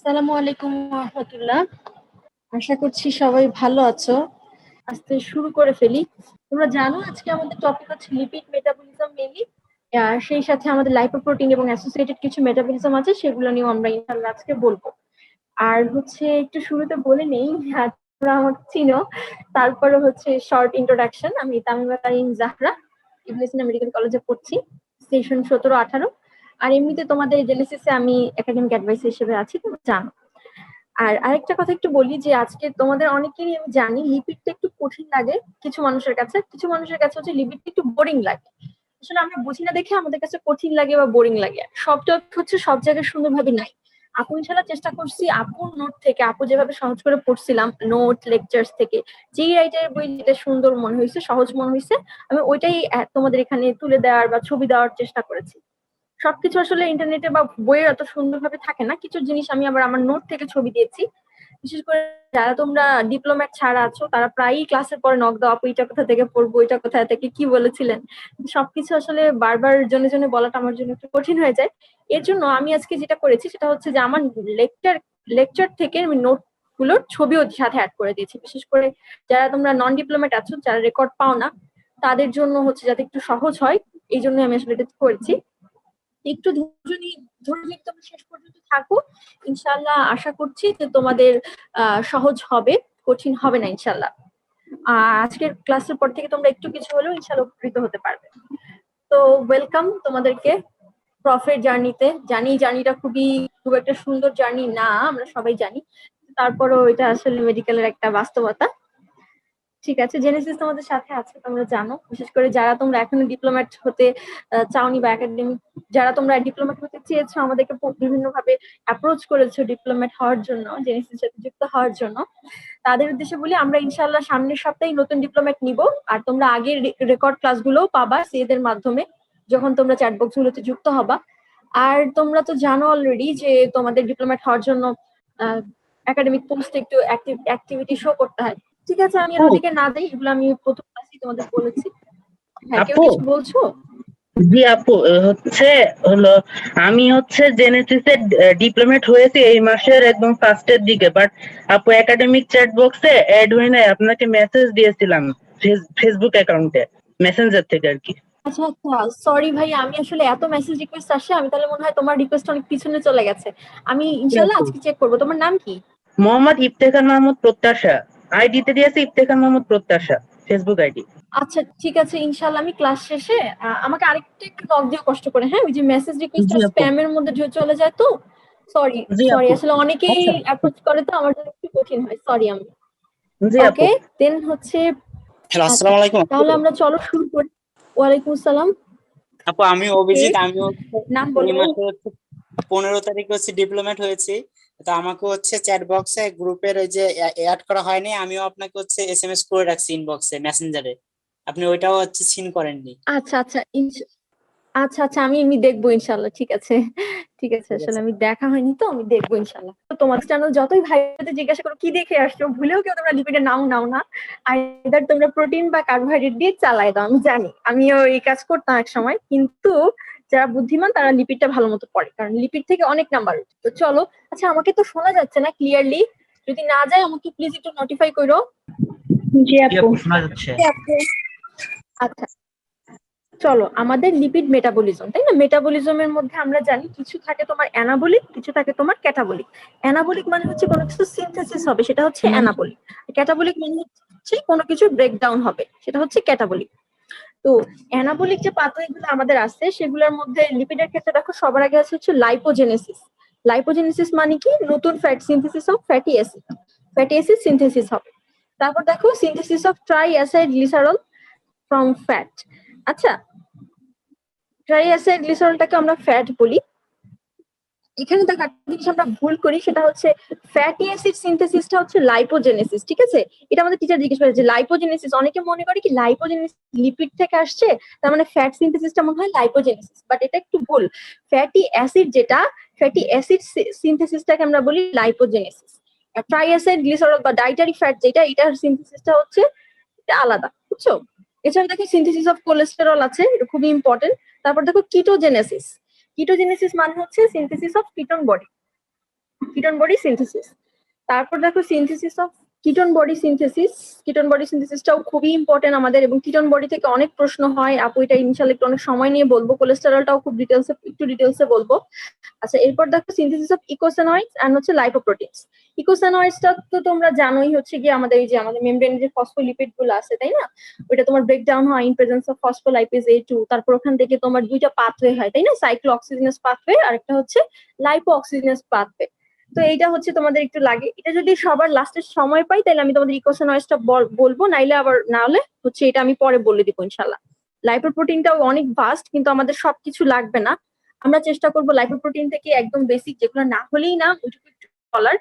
আসসালামু আলাইকুম রহমতুল্লাহ। আশা করছি সবাই ভালো আছো। আজকে শুরু করে ফেলি। তোমরা জানো আজকে আমাদের টপিক হচ্ছে লিপিড মেটাবলিজম মেইনলি। সেই সাথে আমাদের লাইপোপ্রোটিন এবং অ্যাসোসিয়েটেড কিছু মেটাবলিজম আছে, সেগুলো নিয়েও আমরা ইনশাআল্লাহ আজকে বলবো। আর হচ্ছে একটু শুরুতে বলে নেই, তোমরা আমাকে চিনো, তারপরে হচ্ছে শর্ট ইন্ট্রোডাকশন। আমি তামিমা তারিন জাহরা, ইবনে সিনা মেডিকেল কলেজে পড়ছি, সেশন 17-18। আর এমনিতে তোমাদের জেনেসিসে আমি একাডেমিক অ্যাডভাইসার হিসেবে আছি, তোমরা জানো। আর আরেকটা কথা একটু বলি যে আজকে তোমাদের অনেকেরই আমি জানি লিপিডটা একটু কঠিন লাগে কিছু মানুষের কাছে, কিছু মানুষের কাছে হচ্ছে লিপিডটা একটু বোরিং লাগে। আসলে আমরা বুঝি না দেখে আমাদের কাছে কঠিন লাগে বা বোরিং লাগে। সব টপিক হচ্ছে সব জায়গায় সুন্দরভাবে নাই। আপু ইনশাল্লাহ চেষ্টা করছি আপুর নোট থেকে, আপু যেভাবে সহজ করে পড়ছিলাম নোট লেকচার্স থেকে, যেই রাইটারের বই যেটা সুন্দর মনে হয়েছে, সহজ মনে হয়েছে, আমি ওইটাই তোমাদের এখানে তুলে দেওয়ার বা ছবি দেওয়ার চেষ্টা করেছি। সবকিছু আসলে ইন্টারনেটে বা বইয়ে এত সুন্দরভাবে থাকে না, কিছু জিনিস আমি আবার আমার নোট থেকে ছবি দিয়েছি। বিশেষ করে যারা তোমরা ডিপ্লোম্যাট ছাড়া আছো তারা প্রায়ই ক্লাসের পরে নক দাও, আপু এটা কোথা থেকে পড়বো, এটা কোথা থেকে কি বলেছিলেন। সবকিছু আসলে বারবার জনে জনে বলাটা আমার জন্য একটু কঠিন হয়ে যায়। এর জন্য আমি আজকে যেটা করেছি সেটা হচ্ছে যে আমার লেকচার থেকে আমি নোট গুলোর ছবিও সাথে অ্যাড করে দিয়েছি। বিশেষ করে যারা তোমরা নন ডিপ্লোমেট আছো, যারা রেকর্ড পাও না, তাদের জন্য হচ্ছে যাতে একটু সহজ হয়, এই জন্য আমি আসলে এটা করেছি। একটু ধৈর্য নিয়ে তোমরা শেষ পর্যন্ত থাকো, ইনশাল্লাহ আশা করছি যে তোমাদের সহজ হবে, কঠিন হবে না ইনশাল্লাহ। আজকের ক্লাসের পর থেকে তোমরা একটু কিছু হলেও ইনশাল্লাহ উপকৃত হতে পারবে। তো ওয়েলকাম তোমাদেরকে প্রফের জার্নিতে। জানি জার্নিটা খুব একটা সুন্দর জার্নি না, আমরা সবাই জানি, তারপরও এটা আসলে মেডিকেলের একটা বাস্তবতা। ঠিক আছে, জেনেসিস তোমাদের সাথে আছে, তোমরা জানো। বিশেষ করে যারা তোমরা এখনো ডিপ্লোম্যাট হতে চাওনি বা একাডেমিক, যারা তোমরা ডিপ্লোম্যাট হতে চেয়েছো, আমাদেরকে বিভিন্ন ভাবে অ্যাপ্রোচ করেছো ডিপ্লোম্যাট হওয়ার জন্য, জেনেসিসের সাথে যুক্ত হওয়ার জন্য, তাদের উদ্দেশ্যে বলি আমরা ইনশাআল্লাহ সামনের সপ্তাহে নতুন ডিপ্লোম্যাট নিব। আর তোমরা আগের রেকর্ড ক্লাসগুলোও পাবা সিএদের মাধ্যমে যখন তোমরা চ্যাট বক্স গুলোতে যুক্ত হবা। আর তোমরা তো জানো অলরেডি যে তোমাদের ডিপ্লোম্যাট হওয়ার জন্য একাডেমিক পোস্টে একটু অ্যাক্টিভিটি শো করতে হয়। ঠিক আছে, আমি ওদিকে না যাই, এগুলো আমি প্রথম ক্লাসেই তোমাদের বলেছি। হ্যাঁ, কেউ আপু, কিছু বলছো? জি আপু, হলো আমি জেনেসিসে ডিপ্লোমেট হয়েছি এই মাসের একদম ফার্স্টের দিকে, বাট আপু একাডেমিক চ্যাট বক্সে অ্যাড হয়ে নাই। আপনাকে মেসেজ দিয়েছিলাম ফেসবুক অ্যাকাউন্টে, মেসেঞ্জার থেকে আর কি। আচ্ছা আচ্ছা, সরি ভাই, আমি আসলে এত মেসেজ রিকোয়েস্ট আসে, আমি তাহলে মনে হয় তোমার রিকোয়েস্ট অনেক পিছনে চলে গেছে। আমি ইনশাল্লাহ আপু, আজকে চেক করবো। তোমার নাম কি? মোহাম্মদ ইফতেখার মাহমুদ প্রত্যাশা। আইডিতে দিয়েছে ইফতেখার মাহমুদ প্রত্যাশা, ফেসবুক আইডি। আচ্ছা ঠিক আছে, ইনশাল্লাহ আমি ক্লাস শেষে আমাকে আরেকটা একটু নক দিও কষ্ট করে। হ্যাঁ, ওই যে মেসেজ রিকোয়েস্ট জি আপু। স্প্যামের মধ্যে চলে যায় তো। সরি জি সরি, আপু। আসলে অনেকেই আচ্ছা। অ্যাপ্রোচ করে তো আমার জন্য একটু কঠিন হয়, সরি আমি। জি আপু। ওকে, দেন হচ্ছে হ্যালো, আচ্ছা, আসসালামু আলাইকুম আপু। তাহলে আমরা চলো শুরু করি। ওয়ালাইকুম আসসালাম। আপু, আমি কে? অভিজিৎ। নাম এই বলো। মাসে 15 তারিখে ডিপ্লোমেট হয়েছি। তো আমাকে চ্যাট বক্সে গ্রুপের ওই যে অ্যাড করা হয়নি, আমিও আপনাকে এসএমএস করে রাখছি ইনবক্সে মেসেঞ্জারে। আপনি ওইটাও সিন করেননি। আচ্ছা আচ্ছা আচ্ছা আচ্ছা, আমি দেখবো ইনশাল্লাহ। ঠিক আছে ঠিক আছে, ঠিক আসলে আছে। আমি দেখা হয়নি তো, আমি দেখবো ইনশাল্লাহ। তো তোমার চ্যানেল যতই ভাইদের জিজ্ঞাসা করো কি দেখে আসছো, ভুলেও কেউ তোমরা লিপিডের নাম নাও না। আইদার তোমরা প্রোটিন বা কার্বোহাইড্রেট দিয়ে চালাই দাও, আমি জানি, আমিও এই কাজ করতাম এক সময়। কিন্তু যারা বুদ্ধিমান তারা লিপিডটা ভালো মতো পড়ে, কারণ লিপিড থেকে অনেক নাম্বার। তো চলো। আচ্ছা, আমাকে তো শোনা যাচ্ছে না ক্লিয়ারলি? যদি না যায় আমাকে প্লিজ একটু নোটিফাই করো। জি আপু, শোনা যাচ্ছে। আচ্ছা, চলো, আমাদের লিপিড মেটাবলিজম, তাই না? মেটাবলিজমের মধ্যে আমরা জানি কিছু থাকে তোমার অ্যানাবলিক, কিছু থাকে তোমার ক্যাটাবলিক। অ্যানাবলিক মানে হচ্ছে কোনো কিছু সিনথেসিস হবে, সেটা হচ্ছে অ্যানাবলিক। ক্যাটাবলিক মানে হচ্ছে কোনো কিছু ব্রেকডাউন হবে, সেটা হচ্ছে ক্যাটাবলিক। তো অ্যানাবলিক যে পাথওয়েগুলো আমাদের আছে সেগুলোর মধ্যে লিপিডের ক্ষেত্রে দেখো সবার আগে আছে হচ্ছে লাইপোজেনেসিস। লাইপোজেনেসিস মানে কি? নতুন fat synthesis of fatty acid, fatty acid synthesis হবে। তারপর দেখো synthesis of try aside glycerol from fat. আচ্ছা, ট্রাই অ্যাসাইড গ্লিসারলটাকে আমরা ফ্যাট বলি। এখানে দেখো একটা জিনিস আমরা ভুল করি, সেটা হচ্ছে ফ্যাটি অ্যাসিড সিনথেসিসটা হচ্ছে লাইপোজেনেসিস। ঠিক আছে, এটা আমাদের টিচার জিজ্ঞেস করেছে লাইপোজেনেসিস, অনেকে মনে করে কি লাইপোজেনেসিস লিপিড থেকে আসছে, তার মানে ফ্যাট সিনথেসিসটা মনে হয় লাইপোজেনেসিস, বাট এটা একটু ভুল। ফ্যাটি অ্যাসিড যেটা, ফ্যাটি অ্যাসিড সিনথেসিসটাকে আমরা বলি লাইপোজেনেসিস। আর ট্রাই অ্যাসাইড গ্লিসারল বা ডাইটারি ফ্যাট যেটা, এটার সিনথেসিসটা হচ্ছে এটা আলাদা, বুঝছো? এছাড়া দেখো সিনথেসিস অফ কোলেস্টেরল আছে, এটা খুবই ইম্পর্টেন্ট। তারপর দেখো কিটোজেনেসিস। কিটোজেনেসিস মানে হচ্ছে synthesis of ketone body. Ketone body synthesis. তারপর দেখো synthesis of ketone body synthesis. Ketone body সিনথেসিসটাও খুবই ইম্পর্টেন্ট আমাদের, এবং কিটোন বডি থেকে অনেক প্রশ্ন হয় আপু, এটা ইনশাল্লাহ একটু অনেক সময় নিয়ে বলবো। কোলেস্টেরলটাও খুব ডিটেলসে বলবো। আচ্ছা, এরপর দেখো সিনথেসিস অফ ইকোসেনয়েডস এন্ড হচ্ছে লাইপোপ্রোটিনস। ইকোসেনয়েডসটা তো তোমরা জানোই, হচ্ছে গিয়ে আমাদের এই যে আমাদের মেমব্রেনে যে ফসফোলিপিড গুলো আছে, তাই না? ওইটা তোমার ব্রেকডাউন হয় in presence of phospholipase A2। তারপর ওখান থেকে তোমার দুইটা পাথওয়ে হয়, তাই না? সাইক্লো অক্সিজেনাস পাথওয়ে আর একটা হচ্ছে লাইপো অক্সিজেনাস পাথওয়ে। তো এইটা হচ্ছে তোমাদের একটু লাগে। এটা যদি সবার লাস্টের সময় পাই তাহলে আমি তোমাদের ইকোসেনয়েডসটা বলবো, নাইলে আবার না হলে হচ্ছে এটা আমি পরে বলে দিব ইনশাল্লাহ। লাইপোপ্রোটিনটাও অনেক ভাস্ট, কিন্তু আমাদের সবকিছু লাগবে না। আমরা চেষ্টা করবো লাইপোপ্রোটিন থেকে একদম বেসিক যেগুলো না হলেই না ওইটুকু একটু বলার।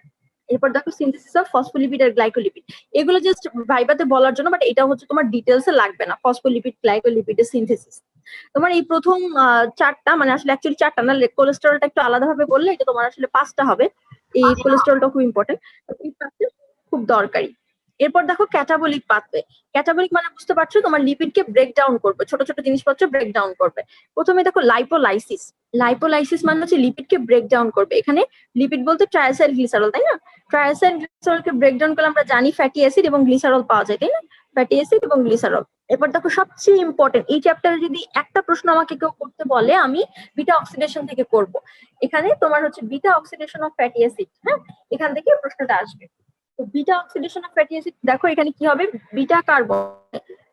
এরপর দেখো সিনথেসিস অফ ফসফোলিপিড আর গ্লাইকোলিপিড। এগুলো জাস্ট ভাইবাতে বলার জন্য, বাট এটা হচ্ছে তোমার ডিটেলসে লাগবে না। ফসফোলিপিড গ্লাইকোলিপিডের সিনথেসিস তোমার এই প্রথম চারটা, মানে আসলে অ্যাকচুয়ালি চারটা না, কোলেস্টেরলটা একটু আলাদাভাবে বললে এটা তোমার আসলে পাঁচটা হবে। এই কোলেস্টেরলটা খুব ইম্পর্টেন্ট, খুব দরকারি। এরপর দেখো ক্যাটাবলিক পাথওয়ে। ক্যাটাবলিক মানে বুঝতে পারছো, তোমার লিপিডকে ব্রেক ডাউন করবে, ছোট ছোট জিনিসপত্র ব্রেক ডাউন করবে। প্রথমে দেখো লাইপোলাইসিস। লাইপোলাইসিস মানে হচ্ছে লিপিডকে ব্রেক ডাউন করবে। এখানে লিপিড বলতে ট্রাইসাইল গ্লিসারল, তাই না? ট্রাইসাইল গ্লিসারলকে ব্রেক ডাউন করলে আমরা জানি ফ্যাটি অ্যাসিড এবং গ্লিসারল পাওয়া যায়, তাই না? ফ্যাটি অ্যাসিড এবং গ্লিসারল। এরপর দেখো সবচেয়ে ইম্পর্টেন্ট, এই চ্যাপ্টারে যদি একটা প্রশ্ন আমাকে কেউ করতে বলে আমি বিটা অক্সিডেশন থেকে করব। এখানে তোমার হচ্ছে beta oxidation of fatty acid, হ্যাঁ, এখান থেকে প্রশ্নটা আসবে। তো beta oxidation of fatty acid দেখো এখানে কি হবে, বিটা কার্বন,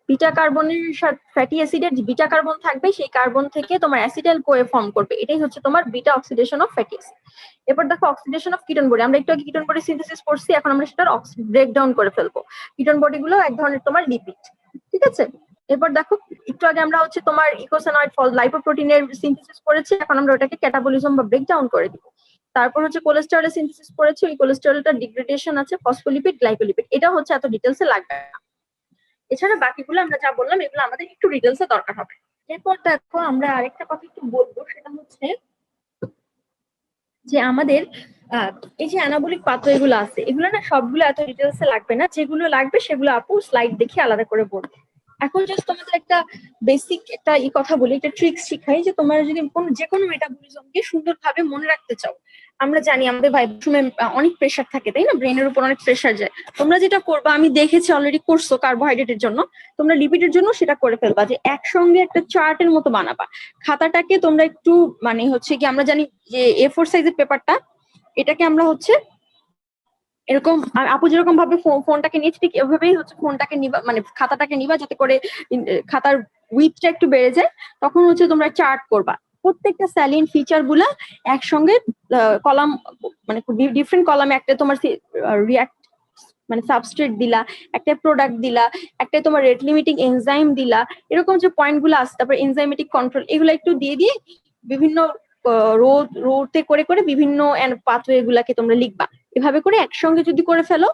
বিটা কার্বনের সাথে ফ্যাটি অ্যাসিডের বিটা কার্বন থাকবে, সেই কার্বন থেকে তোমার অ্যাসিটাইল কোয়ে ফর্ম করবে। এটাই হচ্ছে তোমার beta oxidation of fatty acid. এরপর দেখো অক্সিডেশন অফ কিটোন বডি। আমরা একটু আগে কিটোন বডি সিনথেসিস করছি, এখন আমরা সেটার ব্রেকডাউন করে ফেলবো। কিটোন বডি গুলো এক ধরনের তোমার লিপিড, ঠিক আছে? এরপর দেখো একটু আগে আমরা হচ্ছে তোমার ইকোসেনয়েড লাইপোপ্রোটিনের সিনথেসিস করেছি, এখন আমরা ওটাকে ক্যাটাবলিজম বা ব্রেকডাউন করে দিব। তারপর হচ্ছে কোলেস্টেরলের সিনথেসিস করেছি, ওই কোলেস্টেরলটা ডিগ্রেডেশন আছে ফসফোলিপিড গ্লাইকোলিপিড। এটা হচ্ছে এত ডিটেলসে লাগবে না। এছাড়া বাকিগুলো আমরা যা বললাম এগুলো আমাদের একটু ডিটেলসে দরকার হবে। এরপর দেখো আমরা আরেকটা কথা একটু বলবো, সেটা হচ্ছে যে আমাদের এই যে অ্যানাবলিক পাথওয়ে গুলো আছে, এগুলো না সবগুলো এত ডিটেলসে লাগবে না। যেগুলো লাগবে সেগুলো আপু স্লাইড দেখে আলাদা করে বলবে। এখন জাস্ট তোমাদের একটা বেসিক একটা কথা বলি, একটা ট্রিক্স শিখাই, যে তোমরা যদি যে কোনো মেটাবলিজমকে সুন্দরভাবে মনে রাখতে চাও। আমরা জানি আমাদের ভাইব্রেশনে অনেক প্রেশার থাকে, তাই না? ব্রেনের উপর অনেক প্রেশার যায়। তোমরা যেটা করবা, আমি দেখেছি অলরেডি করছো কার্বোহাইড্রেটের জন্য, তোমরা লিপিডের জন্য সেটা করে ফেলবা, যে একসঙ্গে একটা চার্টের মতো বানাবা। খাতাটাকে তোমরা একটু মানে হচ্ছে কি, আমরা জানি যে A4 সাইজের পেপারটা, এটাকে আমরা হচ্ছে এরকম আপু যেরকম ভাবে ফোনটাকে নিয়েছি ঠিক এভাবেই হচ্ছে ফোনটাকে নিবা, মানে খাতাটাকে নিবা, যাতে করে খাতার উইথটা একটু বেড়ে যায়। তখন হচ্ছে তোমরা চার্ট করবা প্রত্যেকটা স্যালিন ফিচার গুলা একসঙ্গে, কলাম মানে ডিফারেন্ট কলামে, একটা তোমার রিয়াক্ট মানে সাবস্ট্রেট দিলা, একটা প্রোডাক্ট দিলা, একটা তোমার রেট লিমিটিং এনজাইম দিলা, এরকম যে পয়েন্ট গুলো আছে, তারপর এনজাইমেটিক কন্ট্রোল, এগুলো একটু দিয়ে দিয়ে বিভিন্ন রোতে করে করে বিভিন্ন পাথওয়ে গুলাকে তোমরা লিখবা। এভাবে করে একসঙ্গে যদি করে ফেলো,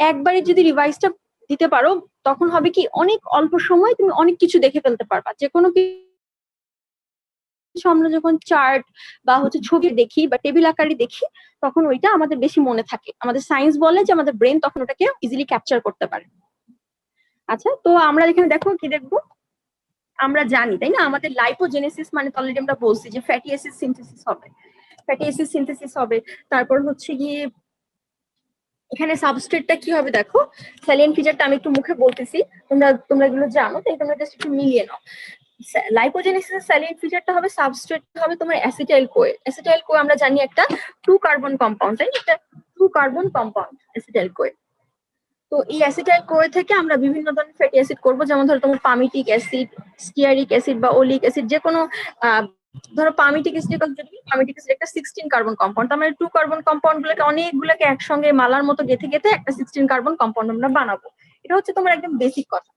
একবারে যদি রিভাইজটা দিতে পারো, তখন হবে কি অনেক অল্প সময় তুমি অনেক কিছু দেখে ফেলতে পারবা। যে কোনো কিছু আমরা যখন চার্ট বা হচ্ছে ছবি দেখি বা টেবিল আকারে দেখি, তখন ওইটা আমাদের বেশি মনে থাকে। আমাদের সায়েন্স বলে যে আমাদের ব্রেন তখন ওটাকে ইজিলি ক্যাপচার করতে পারে। আচ্ছা, তো আমরা এখানে দেখো কি দেখবো, আমরা জানি তাই না আমাদের লাইপোজেনেসিস মানে অলরেডি আমরা বলছি যে ফ্যাটি অ্যাসিড সিনথেসিস হবে, ফ্যাটি অ্যাসিড সিনথেসিস হবে। তারপর হচ্ছে গিয়ে এখানে সাবস্ট্রেটটা কি হবে দেখো, স্যালিয়েন্ট ফিচারটা আমি একটু মুখে বলতেছি, তোমরা এগুলো জানো, তাই তোমরা জাস্ট একটু মিলিয়ে নাও। লাইপোজেনেসিসের স্যালিয়েন্ট ফিচারটা হবে, সাবস্ট্রেট হবে তোমার অ্যাসিটাইল কোয়ে। অ্যাসিটাইল কোয়ে আমরা জানি একটা 2 কার্বন কম্পাউন্ড, তাই না? একটা 2 কার্বন কম্পাউন্ড অ্যাসিটাইল কোয়ে। তো এই অ্যাসিটাইল কোয়ে থেকে আমরা বিভিন্ন ধরনের ফ্যাটি অ্যাসিড করবো, যেমন ধরো তোমার পামিটিক অ্যাসিড, স্টিয়ারিক অ্যাসিড বা ওলিক অ্যাসিড, যে কোনো ধরো পামিটিক অ্যাসিড, পামিটিক অ্যাসিড একটা 16 কার্বন কম্পাউন্ড। তার মানে 2 কার্বন কম্পাউন্ড গুলোকে অনেকগুলোকে একসঙ্গে মালার মতো গেঁথে গেঁথে একটা 16 কার্বন কম্পাউন্ড আমরা বানাবো। এটা হচ্ছে তোমার একদম বেসিক কথা।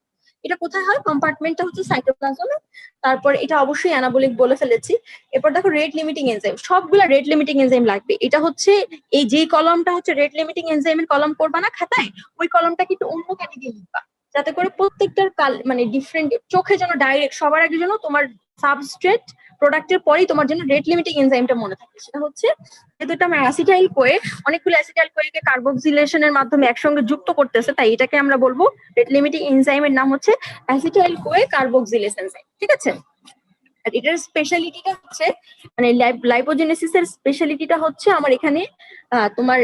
এটা কোথায় হয়, কম্পার্টমেন্টটা হচ্ছে সাইটোপ্লাজমে। তারপর এটা অবশ্যই অ্যানাবলিক বলে ফেলেছি। এরপর দেখো রেট লিমিটিং এনজাইম, সবগুলা রেট লিমিটিং এনজাইম লাগবে। এটা হচ্ছে এই যে কলমটা হচ্ছে রেট লিমিটিং এনজাইমের কলম করবা না খাতায়, ওই কলমটা কিন্তু অন্য ক্যাটাগরি লিখবা, যাতে করে প্রত্যেকটার মানে ডিফারেন্ট চোখে যেন ডাইরেক্ট সবার আগে যেন তোমার সাবস্ট্রেট প্রোডাক্টের পরেই তোমার জন্য রেট লিমিটিং এনজাইমটা মনে থাকে। সেটা হচ্ছে যেহেতু এটা আমার অ্যাসিটাইল কোয়ে, অনেকগুলো অ্যাসিটাইল কোয়েকে কার্বক্সিলেশনের মাধ্যমে একসঙ্গে যুক্ত করতেছে, তাই এটাকে আমরা বলবো রেট লিমিটিং এনজাইমের নাম হচ্ছে অ্যাসিটাইল কোয়ে কার্বক্সিলেস এনজাইম, ঠিক আছে? আর এটার স্পেশালিটিটা হচ্ছে মানে লাইপোজেনেসিসের স্পেশালিটিটা হচ্ছে আমার এখানে তোমার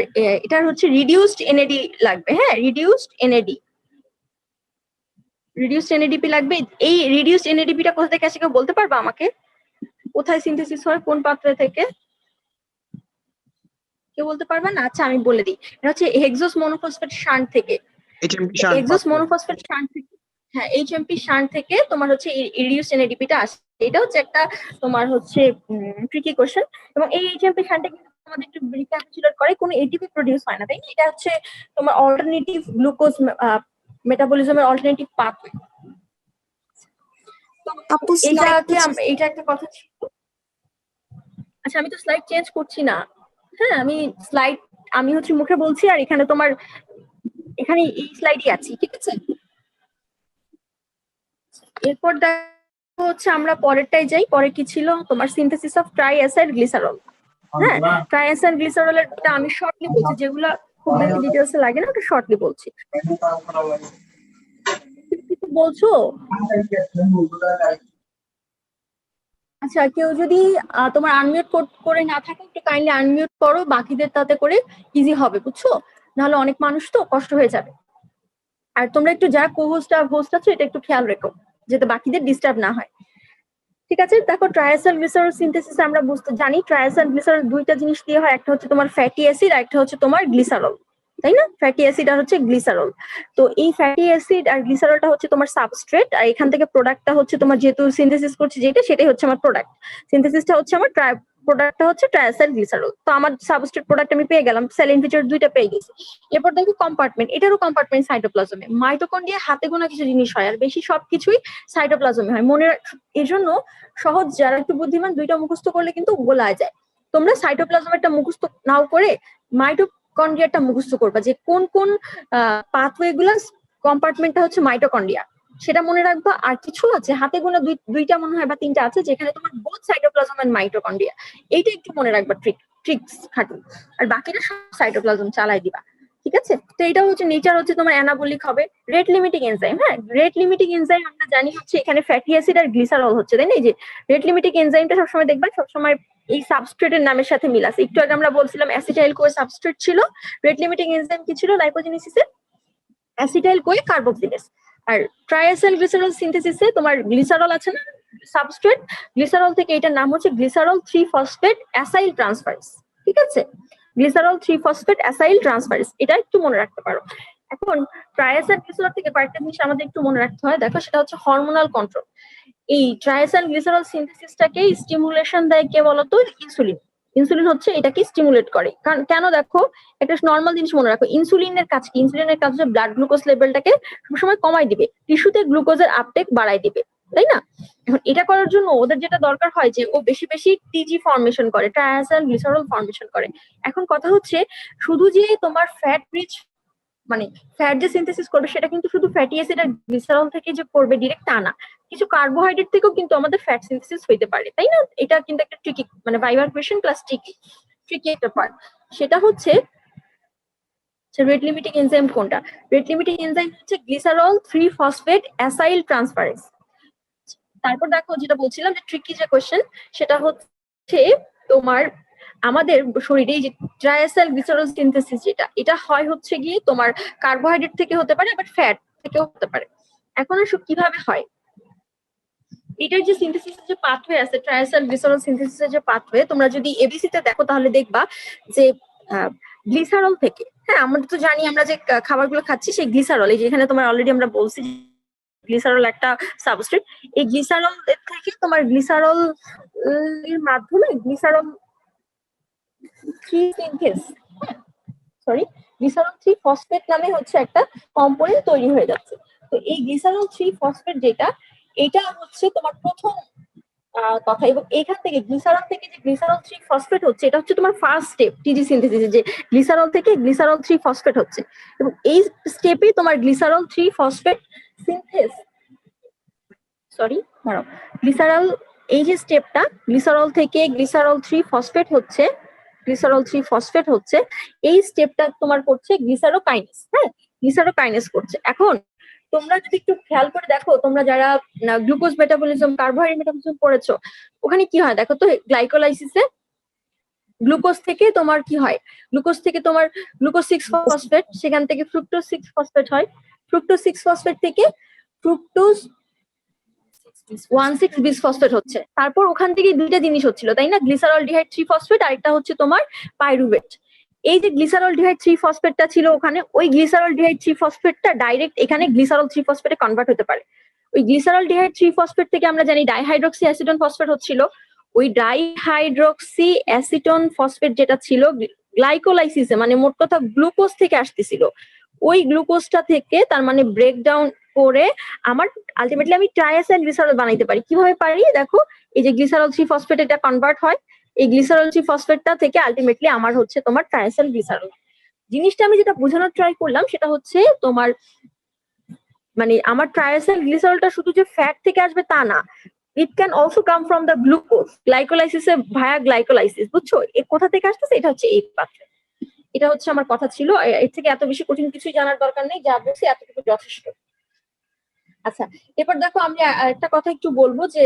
এটার হচ্ছে রিডিউসড এনএডি লাগবে, হ্যাঁ রিডিউসড এনএডিপি লাগবে। এই রিডিউসড এনএডিপিটা কোথা থেকে আসে কেউ বলতে পারবা আমাকে? কোথায় সিনথেসিস হয়, কোন পাত্রে থেকে? কেউ বলতে পারবে না? আচ্ছা আমি বলে দিই, এটা হচ্ছে হেক্সোস মনোফসফেট শান্ট থেকে। হেক্সোস মনোফসফেট শান্ট থেকে, হ্যাঁ এইচএমপি শান্ট থেকে তোমার হচ্ছে রিডিউসড এনএডিপিটা আসে। এটা হচ্ছে একটা তোমার হচ্ছে ট্রিকি কোশ্চেন। এবং এই এইচএমপি শান্টে কিন্তু আমাদের একটু রিক্যাপিচুলেট করে, কোনো এটিপি প্রোডিউস হয় না, তাই না? এটা হচ্ছে তোমার অল্টারনেটিভ গ্লুকোজ মেটাবলিজমের অল্টারনেটিভ পাথওয়ে। আপু এটা একটা কথা ছিল। আচ্ছা আমি তো স্লাইড চেঞ্জ করছি না, হ্যাঁ আমি হচ্ছে মুখে বলছি, আর এখানে তোমার এখানে এই স্লাইডই আছি, ঠিক আছে? এরপর দেখো হচ্ছে আমরা পরেরটাই যাই। পরে কি ছিল তোমার সিনথেসিস অফ ট্রাইঅ্যাসাইড গ্লিসারল। হ্যাঁ ট্রাইঅ্যাসাইড গ্লিসারলের আমি শর্টলি বলছি, যেগুলো খুব বেশি ডিটেইলসে লাগে না ওটা শর্টলি বলছি। কিছু বলছো? আচ্ছা কেউ যদি তোমার আনমিউট করে না থাকে একটু কাইন্ডলি আনমিউট করো, বাকিদের তাতে করে ইজি হবে, বুঝছো? নাহলে অনেক মানুষ তো কষ্ট হয়ে যাবে। আর তোমরা একটু যারা হোস্ট আছো এটা একটু খেয়াল রেখো যাতে বাকিদের ডিস্টার্ব না হয়, ঠিক আছে? দেখো ট্রাইঅ্যাসাইড গ্লিসারল সিনথেসিস আমরা বুঝতে জানি ট্রাইঅ্যাসাইড গ্লিসারল দুইটা জিনিস দিয়ে হয়, একটা হচ্ছে তোমার ফ্যাটি অ্যাসিড আর একটা হচ্ছে তোমার গ্লিসারল, তাই না? ফ্যাটি অ্যাসিড আর হচ্ছে গ্লিসারল। তো এই ফ্যাটি অ্যাসিড আর গ্লিসারলটা হচ্ছে তোমার সাবস্ট্রেট, আর এখান থেকে প্রোডাক্টটা হচ্ছে তোমার যেহেতু সিনথেসিস করছে সেটাই হচ্ছে আমার প্রোডাক্ট। সিনথেসিসটা হচ্ছে আমার প্রোডাক্টটা হচ্ছে ট্রাইঅ্যাসাইড গ্লিসারল। তো আমার সাবস্ট্রেট প্রোডাক্ট আমি পেয়ে গেলাম, সেল ফিচার দুইটা পেয়ে গেছি। এরপর দেখো কম্পার্টমেন্ট, এটারও কম্পার্টমেন্ট সাইটোপ্লাজমে। মাইটোকন্ড্রিয়া হাতে গোনা কিছু জিনিস হয়, আর বেশি সবকিছুই সাইটোপ্লাজমে হয়। এর জন্য সহজ, যারা একটু বুদ্ধিমান দুইটা মুখস্থ করলে কিন্তু গোলায় যায়। তোমরা সাইটোপ্লাজমেরটা মুখস্থ নাও করে মাইটোকন্ড্রিয়াটা মুখস্থ করবা, যে কোন কোন পাথওয়ে গুলা কম্পার্টমেন্টটা হচ্ছে মাইটোকন্ড্রিয়া, সেটা মনে রাখবা। আর কিছু আছে হাতে গোনা দুইটা মনে হয় বা তিনটা আছে যেখানে তোমার বোথ সাইটোপ্লাজম এন্ড মাইটোকন্ড্রিয়া, এইটা একটু মনে রাখবা, ট্রিক্স খাটু। আর বাকিটা সব সাইটোপ্লাজম চালাই দিবা, ঠিক আছে? তো এটা হচ্ছে নেচার হচ্ছে তোমার অ্যানাবলিক হবে। রেট লিমিটিং এনজাইম, হ্যাঁ রেট লিমিটিং এনজাইম আমরা জানি হচ্ছে এখানে ফ্যাটি অ্যাসিড আর গ্লিসারল হচ্ছে, তাই না? এই যে রেট লিমিটিং এনজাইমটা সবসময় দেখবা সবসময় এই সাবস্ট্রেটের নামের সাথে মিল আছে। একটু আগে আমরা বলছিলাম অ্যাসিটাইল কোয়ে সাবস্ট্রেট ছিল, রেট লিমিটিং এনজাইম কি ছিল লাইপোজেনেসিসে? Acetyl CoA carboxylase. আর ট্রাইঅ্যাসাইল গ্লিসারল সিনথেসিসে তোমার গ্লিসারল আছে না সাবস্ট্রেট, গ্লিসারল থেকে এটার নাম হচ্ছে গ্লিসারল 3-ফসফেট অ্যাসাইল ট্রান্সফারেজ, ঠিক আছে? গ্লিসারল 3-ফসফেট অ্যাসাইল ট্রান্সফারেজ, এটা একটু মনে রাখতে পারো। এখন ট্রাইঅ্যাসাইল গ্লিসারল থেকে কয়েকটা জিনিস আমাদের একটু মনে রাখতে হয়, দেখো সেটা হচ্ছে হরমোনাল কন্ট্রোল। এই ট্রাইঅ্যাসাইল গ্লিসারল সিনথেসিসটাকে স্টিমুলেশন দেয় কে বলতো? ইনসুলিন। ইনসুলিন হচ্ছে এটাকে স্টিমুলেট করে। কারণ কেন? দেখো একটা নর্মাল জিনিস মনে রাখো, ইনসুলিনের কাজ কি? ইনসুলিনের কাজ হচ্ছে ব্লাড গ্লুকোজ লেভেলটাকে সবসময় কমাই দিবে, টিস্যুতে গ্লুকোজের আপটেক বাড়াই দিবে, তাই না? এখন এটা করার জন্য ওদের যেটা দরকার হয় যে ও বেশি বেশি টিজি ফর্মেশন করে, ট্রাইঅ্যাসাইল গ্লিসারল ফর্মেশন করে। এখন কথা হচ্ছে শুধু যে তোমার ফ্যাট রিচ মানে ফ্যাট যে সিনথেসিস করবে সেটা কিন্তু শুধু ফ্যাটি অ্যাসিড আর গ্লিসারল থেকে যে করবে ডিরেক্ট তা না, কিছু কার্বোহাইড্রেট থেকেও কিন্তু আমাদের ফ্যাট সিনথেসিস হইতে পারে, তাই না? এটা কিন্তু একটা ট্রিকি মানে ভাইবার কোয়েশ্চেন প্লাস ট্রিকি একটা পার্ট। সেটা হচ্ছে রেট লিমিটিং এনজাইম কোনটা? রেট লিমিটিং এনজাইম হচ্ছে গ্লিসারল 3-ফসফেট অ্যাসাইল ট্রান্সফারেজ। তারপর দেখো যেটা বলছিলাম যে ট্রিকি যে কোয়েশ্চেন, সেটা হচ্ছে তোমার আমাদের শরীরে যে ট্রাইঅ্যাসাইল গ্লিসারল সিনথেসিস যেটা এটা হয় হচ্ছে গিয়ে তোমার কার্বোহাইড্রেট থেকে হতে পারে, আবার ফ্যাট থেকেও হতে পারে। এখন আসলে কিভাবে হয় এটার যে সিনথেসিসের যে পাথওয়ে আছে, ট্রাইঅ্যাসাইল গ্লিসারল সিনথেসিসের যে পাথওয়ে, তোমরা যদি এবিসি তে দেখো তাহলে দেখবা যে গ্লিসারল থেকে, হ্যাঁ আমরা তো জানি আমরা যে খাবারগুলো খাচ্ছি সেই গ্লিসারল, এই যে এখানে তোমার অলরেডি আমরা বলছি গ্লিসারল একটা সাবস্ট্রেট, এই গ্লিসারল থেকে তোমার গ্লিসারল এর মাধ্যমে গ্লিসারল 3 সিনথেস গ্লিসারল 3-ফসফেট নামে হচ্ছে একটা কম্পোনেন্ট তৈরি হয়ে যাচ্ছে। তো এই গ্লিসারল 3-ফসফেট যেটা, এটা হচ্ছে তোমার প্রথম কথা। এবং এখান থেকে গ্লিসারল থেকে যে গ্লিসারল 3-ফসফেট হচ্ছে এটা হচ্ছে তোমার ফার্স্ট স্টেপ টিজি সিনথেসিসে, যে গ্লিসারল থেকে গ্লিসারল 3-ফসফেট হচ্ছে। এবং এই স্টেপে তোমার গ্লিসারল 3-ফসফেট সিনথেস গ্লিসারল এই যে স্টেপটা গ্লিসারল থেকে গ্লিসারল 3-ফসফেট হচ্ছে, এই স্টেপটা তোমার করছে গ্লিসারোকাইনেস, হ্যাঁ গ্লিসারোকাইনেস করছে। এখন তোমরা যদি একটু খেয়াল করে দেখো, তোমরা যারা গ্লুকোজ মেটাবলিজম, কার্বোহাইড্রেট মেটাবলিজম পড়েছো, ওখানে কি হয় দেখো তো, গ্লাইকোলাইসিসে গ্লুকোজ থেকে তোমার কি হয়, গ্লুকোজ থেকে তোমার গ্লুকোজ 6-ফসফেট, সেখান থেকে ফ্রুক্টোজ 6-ফসফেট হয়, ফ্রুক্টোজ 6-ফসফেট থেকে ফ্রুক্টোজ 1,6-বিসফসফেট হচ্ছে। তারপর ওখান থেকে দুইটা জিনিস হচ্ছিল তাই না, গ্লিসারলডিহাইড 3-ফসফেট আর একটা হচ্ছে তোমার পাইরুভেট। এই যে গ্লিসারলডিহাইড 3-ফসফেটটা ছিল ওখানে, ওই গ্লিসারলডিহাইড 3-ফসফেটটা ডাইরেক্ট এখানে গ্লিসারল 3-ফসফেটে কনভার্ট হতে পারে। ওই গ্লিসারলডিহাইড 3-ফসফেট থেকে আমরা জানি ডাইহাইড্রক্সি অ্যাসিটোন ফসফেট হচ্ছিল, ওই ডাইহাইড্রক্সি অ্যাসিটোন ফসফেট যেটা ছিল গ্লাইকোলাইসিসে, মানে মোট কথা গ্লুকোজ থেকে আসতেছিল, ওই গ্লুকোজটা থেকে তার মানে ব্রেকডাউন করে আমার আলটিমেটলি আমি ট্রাইএসাইল গ্লিসারল বানাইতে পারি। কিভাবে পারি দেখো, এই যে গ্লিসারল 3-ফসফেট এটা কনভার্ট হয়, এই গ্লিসারল 3-ফসফেটটা থেকে আলটিমেটলি আমার হচ্ছে তোমার ট্রাইএসাইল গ্লিসারল। জিনিসটা আমি যেটা বোঝানোর ট্রাই করলাম সেটা হচ্ছে তোমার মানে আমার ট্রাইএসাইল গ্লিসারলটা শুধু যে ফ্যাট থেকে আসবে তা না, it can also come from the glucose গ্লাইকোলাইসিসে ভায়া গ্লাইকোলাইসিস। বুঝছো এ কোথা থেকে আসতেছে, এটা হচ্ছে এই পাত্রে। এটা হচ্ছে আমার কথা ছিল, এর থেকে এত বেশি কঠিন কিছুই জানার দরকার নেই, যা বলছি এতটুকু যথেষ্ট। আচ্ছা, এরপর দেখো আমি একটা কথা একটু বলবো যে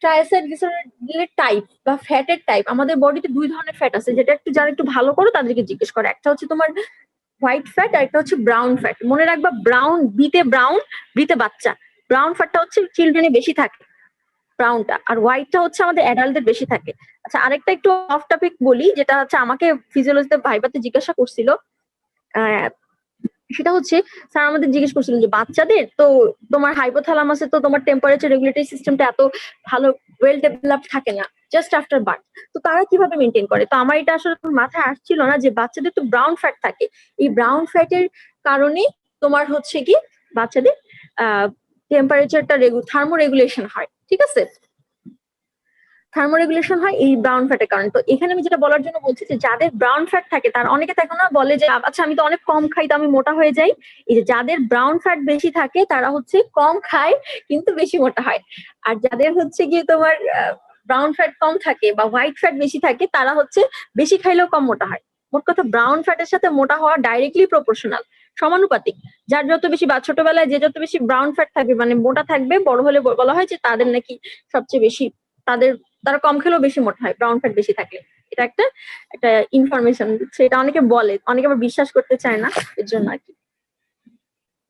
ট্রাইসাইড গ্লিসারলের টাইপ বা ফ্যাটের টাইপ, আমাদের বডিতে দুই ধরনের ফ্যাট আছে, যেটা একটু যারা একটু ভালো করো তাদেরকে জিজ্ঞেস করো। একটা হচ্ছে তোমার হোয়াইট ফ্যাট আর একটা হচ্ছে ব্রাউন ফ্যাট। মনে রাখবা ব্রাউন, বিতে ব্রাউন, বিতে বাচ্চা। ব্রাউন ফ্যাটটা হচ্ছে চিলড্রেনে বেশি থাকে ব্রাউনটা, আর হোয়াইটটা হচ্ছে আমাদের অ্যাডাল্টদের বেশি থাকে। আচ্ছা, আরেকটা একটু অফ টপিক বলি, যেটা হচ্ছে আমাকে ফিজিওলজিতে ভাইবাতে জিজ্ঞাসা করছিল, সেটা হচ্ছে স্যার আমাদের জিজ্ঞেস করছিলেন যে বাচ্চাদের তো তোমার হাইপোথ্যালামাসে তো তোমার টেম্পারেচার রেগুলেটরি সিস্টেমটা এত ভালো ওয়েল ডেভেলপ থাকে না জাস্ট আফটার বার্থ, তো তারা কিভাবে মেনটেন করে? তো আমার এটা আসলে মাথায় আসছিল না যে বাচ্চাদের তো ব্রাউন ফ্যাট থাকে, এই ব্রাউন ফ্যাটের কারণে তোমার হচ্ছে কি বাচ্চাদের টেম্পারেচারটা থার্মোরেগুলেশন হয়, ঠিক আছে, থার্মোরেগুলেশন হয় এই ব্রাউন ফ্যাটের কারণে। তো এখানে আমি যেটা বলার জন্য বলছি যে যাদের ব্রাউন ফ্যাট থাকে, তার অনেকে দেখো না বলে যে আচ্ছা আমি তো অনেক কম খাই তো আমি মোটা হয়ে যাই। এই যে যাদের ব্রাউন ফ্যাট বেশি থাকে তারা হচ্ছে কম খায় কিন্তু বেশি মোটা হয়, আর যাদের হচ্ছে গিয়ে তোমার ব্রাউন ফ্যাট কম থাকে বা হোয়াইট ফ্যাট বেশি থাকে তারা হচ্ছে বেশি খাইলেও কম মোটা হয়। মোট কথা ব্রাউন ফ্যাটের সাথে মোটা হওয়া ডাইরেক্টলি প্রপোর্শনাল, সমানুপাতিক। যার যত বেশি বা ছোটবেলায় যে যত বেশি ব্রাউন ফ্যাট থাকবে মানে মোটা থাকবে, বড় হলে বলা হয় যে তাদের নাকি সবচেয়ে বেশি তারা কম খেলেও বেশি মোটা হয় ব্রাউন ফ্যাট বেশি থাকলে। এটা একটা একটা ইনফরমেশন, সেটা অনেকে বলে, অনেকে আবার বিশ্বাস করতে চায় না, এর জন্য আর কি।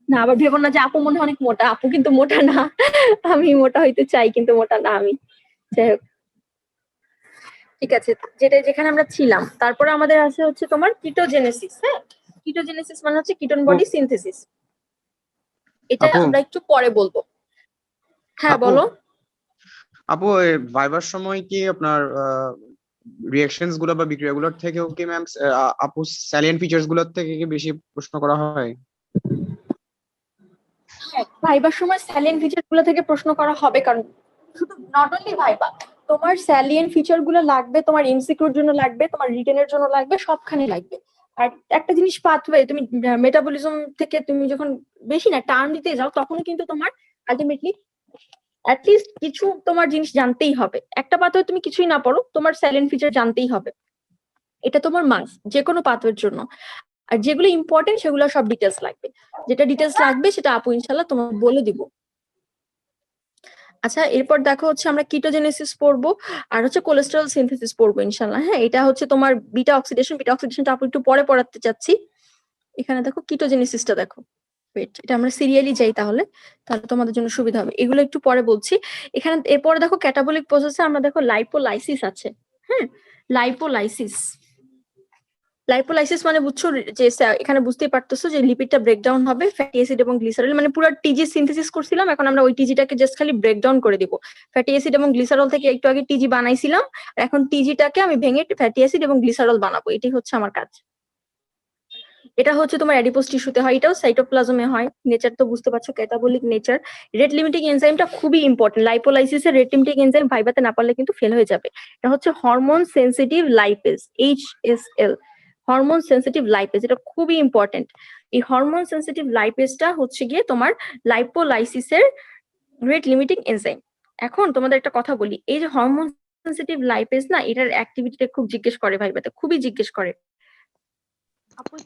না আবার ভেবো না যে আপু মনে হয় অনেক মোটা, আপু কিন্তু মোটা না, আমি মোটা হইতে চাই কিন্তু মোটা না আমি। যাই হোক, ঠিক আছে, যেখানে আমরা ছিলাম, তারপরে আমাদের আছে হচ্ছে তোমার কিটোজেনেসিস। হ্যাঁ, কিটোজেনেসিস মানে হচ্ছে কিটোন বডি সিনথেসিস, এটা আপু আমরা একটু পরে বলবো। হ্যাঁ আপু বলো। আপু ভাইবার সময় কি আপনার রিঅ্যাকশনস গুলো বা বিক্রিয়াগুলোর থেকেও কি ম্যাম আপু স্যালিয়েন্ট ফিচার্স গুলোর থেকে কি বেশি প্রশ্ন করা হয়? ভাইবার সময় স্যালিয়েন্ট ফিচার গুলো থেকে প্রশ্ন করা হবে, কারণ শুধু নট অনলি ভাইবা, তোমার স্যালিয়েন্ট ফিচার গুলো লাগবে, তোমার এমসিকিউর জন্য লাগবে, তোমার রিটেনের জন্য লাগবে, সবখানে লাগবে। আর একটা জিনিস পাথওয়ে, তুমি মেটাবলিজম থেকে তুমি যখন বেশি না টার্ম দিতে যাও তখন কিন্তু তোমার আলটিমেটলি অ্যাটলিস্ট কিছু তোমার জিনিস জানতেই হবে। একটা পাথওয়ে তুমি কিছুই না পড়ো, তোমার স্যালিয়েন্ট ফিচার জানতেই হবে, এটা তোমার মাস্ট যে কোনো পাথওয়ের জন্য। আর যেগুলো ইম্পর্টেন্ট সেগুলো সব ডিটেলস লাগবে, যেটা ডিটেলস লাগবে সেটা আপু ইনশাল্লাহ তোমার বলে দিব। আচ্ছা, এরপর দেখো হচ্ছে আমরা কিটোজেনেসিস পড়বো আর হচ্ছে কোলেস্টেরল সিনথেসিস পড়বো ইনশাল্লাহ। হ্যাঁ, এটা হচ্ছে তোমার বিটা অক্সিডেশনটা আপু একটু পরে পড়াতে চাচ্ছি। এখানে দেখো কিটোজেনেসিসটা দেখো, ওয়েট, এটা আমরা সিরিয়ালি যাই তাহলে তোমাদের জন্য সুবিধা হবে, এগুলো একটু পরে বলছি। এখানে এরপরে দেখো ক্যাটাবলিক প্রসেসে আমরা দেখো লাইপোলাইসিস আছে। হ্যাঁ, লাইপোলাইসিস মানে বুঝছো যে এখানে বুঝতেই পারতেছো যে লিপিডটা ব্রেকডাউন হবে ফ্যাটি অ্যাসিড এবং গ্লিসারল, মানে পুরো টিজি সিনথেসিস করছিলাম, এখন আমরা ওই টিজিটাকে জাস্ট খালি ব্রেকডাউন করে দিব। ফ্যাটি অ্যাসিড এবং গ্লিসারল থেকে একটু আগে টিজি বানাইছিলাম, এখন টিজিটাকে আমি ভেঙে ফ্যাটি অ্যাসিড এবং গ্লিসারল বানাবো, এটাই হচ্ছে আমার কাজ। এটা হচ্ছে তোমার অ্যাডিপোজ টিস্যুতে হয়, এটাও সাইটোপ্লাজমে হয়। নেচার তো বুঝতে পারছো, ক্যাটাবলিক নেচার। রেট লিমিটিং এনজাইমটা খুবই ইম্পর্টেন্ট, লাইপোলাইসিসের রেট লিমিটিং এনজাইম ভাইবাতে না পারলে কিন্তু ফেল হয়ে যাবে। এটা হচ্ছে hormone sensitive lipase, HSL, hormone sensitive lipase, এটা খুবই ইম্পর্টেন্ট। এই হরমোন সেনসিটিভ লাইপেজটা হচ্ছে গিয়ে তোমার লাইপোলাইসিসের রেট লিমিটিং এনজাইম। এখন তোমাদের একটা কথা বলি, এই যে হরমোন সেনসিটিভ লাইপেজ না, এটার অ্যাক্টিভিটিটা খুব জিজ্ঞেস করে ভাইবাতে, খুবই জিজ্ঞেস করে।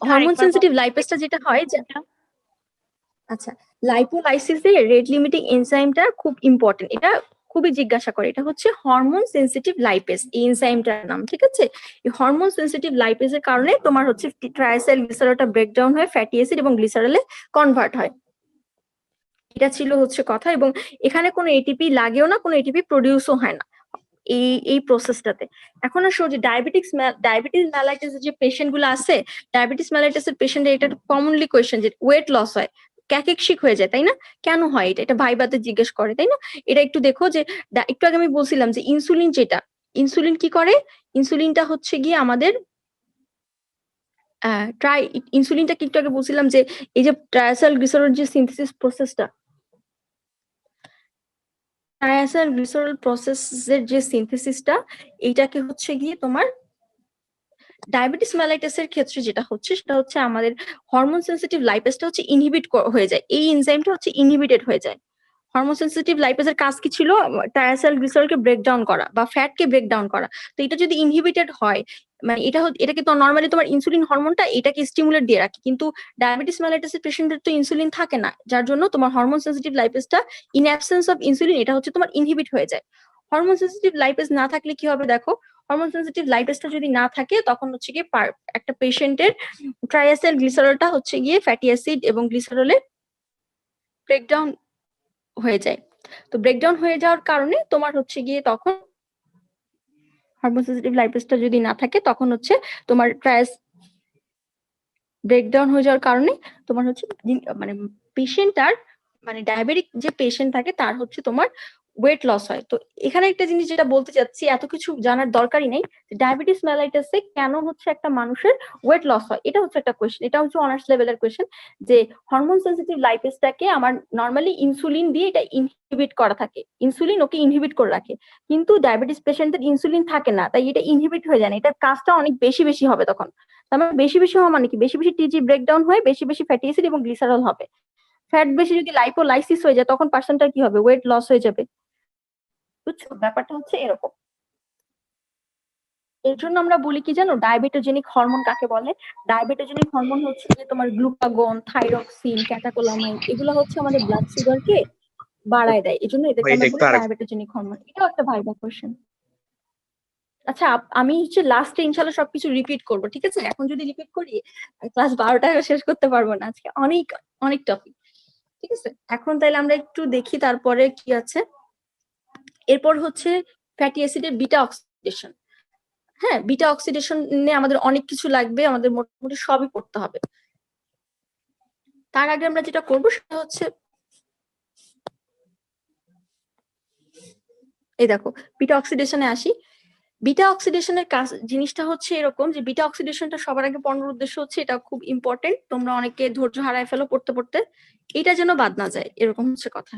হরমোন সেনসিটিভ লাইপেজটা যেটা হয় যে আচ্ছা, লাইপোলাইসিসে রেট লিমিটিং এনজাইমটা খুব ইম্পর্টেন্ট, এটা খুবই জিজ্ঞাসা করে। এটা হচ্ছে হরমোন সেনসিটিভ লাইপেজ, এই এনজাইমটার নাম, ঠিক আছে? এই হরমোন সেনসিটিভ লাইপেজের কারণে তোমার হচ্ছে ট্রাইসাইল গ্লিসারলটা ব্রেকডাউন হয়ে ফ্যাটি অ্যাসিড এবং গ্লিসারলে কনভার্ট হয়। এটা ছিল হচ্ছে কথা, এবং এখানে কোনো এটিপি লাগেও না, কোনো এটিপি প্রডিউসও হয় না এই প্রসেসটাতে। এখন আসো যে ডায়াবেটিস মেলাইটিস যে পেশেন্ট গুলো আছে, ডায়াবেটিস মেলাইটিসের পেশেন্টের এটা কমনলি কোয়েশ্চেন যে ওয়েট লস হয়, ক্যাকেকশিক হয়ে যায়, তাই না? কেন হয় এটা ভাইবাতে জিজ্ঞেস করে, তাই না? এটা একটু দেখো যে একটু আগে আমি বলছিলাম যে ইনসুলিন ইনসুলিন কি করে, ইনসুলিনটা হচ্ছে গিয়ে আমাদের ইনসুলিনটা কি একটু আগে বলছিলাম যে এই যে ট্রাইসাইল গ্লিসারল যে সিনথেসিস প্রসেসটা, ট্রাইসাইল গ্লিসারল প্রসেসের যে সিনথেসিসটা, এইটাকে হচ্ছে গিয়ে তোমার ডায়াবেটিস মেলাইটাসের ক্ষেত্রে যেটা হচ্ছে সেটা হচ্ছে আমাদের হরমোন সেনসিটিভ লাইপেজটা হচ্ছে ইনহিবিট হয়ে যায়, এই এনজাইমটা হচ্ছে ইনহিবিটেড হয়ে যায়। হরমোন সেনসিটিভ লাইপেজের কাজ কি ছিল? ট্রাইসাইল গ্লিসারলকে ব্রেকডাউন করা বা ফ্যাটকে ব্রেকডাউন করা। তো এটা যদি ইনহিবিটেড হয়, মানে এটাকে তো নর্মালি তোমার ইনসুলিন হরমোনটা এটাকে স্টিমুলেট দিয়ে রাখে, কিন্তু ডায়াবেটিস মেলাইটাসের পেশেন্টদের তো ইনসুলিন থাকে না, যার জন্য তোমার হরমোন সেনসিটিভ লাইপেজটা ইন অ্যাবসেন্স অফ ইনসুলিন এটা হচ্ছে তোমার ইনহিবিট হয়ে যায়। হরমোন সেনসিটিভ লাইপেজ না থাকলে কি হবে দেখো, হরমোন সেনসিটিভ লাইপেজটা যদি না থাকে তখন হচ্ছে গিয়ে একটা পেশেন্টের ট্রাইসাইল গ্লিসারলটা হচ্ছে গিয়ে ফ্যাটি অ্যাসিড এবং গ্লিসারলে ব্রেকডাউন হয়ে যায়। তো ব্রেকডাউন হয়ে যাওয়ার কারণে তোমার হচ্ছে গিয়ে তখন হরমোন সেনসিটিভ লাইপেজটা যদি না থাকে তখন হচ্ছে তোমার ব্রেকডাউন হয়ে যাওয়ার কারণে তোমার হচ্ছে মানে পেশেন্টটার, মানে ডায়াবেটিক যে পেশেন্ট থাকে তার হচ্ছে তোমার ওয়েট লস হয়। তো এখানে একটা জিনিস যেটা বলতে চাচ্ছি, এত কিছু জানার দরকারই নেই, ডায়াবেটিস মেলাইটাসে কেন হচ্ছে একটা মানুষের ওয়েট লস হয়, এটা হচ্ছে একটা কোয়েশ্চেন, এটা হচ্ছে অনার্স লেভেলের কোয়েশ্চেন, যে হরমোন সেনসিটিভ লাইপেজটাকে আমার নর্মালি ইনসুলিন দিয়ে এটা ইনহিবিট করা থাকে, ইনসুলিন ওকে ইনহিবিট করে রাখে, কিন্তু ডায়াবেটিস পেশেন্টদের ইনসুলিন থাকে না, তাই এটা ইনহিবিট হয়ে যায় না, এটার কাজটা অনেক বেশি বেশি হবে তখন। তার মানে বেশি বেশি হওয়া মানে কি, বেশি বেশি টিজি ব্রেকডাউন হয়ে বেশি বেশি ফ্যাটি অ্যাসিড এবং গ্লিসারল হবে। ফ্যাট বেশি যদি লাইপোলাইসিস হয়ে যায় তখন পার্সেন্টটা কি হবে, ওয়েট লস হয়ে যাবে। বুঝছো, ব্যাপারটা হচ্ছে এরকম। এর জন্য আমরা বলি কি জানো, ডায়াবেটোজেনিক হরমোন কাকে বলে? ডায়াবেটোজেনিক হরমোন হচ্ছে যে তোমার গ্লুকাগন, থাইরক্সিন, ক্যাটাকোলামাইন, এগুলো হচ্ছে আমাদের ব্লাড সুগারকে বাড়ায় দেয়, এই জন্য এটাকে আমরা বলি ডায়াবেটোজেনিক হরমোন। এটাও একটা ভাইবা কোশ্চেন। আচ্ছা, আমি হচ্ছে লাস্টে ইনশাল্লাহ সবকিছু রিপিট করবো, ঠিক আছে? এখন যদি রিপিট করি ক্লাস 12টায় শেষ করতে পারবো না, আজকে অনেক অনেক টপিক, ঠিক আছে? এখন তাইলে আমরা একটু দেখি তারপরে কি আছে। এরপর হচ্ছে ফ্যাটি অ্যাসিডের বিটা অক্সিডেশন। হ্যাঁ, বিটা অক্সিডেশনে আমাদের অনেক কিছু লাগবে, আমাদের মোটামুটি সবই পড়তে হবে। তার আগে আমরা যেটা করবো সেটা হচ্ছে, এই দেখো বিটা অক্সিডেশনে আসি। বিটা অক্সিডেশনের কাজ জিনিসটা হচ্ছে এরকম যে বিটা অক্সিডেশনটা সবার আগে পড়ানোর উদ্দেশ্য হচ্ছে, এটা খুব ইম্পর্টেন্ট, তোমরা অনেকে ধৈর্য হারায় ফেলো পড়তে পড়তে, এটা যেন বাদ না যায়, এরকম হচ্ছে কথা।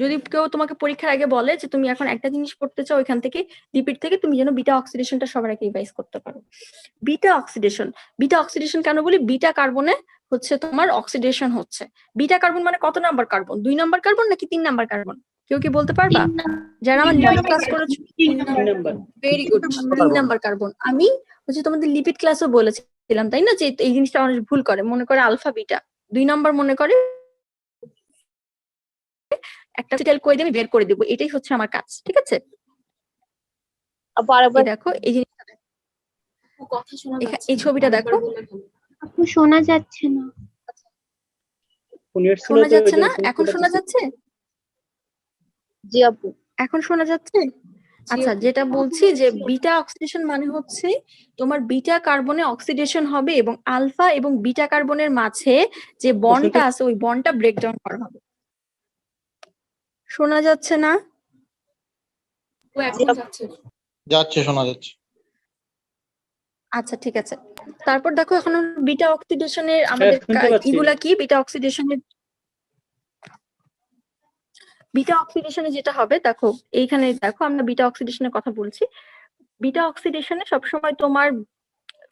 যদি কেউ তোমাকে পরীক্ষার আগে বলে যে তুমি এখন একটা জিনিস পড়তে চাও এখান থেকে লিপিড থেকে, তুমি যেন বিটা অক্সিডেশনটা সবার আগে রিভাইজ করতে পারো। বিটা অক্সিডেশন কেন বলি? বিটা কার্বনে হচ্ছে তোমার অক্সিডেশন হচ্ছে। বিটা কার্বন মানে কত নাম্বার কার্বন? 2 নাম্বার কার্বন নাকি 3 নাম্বার কার্বন? কেউ কি বলতে পারবা? যারা আমার লিপিড ক্লাস করেছো, ভেরি গুড, 3 নাম্বার কার্বন। আমি হচ্ছে তোমাদের লিপিড ক্লাসও বলেছিলাম, তাই না, যে এই জিনিসটা অনেক ভুল করে, মনে করে আলফা বিটা, 2 নাম্বার মনে করে একটা সিটাইল কই দিয়ে আমি বের করে দিব, এটাই হচ্ছে আমার কাজ, ঠিক আছে? দেখো এই জিনিসটা, কথা শোনা যাচ্ছে, এই ছবিটা দেখো, আপু শোনা যাচ্ছে না। শোনা যাচ্ছে না? এখন শোনা যাচ্ছে? জি আপু। এখন শোনা যাচ্ছে? আচ্ছা, যেটা বলছি যে বিটা অক্সিডেশন মানে হচ্ছে তোমার বিটা কার্বনে অক্সিডেশন হবে এবং আলফা এবং বিটা কার্বনের মাঝে যে বন্ডটা আছে ওই বন্ডটা ব্রেকডাউন করা হবে। শোনা যাচ্ছে না? যাচ্ছে, শোনা যাচ্ছে। আচ্ছা, ঠিক আছে। তারপর দেখো এখন বিটা অক্সিডেশনের আমাদের এগুলা কি, বিটা অক্সিডেশনে যেটা হবে দেখো, এইখানে দেখো আমরা বিটা অক্সিডেশনের কথা বলছি। বিটা অক্সিডেশনে সবসময় তোমার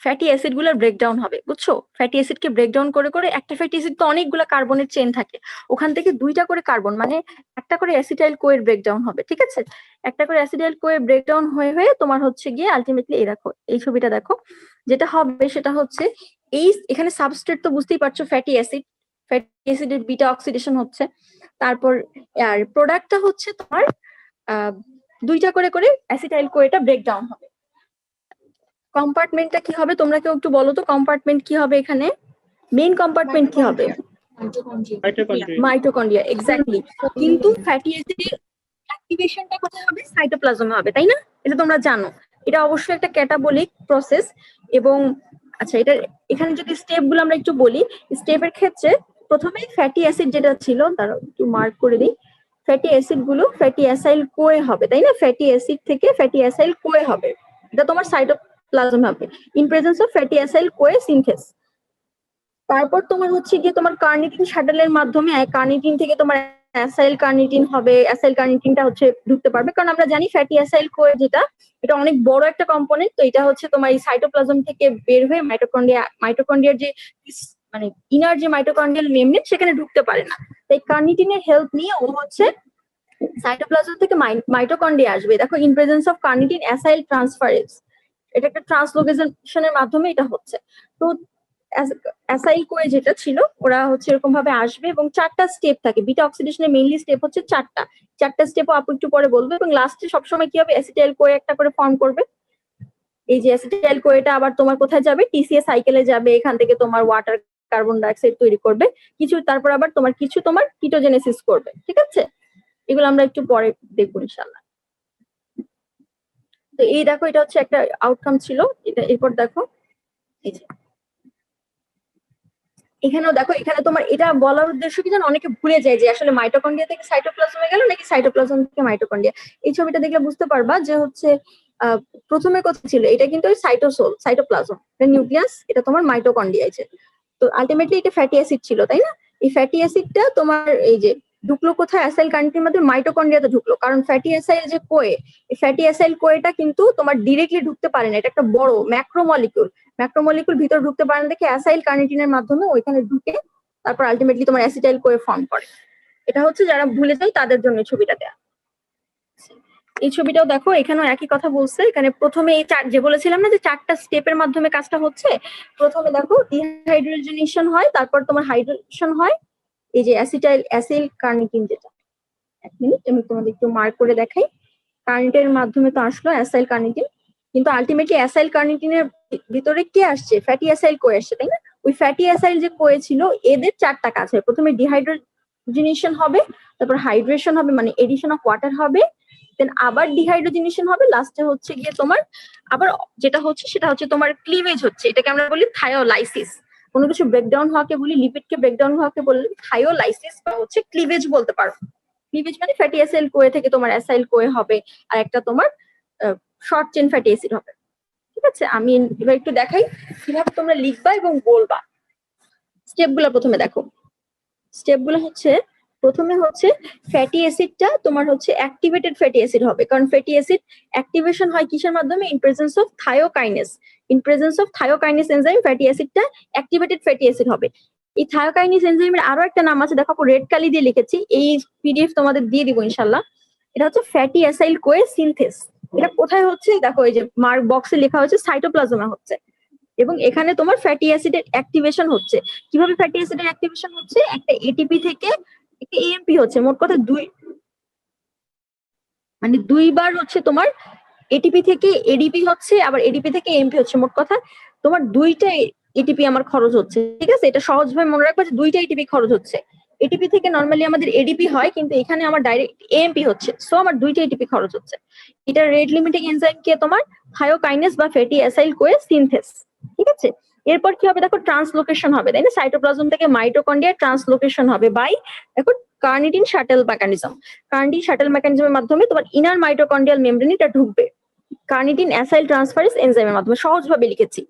ফ্যাটি অ্যাসিড গুলোর ব্রেকডাউন হবে, বুঝছো? ফ্যাটি অ্যাসিডকে ব্রেকডাউন করে করে, একটা ফ্যাটি অ্যাসিড তো অনেকগুলো কার্বনের চেন থাকে, ওখান থেকে 2টা করে কার্বন মানে একটা করে অ্যাসিটাইল কোয়ের ব্রেকডাউন হবে, ঠিক আছে? একটা করে অ্যাসিটাইল কোয়ের ব্রেকডাউন হয়ে হয়ে তোমার হচ্ছে গিয়ে আলটিমেটলি এই দেখো এই ছবিটা দেখো, যেটা হবে সেটা হচ্ছে এই এখানে সাবস্ট্রেট তো বুঝতেই পারছো ফ্যাটি অ্যাসিড, ফ্যাটি অ্যাসিডের বিটা অক্সিডেশন হচ্ছে। তারপর আর প্রোডাক্টটা হচ্ছে তোমার দুইটা করে করে অ্যাসিটাইল কোয়েটা ব্রেকডাউন হবে। কম্পার্টমেন্টটা কি হবে তোমরা কেউ একটু বলো তো, কম্পার্টমেন্ট কি হবে এখানে? মেইন কম্পার্টমেন্ট কি হবে? Mitochondria, exactly. কিন্তু ফ্যাটি অ্যাসিডের অ্যাক্টিভেশনটা কোথায় হবে? সাইটোপ্লাজমে হবে, তাই না? এটা তোমরা জানো। এটা অবশ্যই একটা ক্যাটাবলিক প্রসেস। এবং আচ্ছা, এটা এখানে যদি স্টেপ গুলো আমরা একটু বলি, স্টেপের ক্ষেত্রে প্রথমে ফ্যাটি অ্যাসিড যেটা ছিল, তারা একটু মার্ক করে দিই, ফ্যাটি অ্যাসিড গুলো ফ্যাটি অ্যাসাইল কোয়ে হবে, তাই না? ফ্যাটি অ্যাসিড থেকে ফ্যাটি অ্যাসাইল কোয়ে হবে, এটা তোমার সাইটোপ্লাজম হবে in presence of fatty acyl Koi synthase. তারপর তোমার হচ্ছে গিয়ে তোমার কার্নিটিন শাটলের মাধ্যমে কার্নিটিন থেকে তোমার অ্যাসাইল কার্নিটিন হবে। অ্যাসাইল কার্নিটিনটা হচ্ছে ঢুকতে পারবে, কারণ আমরা জানি ফ্যাটি অ্যাসাইল কোয়ে যেটা, এটা অনেক বড় একটা কম্পোনেন্ট। তো এটা হচ্ছে তোমার এই সাইটোপ্লাজম থেকে বের হয়ে মাইটোকন্ড্রিয়ার যে মানে ইনার যে মাইটোকন্ড্রিয়াল মেমব্রেন সেখানে ঢুকতে পারে না। তাই কার্নিটিনের হেল্প নিয়ে ও হচ্ছে সাইটোপ্লাজম থেকে মাইটোকন্ড্রিয়া আসবে। দেখো, in presence of carnitine acyl transference, এটা একটা ট্রান্সলোকেশনের মাধ্যমে এটা হচ্ছে। তো অ্যাসাইল কোয়ে যেটা ছিল ওরা হচ্ছে এরকম ভাবে আসবে এবং 4টা স্টেপ থাকে। বিটা অক্সিডেশনের মেইনলি স্টেপ হচ্ছে 4টা স্টেপও আপু একটু পরে বলবে। এবং লাস্টে সবসময় কি হবে? অ্যাসিটাইল কোয়ে একটা করে ফর্ম করবে। এই যে অ্যাসিটাইল কোয়েটা আবার তোমার কোথায় যাবে? টিসিএ সাইকেলে যাবে, এখান থেকে তোমার ওয়াটার কার্বন ডাইঅক্সাইড তৈরি করবে কিছু, তারপর আবার তোমার কিছু তোমার কিটোজেনেসিস করবে। ঠিক আছে, এগুলো আমরা একটু পরে দেখবো ইনশাআল্লাহ। তো এই দেখো, এটা হচ্ছে একটা আউটকাম ছিল এটা। এরপর দেখো, এই যে এখানেও দেখো, এখানে তোমার এটা বলার উদ্দেশ্য কি জানো, অনেকে ভুলে যায় যে আসলে মাইটোকন্ড্রিয়া থেকে সাইটোপ্লাজমে গেল নাকি সাইটোপ্লাজম থেকে মাইটোকন্ড্রিয়া। এই ছবিটা দেখলে বুঝতে পারবা যে হচ্ছে প্রথমে কথা ছিল এটা কিন্তু ওই সাইটোসোল, সাইটোপ্লাজম, নিউক্লিয়াস, এটা তোমার মাইটোকন্ড্রিয়া আছে। তো আলটিমেটলি এটা ফ্যাটি অ্যাসিড ছিল, তাই না? এই ফ্যাটি অ্যাসিডটা তোমার এই যে ঢুকলো কোথায়? অ্যাসাইল কার্নিটিনের মধ্যে, মাইটোকন্ড্রিয়াতে ঢুকলো। কারণ ফ্যাটি অ্যাসাইল যে কোয়ে, এই ফ্যাটি অ্যাসাইল কোয়েটা কিন্তু তোমার ডিরেক্টলি ঢুকতে পারে না, এটা একটা বড় ম্যাক্রোমলিকুল ভিতর ঢুকতে পারে না দেখে অ্যাসাইল কার্নিটিনের মাধ্যমে ওইখানে ঢুকে তারপর আলটিমেটলি তোমার অ্যাসিটাইল কোয়ে ফর্ম করে। এটা হচ্ছে যারা ভুলে যায় তাদের জন্য ছবিটা দেয়া। এই ছবিটাও দেখো, এখানেও একই কথা বলছে। এখানে প্রথমে এই যে বলেছিলাম না যে 4টা স্টেপের মাধ্যমে কাজটা হচ্ছে। প্রথমে দেখো ডিহাইড্রোজেনেশন হয়, তারপর তোমার হাইড্রেশন হয়, এই যে অ্যাসিল কার্নিটিন যেটা। 1 মিনিট আমি তোমাদের একটু মার্ক করে দেখাই। কার্নিটিনের মাধ্যমে তো আসলো অ্যাসাইল কার্নিটিন, কিন্তু আলটিমেটলি অ্যাসাইল কার্নিটিনের ভিতরে কে আসছে? ফ্যাটি অ্যাসাইল কোয়ে আসছে, তাই না? ওই ফ্যাটি অ্যাসাইল যে কোয়ে ছিল, এদের 4টা কাজ হয়। প্রথমে ডিহাইড্রোজেনেশন হবে, তারপর হাইড্রেশন হবে মানে এডিশন অফ ওয়াটার হবে, দেন আবার ডিহাইড্রোজেনেশন হবে, লাস্টে হচ্ছে গিয়ে তোমার আবার যেটা হচ্ছে সেটা হচ্ছে তোমার ক্লিভেজ হচ্ছে। এটাকে আমরা বলি থায়োলাইসিস। কোনো কিছু ব্রেকডাউন হওয়াকে বলি, লিপিডকে ব্রেকডাউন হওয়াকে বলি থায়োলাইসিস বা হচ্ছে ক্লিভেজ বলতে পারো। ক্লিভেজ মানে ফ্যাটি অ্যাসাইল কোয়ে থেকে তোমার অ্যাসাইল কোয়ে হবে, আর একটা তোমার শর্ট চেইন ফ্যাটি অ্যাসিড হবে। ঠিক আছে, আমি এবার একটু দেখাই কিভাবে তোমরা লিখবা এবং বলবা। স্টেপগুলো প্রথমে দেখো। স্টেপগুলো হচ্ছে, প্রথমে হচ্ছে ফ্যাটি অ্যাসিডটা তোমার হচ্ছে অ্যাক্টিভেটেড ফ্যাটি অ্যাসিড হবে, কারণ ফ্যাটি অ্যাসিড অ্যাক্টিভেশন হয় কিসের মাধ্যমে? In presence of thiokinase. In presence of thiokinase enzyme fatty অ্যাসিডটা অ্যাক্টিভেটেড ফ্যাটি অ্যাসিড হবে। এই থায়োকাইনেস এনজাইমের আরো একটা নাম আছে, দেখো রেড কালি দিয়ে লিখেছি, এই পিডিএফ তোমাদের দিয়ে দিব ইনশাআল্লাহ। এটা হচ্ছে ফ্যাটি অ্যাসাইল কোয়ে সিনথেস। এটা কোথায় হচ্ছে? দেখো এই যে মার্ক বক্সে লেখা হচ্ছে সাইটোপ্লাজমে হচ্ছে, এবং এখানে তোমার ফ্যাটি অ্যাসিডের অ্যাক্টিভেশন হচ্ছে। কিভাবে ফ্যাটি অ্যাসিডের অ্যাক্টিভেশন হচ্ছে? একটা এটিপি থেকে একটা এএমপি হচ্ছে, মোট কথা দুইবার হচ্ছে তোমার এটিপি থেকে এডিপি হচ্ছে, আবার এডিপি থেকে এমপি হচ্ছে। মোট কথা তোমার 2টা এটিপি আমার খরচ হচ্ছে। ঠিক আছে, এটা সহজভাবে মনে রাখবা যে 2টা এটিপি খরচ হচ্ছে। এটিপি থেকে নর্মালি আমাদের এডিপি হয়, কিন্তু এখানে আমার ডাইরেক্ট এএমপি হচ্ছে, সো আমার 2টা এটিপি খরচ হচ্ছে। এটা রেট লিমিটিং এনজাইম কে তোমার থায়োকাইনেস বা ফ্যাটি অ্যাসাইল কোয়ে সিনথেস। ঠিক আছে, এরপর কি হবে? দেখো ট্রান্সলোকেশন হবে, তাই না? সাইটোপ্লাজম থেকে মাইটোকন্ড্রিয়া ট্রান্সলোকেশন হবে বাই দেখো carnitine shuttle mechanism. Carnitine shuttle মেকানিজমের মাধ্যমে তোমার ইনার মাইটোকন্ড্রিয়াল মেমব্রেনে এটা ঢুকবে কার্নিটিন অ্যাসাইল ট্রান্সফারেন্স এনজাইমের মাধ্যমে। সহজভাবে লিখেছি।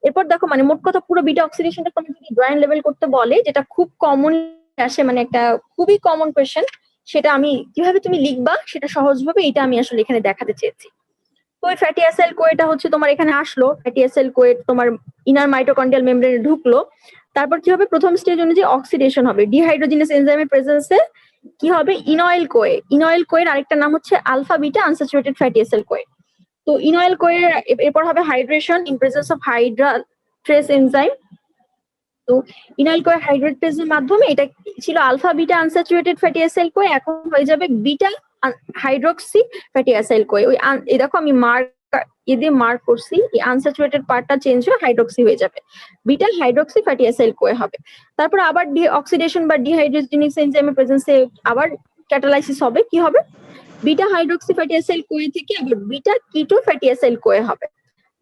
এরপর দেখো, মানে মোট কথা পুরো বিটা অক্সিডেশনটা তুমি যদি ড্রয়িং লেভেল করতে বলে, যেটা খুব কমন আসে, মানে একটা খুবই কমন কোয়েশ্চেন, সেটা আমি কিভাবে তুমি লিখবা সেটা সহজভাবে এটা আমি আসলে এখানে দেখাতে চেয়েছি। তো ওই ফ্যাটি অ্যাসাইল কোয়েটা হচ্ছে তোমার এখানে আসলো, ফ্যাটি অ্যাসাইল কোয়ে তোমার ইনার মাইটোকন্ড্রিয়াল মেমব্রেনে ঢুকলো। তারপর কি হবে? প্রথম স্টেজ অনুযায়ী অক্সিডেশন হবে। ডিহাইড্রোজিনাস এনজাইমের প্রেজেন্সে কি হবে? ইনয়েল কোয়ের আরেকটা নাম হচ্ছে alpha beta unsaturated fatty acid CoA. তো ইনয়েল কোয়ের এরপর হবে hydration in presence of hydratase enzyme. তো ইনাইল কোয়ে হাইড্রোটেজের মাধ্যমে এটা ছিল alpha beta unsaturated fatty acid CoA, এখন হয়ে যাবে beta hydroxy fatty acid CoA. ওই এই দেখো আমি দিয়ে মার্ক করছি, এই আনস্যাচুরেটেড পার্টটা চেঞ্জ হয়ে হাইড্রোক্সি হয়ে যাবে, beta hydroxy fatty acid Koi হবে। তারপর আবার অক্সিডেশন বা ডিহাইড্রোজেনেস এনজাইমের প্রেজেন্সে আবার ক্যাটালাইসিস হবে, কি হবে, beta hydroxy fatty acid Koi থেকে আবার বিটা কিটো ফ্যাটি অ্যাসিড কোয়ে হবে।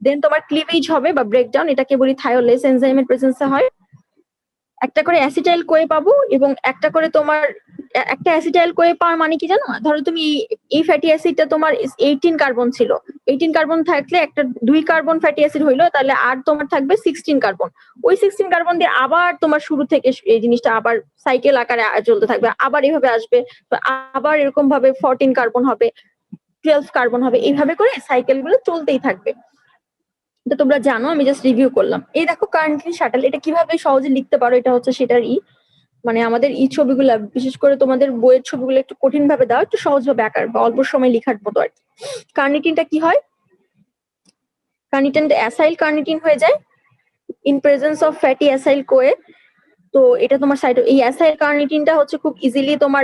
দেন তোমার ক্লিভেজ হবে বা ব্রেকডাউন, এটাকে বলি থায়োলেস এনজাইমের প্রেজেন্সে হয়। একটা করে অ্যাসিটাইল কোয়ে পাবো এবং একটা করে তোমার একটা অ্যাসিটাইল কোয়ে পাওয়ার মানে কি জানো, ধরো তুমি এই ফ্যাটি অ্যাসিডটা তোমার 18 কার্বন ছিল, 18 কার্বন থাকলে একটা 2 কার্বন ফ্যাটি অ্যাসিড হইলো, তাহলে আর তোমার থাকবে 16 কার্বন। ওই 16 কার্বন দিয়ে আবার তোমার শুরু থেকে এই জিনিসটা আবার সাইকেল আকারে চলতে থাকবে, আবার এভাবে আসবে, আবার এরকম ভাবে 14 কার্বন হবে, 12 কার্বন হবে, এইভাবে করে সাইকেল গুলো চলতেই থাকবে। এটা তোমরা জানো, আমি জাস্ট রিভিউ করলাম। এই দেখো কারেন্টলি শাটল, এটা কিভাবে সহজে লিখতে পারো, এটা হচ্ছে সেটার মানে আমাদের ছবিগুলা, বিশেষ করে তোমাদের বইয়ের ছবিগুলো একটু কঠিন ভাবে দাও, একটু সহজ ভাবে আঁকার বা অল্প সময় লেখার মতো আর কি। কার্নিটিনটা কি হয়, কার্নিটিনটা অ্যাসাইল কার্নিটিন হয়ে যায় in presence of fatty acyl CoA. তো এটা তোমার এই অ্যাসাইল কার্নিটিনটা হচ্ছে খুব ইজিলি তোমার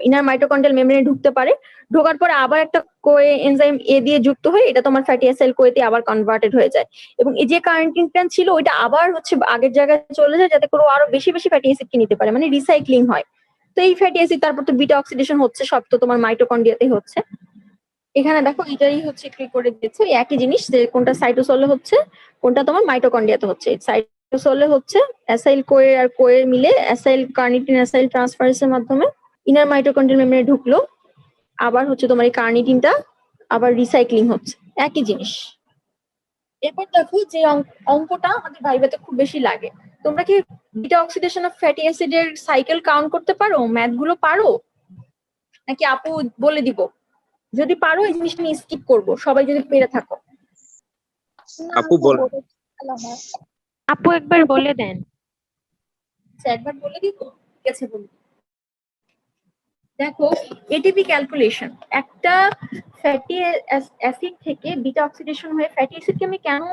ইনার মাইটোকন্ড্রিয়াল মেমব্রেনে ঢুকতে পারে, ঢোকার পরে আবার একটা কোয়ে এনজাইম এ দিয়ে যুক্ত হয়ে এটা তোমার ফ্যাটি অ্যাসাইল কোয়েতে আবার কনভার্টেড হয়ে যায়, এবং এই যে কার্নিটিনটা ছিল ওইটা আবার হচ্ছে আগের জায়গায় চলে যায়, যাতে করে আরো বেশি বেশি ফ্যাটি অ্যাসিড কে নিতে পারে, মানে রিসাইক্লিং হয়। তো এই ফ্যাটি অ্যাসিড তারপর তো বিটা অক্সিডেশন হচ্ছে, সব তো তোমার মাইটোকন্ড্রিয়াতেই হচ্ছে। এখানে দেখো এটাই হচ্ছে ক্লিক করে দিচ্ছে একই জিনিস, যে কোনটা সাইটোসলে হচ্ছে কোনটা তোমার মাইটোকন্ড্রিয়াতে হচ্ছে। সাইটোসলে হচ্ছে অ্যাসাইল কোয়ে আর কোয়ে মিলে অ্যাসাইল কার্নিটিন অ্যাসাইল ট্রান্সফারেন্সের মাধ্যমে ইনার মাইটোকন্ড্রিয়াল মেমব্রেনে ঢুকলো, আবার হচ্ছে তোমার এই কার্নিটিনটা আবার রিসাইক্লিং হচ্ছে, একই জিনিস। এরপর দেখো যে অঙ্কটা আমাদের ভাইভাতে খুব বেশি লাগে, তোমরা কি বিটা অক্সিডেশন অফ ফ্যাটি অ্যাসিডের সাইকেল কাউন্ট করতে পারো, ম্যাথ গুলো পারো, নাকি আপু বলে দিব? যদি পারো এই জিনিসটা নিয়ে স্কিপ করবো, সবাই যদি পেরে থাকো। আপু বল। আপু একবার বলে দেন। আচ্ছা একবার বলে দিব, ঠিক আছে বলি। দেখো এটিপি ক্যালকুলেশন, একটা ফ্যাটি অ্যাসিড থেকে বিটা অক্সিডেশন হয়ে ফ্যাটি অ্যাসিডকে আমি কেন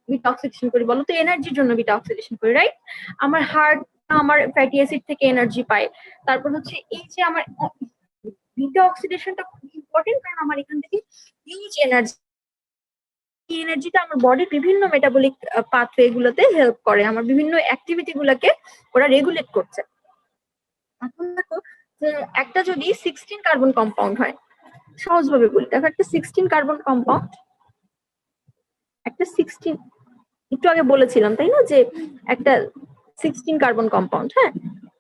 বিটা অক্সিডেশন করি বলো তো, এনার্জির জন্য বিটা অক্সিডেশন করি, রাইট? আমার হার্ট আমার ফ্যাটি অ্যাসিড থেকে এনার্জি পায়। তারপর হচ্ছে এই যে আমার বিটা অক্সিডেশনটা খুব ইম্পর্টেন্ট, কারণ আমার এখান থেকে হিউজ এনার্জি, এই এনার্জিটা আমার বডির বিভিন্ন মেটাবলিক পাথওয়ে গুলোতে হেল্প করে, আমার বিভিন্ন অ্যাক্টিভিটি গুলোকে ওরা রেগুলেট করছে। এখন দেখো যে একটা যদি 16 কার্বন কম্পাউন্ড হয়, সহজভাবে বলি, দেখো একটা 16 কার্বন কম্পাউন্ড, একটা 16 একটু আগে বলেছিলাম তাই না, যে একটা 16 কার্বন কম্পাউন্ড, হ্যাঁ,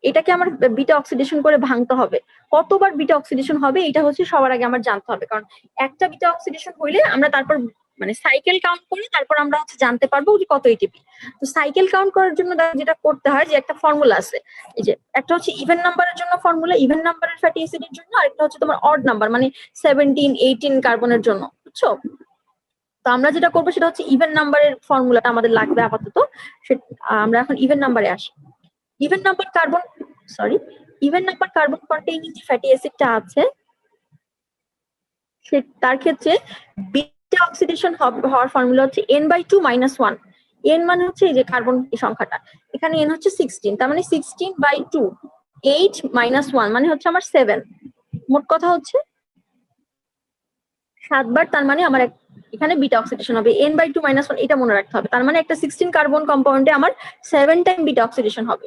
এটাকে আমার বিটা অক্সিডেশন করে ভাঙতে হবে। কতবার বিটা অক্সিডেশন হবে এটা হচ্ছে সবার আগে আমার জানতে হবে, কারণ একটা বিটা অক্সিডেশন হইলে আমরা তারপর মানে সাইকেল কাউন্ট করে তারপর আমরা হচ্ছে জানতে পারবো যে কত এটিপি। তো সাইকেল কাউন্ট করার জন্য যেটা করতে হয়, যে একটা ফর্মুলা আছে, এই যে একটা হচ্ছে ইভেন নাম্বারের জন্য ফর্মুলা, ইভেন নাম্বারের ফ্যাটি অ্যাসিডের জন্য, আর একটা হচ্ছে তোমার অড নাম্বার মানে 17 18 কার্বনের জন্য, বুঝছো? তো আমরা যেটা করবো সেটা হচ্ছে ইভেন নাম্বারের ফর্মুলাটা আমাদের লাগবে আপাতত, আমরা এখন ইভেন নাম্বারে আসি। ইভেন নাম্বার কার্বন কন্টেইনিং যে ফ্যাটি অ্যাসিডটা আছে তার ক্ষেত্রে বিটা অক্সিডেশন হওয়ার ফর্মুলা হচ্ছে n/2 - 1। n মানে হচ্ছে এই যে কার্বন সংখ্যাটা, এখানে n হচ্ছে 16, তার মানে 16/2, 8 - 1 মানে হচ্ছে আমার 7, মোট কথা হচ্ছে 7 বার, তার মানে আমার এখানে বিটা অক্সিডেশন হবে n/2 - 1, এটা মনে রাখতে হবে। তার মানে একটা 16 কার্বন কম্পাউন্ডে আমার 7 টাইম বিটা অক্সিডেশন হবে।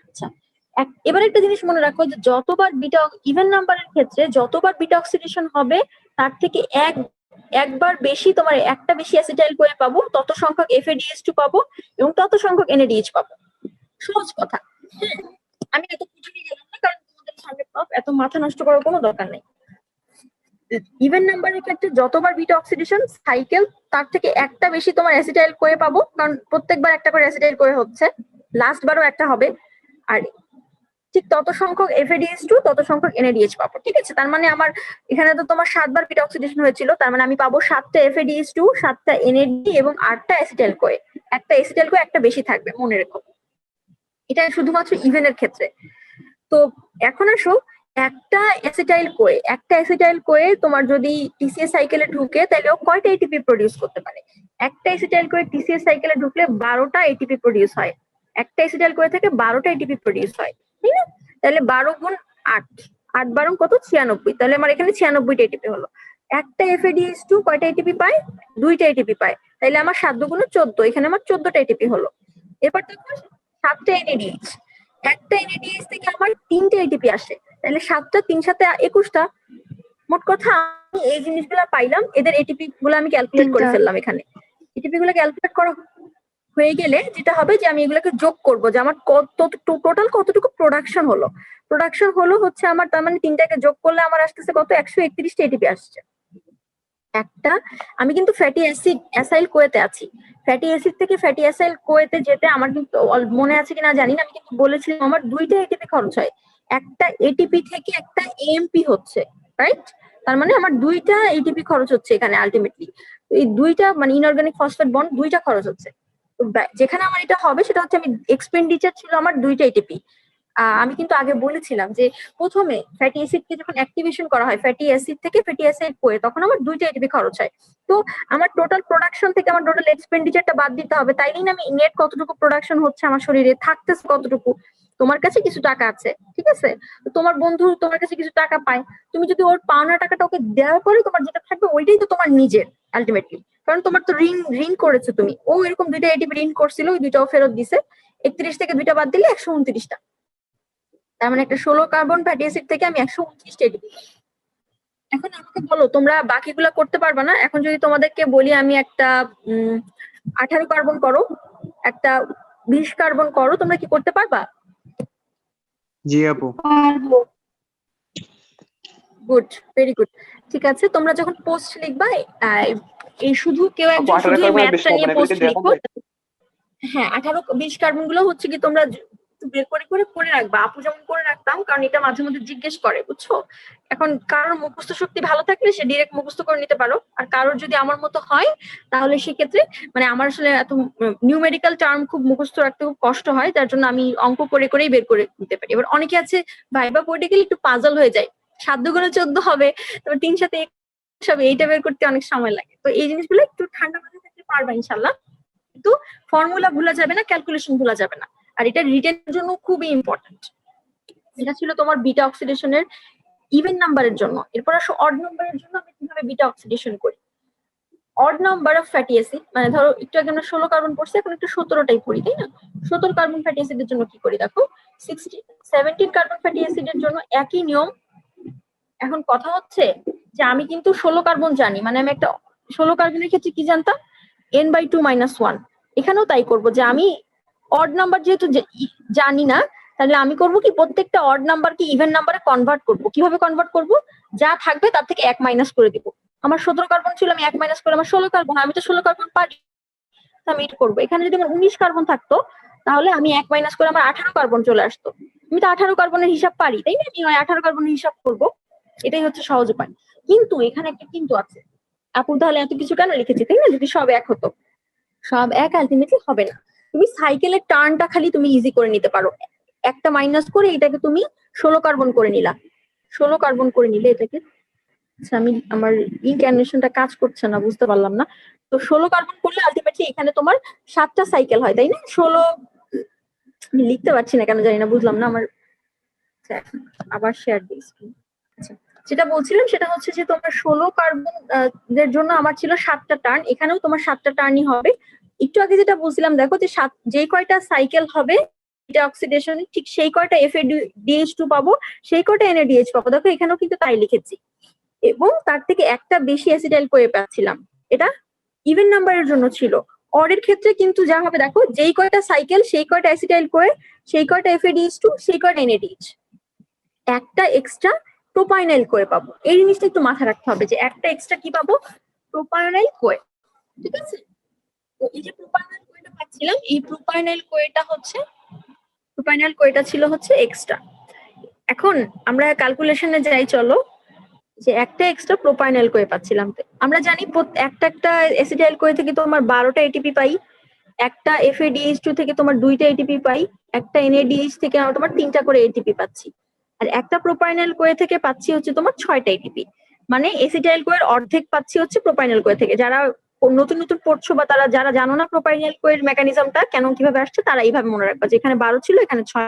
আচ্ছা এবার একটা জিনিস মনে রাখো, যে যতবার বিটা ইভেন নাম্বারের ক্ষেত্রে যতবার বিটা অক্সিডেশন হবে তার থেকে একবার বেশি তোমার একটা বেশি অ্যাসিটাইল কোয়ে পাবো, তত সংখ্যক FADH2 পাবো এবং তত সংখ্যক NADH পাবো। সহজ কথা, হ্যাঁ, আমি এত কঠিন গেলাম না, কারণ তোমাদের সামনে এত মাথা নষ্ট করার কোনো দরকার নেই। ইভেন নাম্বারের ক্ষেত্রে যতবার বিটা অক্সিডেশন সাইকেল তার থেকে একটা বেশি তোমার অ্যাসিটাইল কোয়ে পাবো, কারণ প্রত্যেকবার একটা করে অ্যাসিটাইল কোয়ে হচ্ছে, লাস্ট বারও একটা হবে, আর ঠিক তত সংখ্যক FADH2 তত সংখ্যক NADH পাবো, ঠিক আছে? তার মানে আমার এখানে তো তোমার 7 বার বিটা অক্সিডেশন হয়েছিল, তার মানে আমি পাবো 7টা FADH2, 7টা NAD এবং 8টা অ্যাসিটাইল কোয়ে। একটা অ্যাসিটাইল কোয়ে একটা বেশি থাকবে, মনে রেখো, এটা শুধুমাত্র ইভেনের ক্ষেত্রে। তো এখন আসো একটা অ্যাসিটাইল কোয়ে তোমার যদি TCA সাইকেলে ঢুকে, তাহলে ও কয়টা ATP প্রডিউস করতে পারে? একটা অ্যাসিটাইল কোয়ে TCA সাইকেলে ঢুকলে 12টা ATP প্রডিউস হয়, একটা এসিটাইল কোয়ে থেকে 12টা এটিপি প্রডিউস হয়, তাই না? তাহলে 12 গুণ 8, 8 12 কত 96, তাহলে আমার এখানে 96টা এটিপি হলো। একটা FADH2 কয়টা এটিপি পায়? 2টা এটিপি পায়, তাহলে আমার 7 দুগুণ 14, এখানে আমার 14টা এটিপি হলো। এরপর দেখো 7টা NADH, একটা NADH থেকে আমার 3টে এটিপি আসে, তাহলে 7টা 3 সাথে 21টা। মোট কথা আমি এই জিনিসগুলো পাইলাম, এদের এটিপি গুলো আমি ক্যালকুলেট করে ফেললাম এখানে। এটিপি গুলো ক্যালকুলেট করা হয়ে গেলে যেটা হবে যে আমি এগুলোকে যোগ করব, যে আমার টোটাল কতটুকু প্রোডাকশন হলো। প্রোডাকশন হলো হচ্ছে আমার, তার মানে তিনটাকে যোগ করলে আমার আসতেছে কত, 131টা এটিপি আসছে। একটা, আমি কিন্তু ফ্যাটি অ্যাসিড অ্যাসাইল কোয়েতে আছি, ফ্যাটি অ্যাসিড থেকে ফ্যাটি অ্যাসাইল কোয়েতে যেতে আমার কিন্তু মনে আছে কিনা জানি না, আমি কিন্তু বলেছিলাম আমার 2টা এটিপি খরচ হয়। একটা এটিপি থেকে একটা AMP হচ্ছে, রাইট? তার মানে আমার 2টা এটিপি খরচ হচ্ছে এখানে আলটিমেটলি। এই 2টা মানে ইনঅর্গানিক ফসফেট বন্ড 2টা খরচ হচ্ছে। যেখানে আমার এটা হবে সেটা হচ্ছে আমি এক্সপেন্ডিচার ছিল আমার 2টা এটিপি। আমি কিন্তু আগে বলেছিলাম যে প্রথমে ফ্যাটি অ্যাসিডকে যখন অ্যাক্টিভেশন করা হয় ফ্যাটি অ্যাসিড থেকে ফ্যাটি অ্যাসিড কোয়ে, তখন আমার 2টা এটিপি খরচ হয়। তো আমার টোটাল প্রোডাকশন থেকে আমার টোটাল এক্সপেন্ডিচারটা বাদ দিতে হবে, তাইলেই না আমি নেট কতটুকু প্রোডাকশন হচ্ছে আমার শরীরে, থাকতেছে কতটুকু। তোমার কাছে কিছু টাকা আছে, ঠিক আছে, তোমার বন্ধু তোমার কাছে কিছু টাকা পায়, তুমি যদি ওর পাওনা টাকাটা ওকে দেওয়ার পরে তোমার যেটা থাকবে ওইটাই তো তোমার নিজের আলটিমেটলি, কারণ তোমার তো ঋণ ঋণ করেছো তুমি। ও এরকম 2টা এটিপি ঋণ করছিল, ওই 2টাও ফেরত দিছে। 31 থেকে 2টা বাদ দিলে 129টা, তার মানে একটা 16 কার্বন ফ্যাটি অ্যাসিড থেকে আমি 129টা এটিপি। এখন আমাকে বলো তোমরা বাকিগুলা করতে পারবা না? এখন যদি তোমাদেরকে বলি আমি একটা 18 কার্বন করো, একটা 20 কার্বন করো, তোমরা কি করতে পারবা? জি আপু। Good, very good. ঠিক আছে, তোমরা যখন পোস্ট লিখবা এই শুধু কেউ একজন শুধু ম্যাথটা নিয়ে পোস্ট লিখো। হ্যাঁ, 18 20 কার্বন গুলো হচ্ছে কি তোমরা একটু বের করে করে করে রাখবা, আপু যেমন করে রাখতাম, কারণ এটা মাঝে মধ্যে জিজ্ঞেস করে, বুঝছো? এখন কারোর মুখস্থ শক্তি ভালো থাকলে সে ডিরেক্ট মুখস্থ করে নিতে পারো, আর কারোর যদি আমার মতো হয় তাহলে সেক্ষেত্রে মানে আমার আসলে এত নিউমেরিক্যাল টার্ম খুব মুখস্থ রাখতে খুব কষ্ট হয়, যার জন্য আমি অঙ্ক করে করেই বের করে নিতে পারি। এবার অনেকে আছে ভাইবা পড়তে গেলে একটু পাজল হয়ে যায়, 7 দুগুণে 14 হবে, তারপর 3 সাথে 21 হবে, এইটা বের করতে অনেক সময় লাগে। তো এই জিনিসগুলো একটু ঠান্ডা মাথায় থাকলে পারবা ইনশাল্লাহ, কিন্তু ফর্মুলা ভুলা যাবে না, ক্যালকুলেশন ভুলা যাবে না, আর এটা রিটেনের জন্য খুবই ইম্পর্টেন্ট। এটা ছিল তোমার বিটা অক্সিডেশনের ইভেন নাম্বারের জন্য। এরপর আসো অড নাম্বারের জন্য আমি কিভাবে বিটা অক্সিডেশন করি। Odd number of fatty acid, মানে ধরো একটু আগে আমরা 16 কার্বন পড়ছি, এখন একটু 17টাই পড়ি, তাই না? 17 কার্বন ফ্যাটি অ্যাসিডের জন্য কি করি দেখো, 17 কার্বন ফ্যাটি অ্যাসিডের জন্য একই নিয়ম। এখন কথা হচ্ছে যে আমি কিন্তু 16 কার্বন জানি, মানে আমি একটা 16 কার্বনের ক্ষেত্রে কি জানতাম, n/2 - 1। এখানেও তাই করব, যে আমি অড নাম্বার যেহেতু জানি না, তাহলে আমি করব কি প্রত্যেকটা অড নাম্বারকে ইভেন নাম্বারে কনভার্ট করব। কিভাবে কনভার্ট করব, যা থাকবে তার থেকে 1 মাইনাস করে দিব। আমার 17 কার্বন ছিল, আমি 1 মাইনাস করে আমার 16 কার্বন, আমি তো 16 কার্বন পারি, আমি এটা করবো। এখানে যদি আমার 19 কার্বন থাকতো তাহলে আমি 1 মাইনাস করে আমার 18 কার্বন চলে আসতো। আমি তো 18 কার্বনের হিসাব পারি, তাই না? আমি 18 কার্বনের হিসাব করব, এটাই হচ্ছে সহজ উপায়। কিন্তু এখানে একটা কিন্তু আছে, আপু তাহলে এত কিছু কেন লিখেছি, তাই না? যদি সব এক হতো, সব এক আলটিমেটলি হবে না। তুমি সাইকেলের টার্নটা খালি তুমি ইজি করে নিতে পারো, একটা মাইনাস করে এটাকে তুমি 16 কার্বন করে নিলা, 16 কার্বন করে নিলে এটাকে, আচ্ছা আমি আমার ইনক্যানেশনটা কাজ করছে না, বুঝতে পারলাম না। তো 16 কার্বন করলে আলটিমেটলি এখানে তোমার 7টা সাইকেল হয়, তাই না? 16 আমি লিখতে পারছি না কেন জানি না, বুঝলাম না আমার। আবার শেয়ার দিই স্ক্রিন। আচ্ছা, যেটা বলছিলাম সেটা হচ্ছে যে তোমার 16 কার্বন এর জন্য আমার ছিল 7টা টার্ন, এখানেও তোমার 7টা টার্নই হবে। একটু আগে যেটা বলছিলাম দেখো, যে যে কয়টা সাইকেল হবে এটা অক্সিডেশন, ঠিক সেই কয়টা FADH2 পাবো, সেই কয়টা NADH পাবো। দেখো এখানেও কিন্তু তাই লিখেছি, এবং তার থেকে একটা বেশি অ্যাসিটাইল কোয়ে পাচ্ছিলাম। এটা ইভেন নাম্বারের জন্য ছিল। অডের ক্ষেত্রে কিন্তু যা হবে দেখো, যেই কয়টা সাইকেল সেই কয়টা অ্যাসিটাইল কোয়ে, সেই কয়টা FADH2, সেই কয়টা NADH, একটা এক্সট্রা প্রোপাইনাইল কোয়ে পাবো। এই জিনিসটা একটু মাথায় রাখতে হবে যে একটা এক্সট্রা কি পাবো, প্রোপাইনাইল কোয়ে, ঠিক আছে? তো এই যে প্রোপাইনাইল কোয়েটা পাচ্ছিলাম, এই প্রোপাইনাইল কোয়েটা ছিল হচ্ছে এক্সট্রা। এখন আমরা ক্যালকুলেশনে যাই, চলো, যে একটা এক্সট্রা প্রোপাইনাইল কোয়ে পাচ্ছিলাম। আমরা জানি একটা অ্যাসিটাইল কোয়ে থেকে তোমার 12টা এটিপি পাই, একটা FADH2 থেকে তোমার 2টা এটিপি পাই, একটা NADH থেকে আমরা তোমার 3টা করে এটিপি পাচ্ছি, আর একটা প্রোপাইনাইল কোয়ে থেকে পাচ্ছি হচ্ছে তোমার 6টা এটিপি। মানে অ্যাসিটাইল কোয়ের অর্ধেক পাচ্ছি হচ্ছে প্রোপাইনাইল কোয়ে থেকে। যারা নতুন নতুন পড়ছো বা তারা যারা জানো না প্রোপাইনাইল কোয়ের মেকানিজমটা কেন কিভাবে আসছে, তারা এইভাবে মনে রাখবা যে এখানে 12 ছিল, এখানে 6।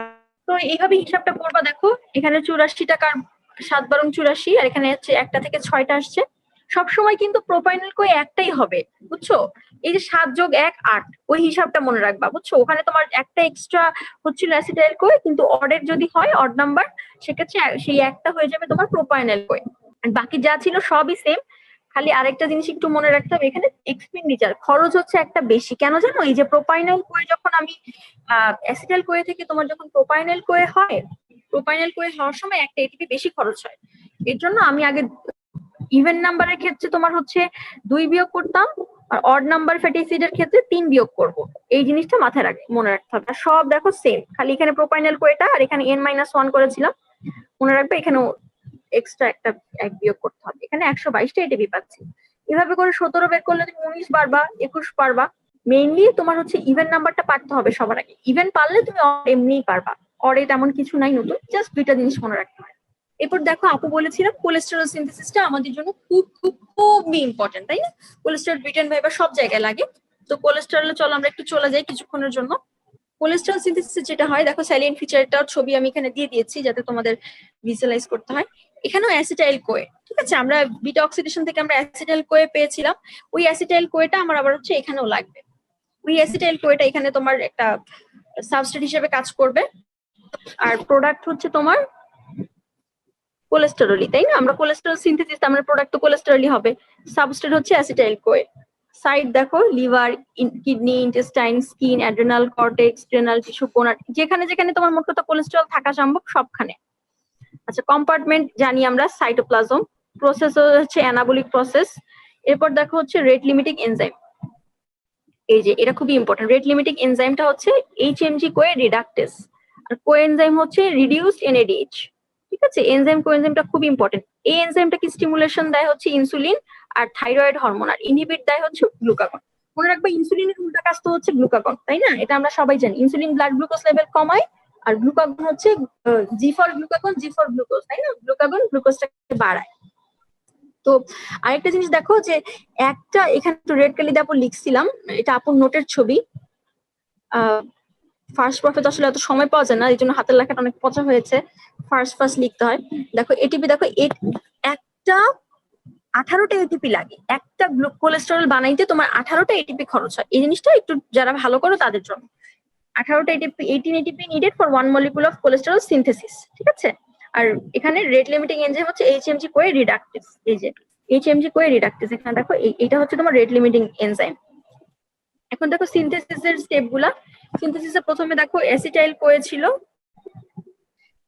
তো এইভাবে হিসাবটা করবা। দেখো এখানে 84 টাকার 7 বারং 84, আর এখানে হচ্ছে 1টা থেকে 6টা আসছে। সবসময় কিন্তু প্রোপাইনাইল কোয়ে একটাই হবে, বুঝছো? এই যে 7 যোগ 1 8, ওই হিসাবটা মনে রাখবা, বুঝছো? ওখানে তোমার একটা এক্সট্রা হচ্ছিল অ্যাসিটাইল কোয়ে, কিন্তু অডের যদি হয়, অড নাম্বার, সেক্ষেত্রে সেই একটা হয়ে যাবে তোমার প্রোপাইনাইল কোয়ে। আর বাকি যা ছিল সবই সেম। খালি আরেকটা জিনিস একটু মনে রাখতে হবে, এখানে এক্সপেন্ডিচার, খরচ হচ্ছে একটা বেশি। কেন জানো? এই যে প্রোপাইনাইল কোয়ে যখন আমি অ্যাসিটাইল কোয়ে থেকে তোমার যখন প্রোপাইনাইল কোয়ে হয়, প্রোপাইনাইল কোয়ে হওয়ার সময় একটা এটিপি বেশি খরচ হয়। এর জন্য আমি আগে ইভেন নাম্বারের ক্ষেত্রে তোমার হচ্ছে 2 বিয়োগ করতাম, আর অড নাম্বার ফ্যাটি অ্যাসিডের ক্ষেত্রে 3 বিয়োগ করব। এই জিনিসটা মাথায় মনে রাখতে হবে। আর সব দেখো সেম, খালি এখানে প্রোপাইনাইল কোয়েটা আর এখানে n-1 করেছিলাম, মনে রাখবে এখানেও এক্সট্রা একটা 1 বিয়োগ করতে হবে। এখানে 122টা এটিপি পাচ্ছি। এভাবে করে 17 বের করলে তুমি 19 পারবা, 21 পারবা। মেইনলি তোমার হচ্ছে ইভেন নাম্বারটা পারতে হবে সবার আগে। ইভেন পারলে তুমি এমনিই পারবা। অর তেমন কিছু নাই নতুন, জাস্ট 2টা জিনিস মনে রাখতে হবে। এরপর দেখো আপু বলেছিলাম কোলেস্টেরল সিনথেসিসটা আমাদের জন্য খুব খুব খুবই ইম্পর্টেন্ট, তাই না? কোলেস্টেরল রিটেন ভাইবা সব জায়গায় লাগে। তো কোলেস্টেরলে চলো আমরা একটু চলে যাই কিছুক্ষণের জন্য। কোলেস্টেরল সিনথেসিস যেটা হয়, দেখো স্যালিয়েন্ট ফিচারটার ছবি আমি এখানে দিয়ে দিয়েছি যাতে তোমাদের ভিজুয়ালাইজ করতে হয়। এখানেও অ্যাসিটাইল কোয়ে, ঠিক আছে? আমরা বিটা অক্সিডেশন থেকে আমরা অ্যাসিটাইল কোয়ে পেয়েছিলাম, ওই অ্যাসিটাইল কোয়েটা আমার আবার হচ্ছে এখানেও লাগবে। ওই অ্যাসিটাইল কোয়েটা এখানে তোমার একটা সাবস্ট্রেট হিসেবে কাজ করবে, আর প্রোডাক্ট হচ্ছে তোমার কোলেস্টেরলই, তাই না? আমরা কোলেস্টেরল সিনথেসিস, আমরা প্রোডাক্ট তো কোলেস্টেরলই হবে। সাবস্ট্রেট হচ্ছে অ্যাসিটাইল কোয়ে। সাইড দেখো liver, kidney, intestine, skin, adrenal cortex, renal tissue, কোনার, যেখানে যেখানে তোমার মোট কথা কোলেস্টেরল থাকা সম্ভব সবখানে। আচ্ছা, কম্পার্টমেন্ট জানি আমরা, সাইটোপ্লাজম। প্রসেস হচ্ছে অ্যানাবলিক প্রসেস। এরপর দেখো হচ্ছে রেট লিমিটিং এনজাইম। এই যে এটা খুবই ইম্পর্টেন্ট, রেট লিমিটিং এনজাইমটা হচ্ছে HMG কোয়ে রিডাকটেস, আর কোএনজাইম হচ্ছে রিডিউসড NADH। ঠিক আছে, এনজাইম কোএনজাইমটা খুব ইম্পর্টেন্ট। এই এনজাইমটা কি স্টিমুলেশন দেয় হচ্ছে ইনসুলিন আর থাইরয়েড হরমোন, আর ইনহিবিট দেয় হচ্ছে গ্লুকাগন। মনে রাখবে ইনসুলিনের উল্টা কাজ তো হচ্ছে গ্লুকাগন, তাই না? এটা আমরা সবাই জানি। ইনসুলিন ব্লাড গ্লুকোজ লেভেল কমায়, আর গ্লুকাগন হচ্ছে G for glucagon, G for glucose, তাই না? গ্লুকাগন গ্লুকোজটাকে বাড়ায়। তো আরেকটা জিনিস দেখো যে একটা এখানে একটু রেড কালি দিয়ে আপু লিখছিলাম, এটা আপুর নোটের ছবি। ফার্স্ট প্রফেট আসলে এত সময় পাওয়া যায় না, এই জন্য হাতের লেখাটা অনেক পচা হয়েছে, ফার্স্ট লিখতে হয়। দেখো এটিপি, দেখো একটা 18টা এটিপি লাগে। একটা কোলেস্টেরল বানাইতে তোমার 18টা এটিপি খরচ হয়। এই জিনিসটা একটু যারা ভালো করো তাদের জন্য। 18টা ATP, 18 ATP needed for 1 molecule of cholesterol synthesis, ঠিক আছে? আর এখানে রেট লিমিটিং এনজাইম হচ্ছে HMG কোয়ে রিডাকটেস। এই যে HMG কোয়ে রিডাকটেস, এখানে দেখো এটা হচ্ছে তোমার রেট লিমিটিং এনজাইম। এখন দেখো সিনথেসিসের স্টেপ গুলা। সিনথেসিসে প্রথমে দেখো অ্যাসিটাইল কোয়ে ছিল,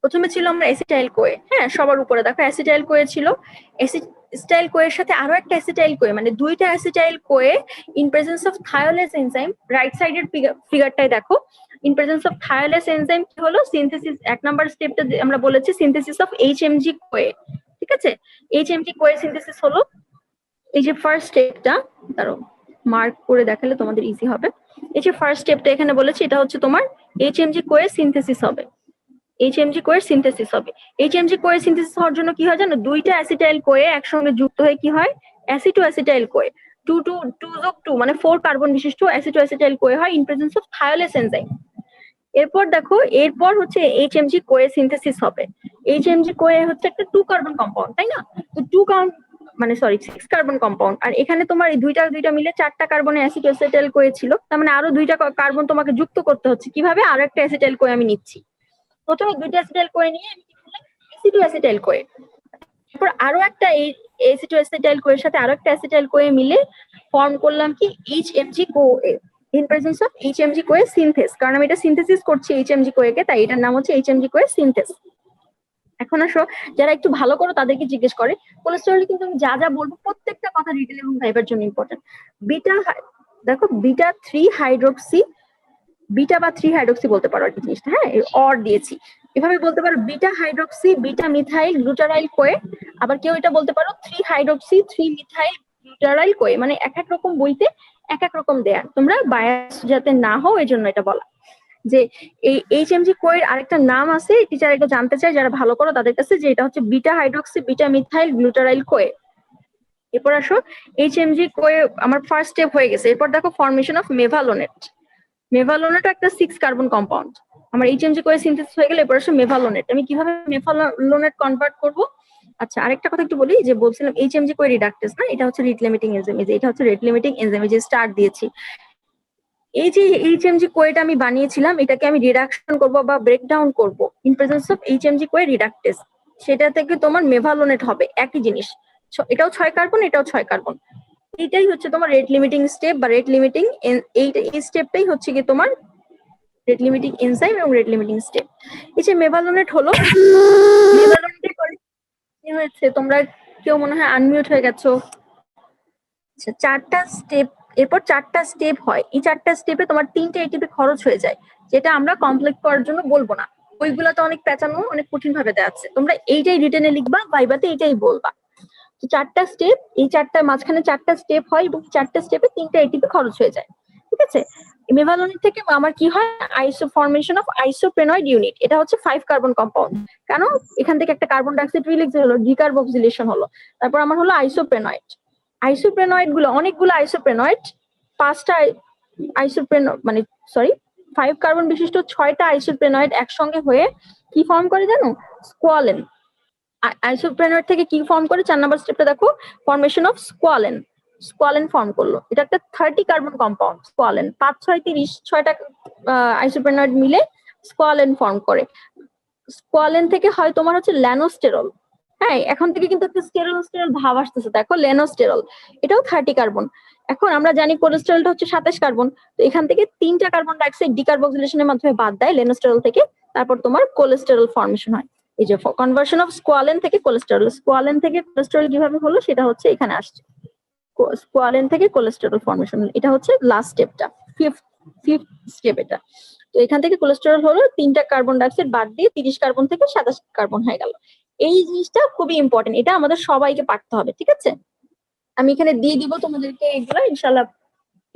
প্রথমে ছিল আমরা অ্যাসিটাইল কোয়ে, হ্যাঁ সবার উপরে দেখো অ্যাসিটাইল কোয়ে ছিল। অ্যাসিটাইল কোয়ের সাথে আরো একটা অ্যাসিটাইল কোয়ে, মানে 2টা acetyl CoA in presence of thiolase enzyme. Right সাইডের ফিগারটাই দেখো, in presence of thiolase enzyme কি হলো? সিনথেসিস 1 নাম্বার স্টেপটা আমরা বলেছি সিনথেসিস অফ HMG কোয়ে, ঠিক আছে? HMG কোয়ে সিনথেসিস হলো এই যে ফার্স্ট স্টেপটা, দাঁড়াও মার্ক করে দেখালে তোমাদের ইজি হবে। এই যে ফার্স্ট স্টেপটা এখানে বলেছি, এটা হচ্ছে তোমার HMG কোয়ে সিনথেসিস হবে। HMG কোয়ের সিনথেসিস হবে। HMG কোয়ের সিনথেসিস হওয়ার জন্য কি হয় জানো? 2টা অ্যাসিটাইল কোয়ে একসঙ্গে যুক্ত হয়ে কি হয়? অ্যাসিটো অ্যাসিটাইল কোয়ে। 2 যোগ 2 মানে 4 কার্বন বিশিষ্ট অ্যাসিটো অ্যাসিটাইল কোয়ে হয় in presence of thiolase enzyme. এরপর দেখো, এরপর হচ্ছে HMG কোয়ে সিনথেসিস হবে। HMG কোয়ে হচ্ছে একটা 2 কার্বন কম্পাউন্ড, তাই না? তো 6 কার্বন কম্পাউন্ড, আর এখানে তোমার এই দুইটা মিলে 4টা কার্বনের অ্যাসিটো অ্যাসিটাইল কোয়ে ছিল। তার মানে আরো 2টা কার্বন তোমাকে যুক্ত করতে হচ্ছে। কিভাবে? আরো একটা অ্যাসিটাইল কোয়ে আমি নিচ্ছি। প্রথমে 2টা অ্যাসিটাইল কোয়ে নিয়ে আমি কি করলাম? অ্যাসিটো অ্যাসিটাইল কোয়ে। তারপর আরো একটা এই অ্যাসিটো অ্যাসিটাইল কোয়ের সাথে আরো একটা অ্যাসিটাইল কোয়ে মিলে ফর্ম করলাম কি? HMG Koi in presence of HMG Koi synthase. কারণ আমি এটা সিনথেসিস করছি HMG কোয়ে কে, তাই এটার নাম হচ্ছে HMG কোয়ে সিনথেস। এখন আসো, যারা একটু ভালো করো তাদেরকে জিজ্ঞেস করে কোলেস্টেরল কিন্তু আমি যা যা বলবো প্রত্যেকটা কথা রিটেল এবং ভাইবার জন্য ইম্পর্টেন্ট। দেখো বিটা 3 হাইড্রোক্সি, বিটা বা 3 হাইড্রোক্সি বলতে পারো আর কি জিনিসটা, হ্যাঁ অর দিয়েছি। এভাবে বলতে পারো beta hydroxy beta methyl গ্লুটারাইল Koi. আবার কেউ এটা বলতে পারো 3 হাইড্রোক্সি 3 মিথাইল গ্লুটারাইল কোয়ে। মানে এক এক রকম বইতে এক এক রকম দেয়া, তোমরা বায়াস যাতে না হও এই জন্য এটা বলা। যে এই HMG কোয়ের আরেকটা নাম আছে, টিচার এটা জানতে চাই যারা ভালো করো তাদের কাছে, যে এটা হচ্ছে beta hydroxy beta methyl গ্লুটারাইল Koi. এরপর আসো এইচএমজি কোয়ে আমার ফার্স্ট স্টেপ হয়ে গেছে। এরপর দেখো ফর্মেশন অফ মেভালোনেট। মেভালোনেট একটা 6 কার্বন কম্পাউন্ড। আমার এইচএমজি কোয়ে সিনথেসিস হয়ে গেলে এরপর আসো মেভালোনেট। আমি কিভাবে মেভালোনেট কনভার্ট করব? আচ্ছা, আরেকটা কথা একটু বলি, যে বলছিলাম এইচএমজি কোয়ে রিডাক্টেস না, এটা হচ্ছে রেট লিমিটিং এনজাইম। এটা হচ্ছে রেট লিমিটিং এনজাইম, যে স্টার্ট দিয়েছি। এই যে এইচএমজি কোয়েটা আমি বানিয়েছিলাম, এটাকে আমি রিডাকশন করব বা ব্রেকডাউন করব in presence of HMG CoA reductase. সেটা থেকে তোমার মেভালোনেট হবে, একই জিনিস। এটাও 6 কার্বন, এটাও 6 কার্বন। এইটাই হচ্ছে তোমার রেট লিমিটিং স্টেপ বা রেট লিমিটিং, এই স্টেপটাই হচ্ছে কি তোমার রেট লিমিটিং এনজাইম এবং রেট লিমিটিং স্টেপ। এই যে মেভালোনেট হলো, মেভালোনেটে কি হয়েছে, তোমরা কেউ মনে হয় আনমিউট হয়ে গেছো। আচ্ছা, 4টা স্টেপ, এরপর 4টা স্টেপ হয়। এই 4টা স্টেপে তোমার 3টে এটিপি খরচ হয়ে যায়, যেটা আমরা কমপ্লিট করার জন্য বলবো না। ওইগুলো তো অনেক পেঁচানো, অনেক কঠিন ভাবে দেওয়া আছে, তোমরা এইটাই রিটেনে লিখবা, ভাইবাতে এইটাই বলবা। তো 4টা স্টেপ, এই 4টার মাঝখানে 4টা স্টেপ হয় এবং 4টা স্টেপে 3টা এটিপি খরচ হয়ে যায়। ঠিক আছে, মেভালোনিক থেকে আমার কি হয়, ফর্মেশন অফ আইসোপ্রেনয়েড ইউনিট। এটা হচ্ছে 5 কার্বন কম্পাউন্ড। কেন? এখান থেকে একটা কার্বন ডাইঅক্সাইড রিলিজ হলো, ডিকার্বক্সিলেশন হলো, তারপর আমার হলো আইসোপ্রেনয়েড। আইসোপ্রেনয়েড গুলো অনেকগুলো আইসোপ্রেনয়েড, 5টা মানে সরি 5 কার্বন বিশিষ্ট 6টা আইসোপ্রেনয়েড একসঙ্গে হয়ে কি ফর্ম করে জানো? স্কোয়ালেন। আইসোপ্রেনয়েড থেকে কি ফর্ম করে? 4 নাম্বার স্টেপটা দেখো, formation of squalene. Squalene form করলো, এটা একটা 30 কার্বন কম্পাউন্ড। স্কোয়ালেন 5 6 30, 6টা আইসোপ্রেনয়েড মিলে স্কোয়ালেন ফর্ম করে। স্কোয়ালেন থেকে হয় তোমার হচ্ছে ল্যানোস্টেরল। হ্যাঁ, এখন থেকে কিন্তু একটা স্টেরল স্টেরল ভাব আসতেছে, দেখো ল্যানোস্টেরল, এটাও 30 কার্বন। এখন আমরা জানি কোলেস্টেরলটা হচ্ছে 27 কার্বন, তো এখান থেকে 3টা কার্বন ডাইঅক্সাইড ডিকার্বক্সিলেশনের মাধ্যমে বাদ দেয় ল্যানোস্টেরল থেকে, তারপর তোমার কোলেস্টেরল ফর্মেশন হয়। এই যে কনভার্সন অফ স্কোয়ালেন থেকে কোলেস্টেরল। স্কোয়ালেন থেকে কোলেস্টেরল কিভাবে হলো সেটা হচ্ছে এখানে আসছে, স্কোয়ালেন থেকে কোলেস্টেরল ফর্মেশন। এটা হচ্ছে লাস্ট স্টেপটা, ফিফথ স্টেপ এটা। তো এখান থেকে কোলেস্টেরল হলো, 3টা কার্বন ডাইঅক্সাইড বাদ দিয়ে 30 কার্বন থেকে 27 কার্বন হয়ে গেল। এই জিনিসটা খুবই ইম্পর্টেন্ট, এটা আমাদের সবাইকে পারতে হবে। ঠিক আছে, আমি এখানে দিয়ে দিব তোমাদেরকে, এগুলো ইনশাল্লাহ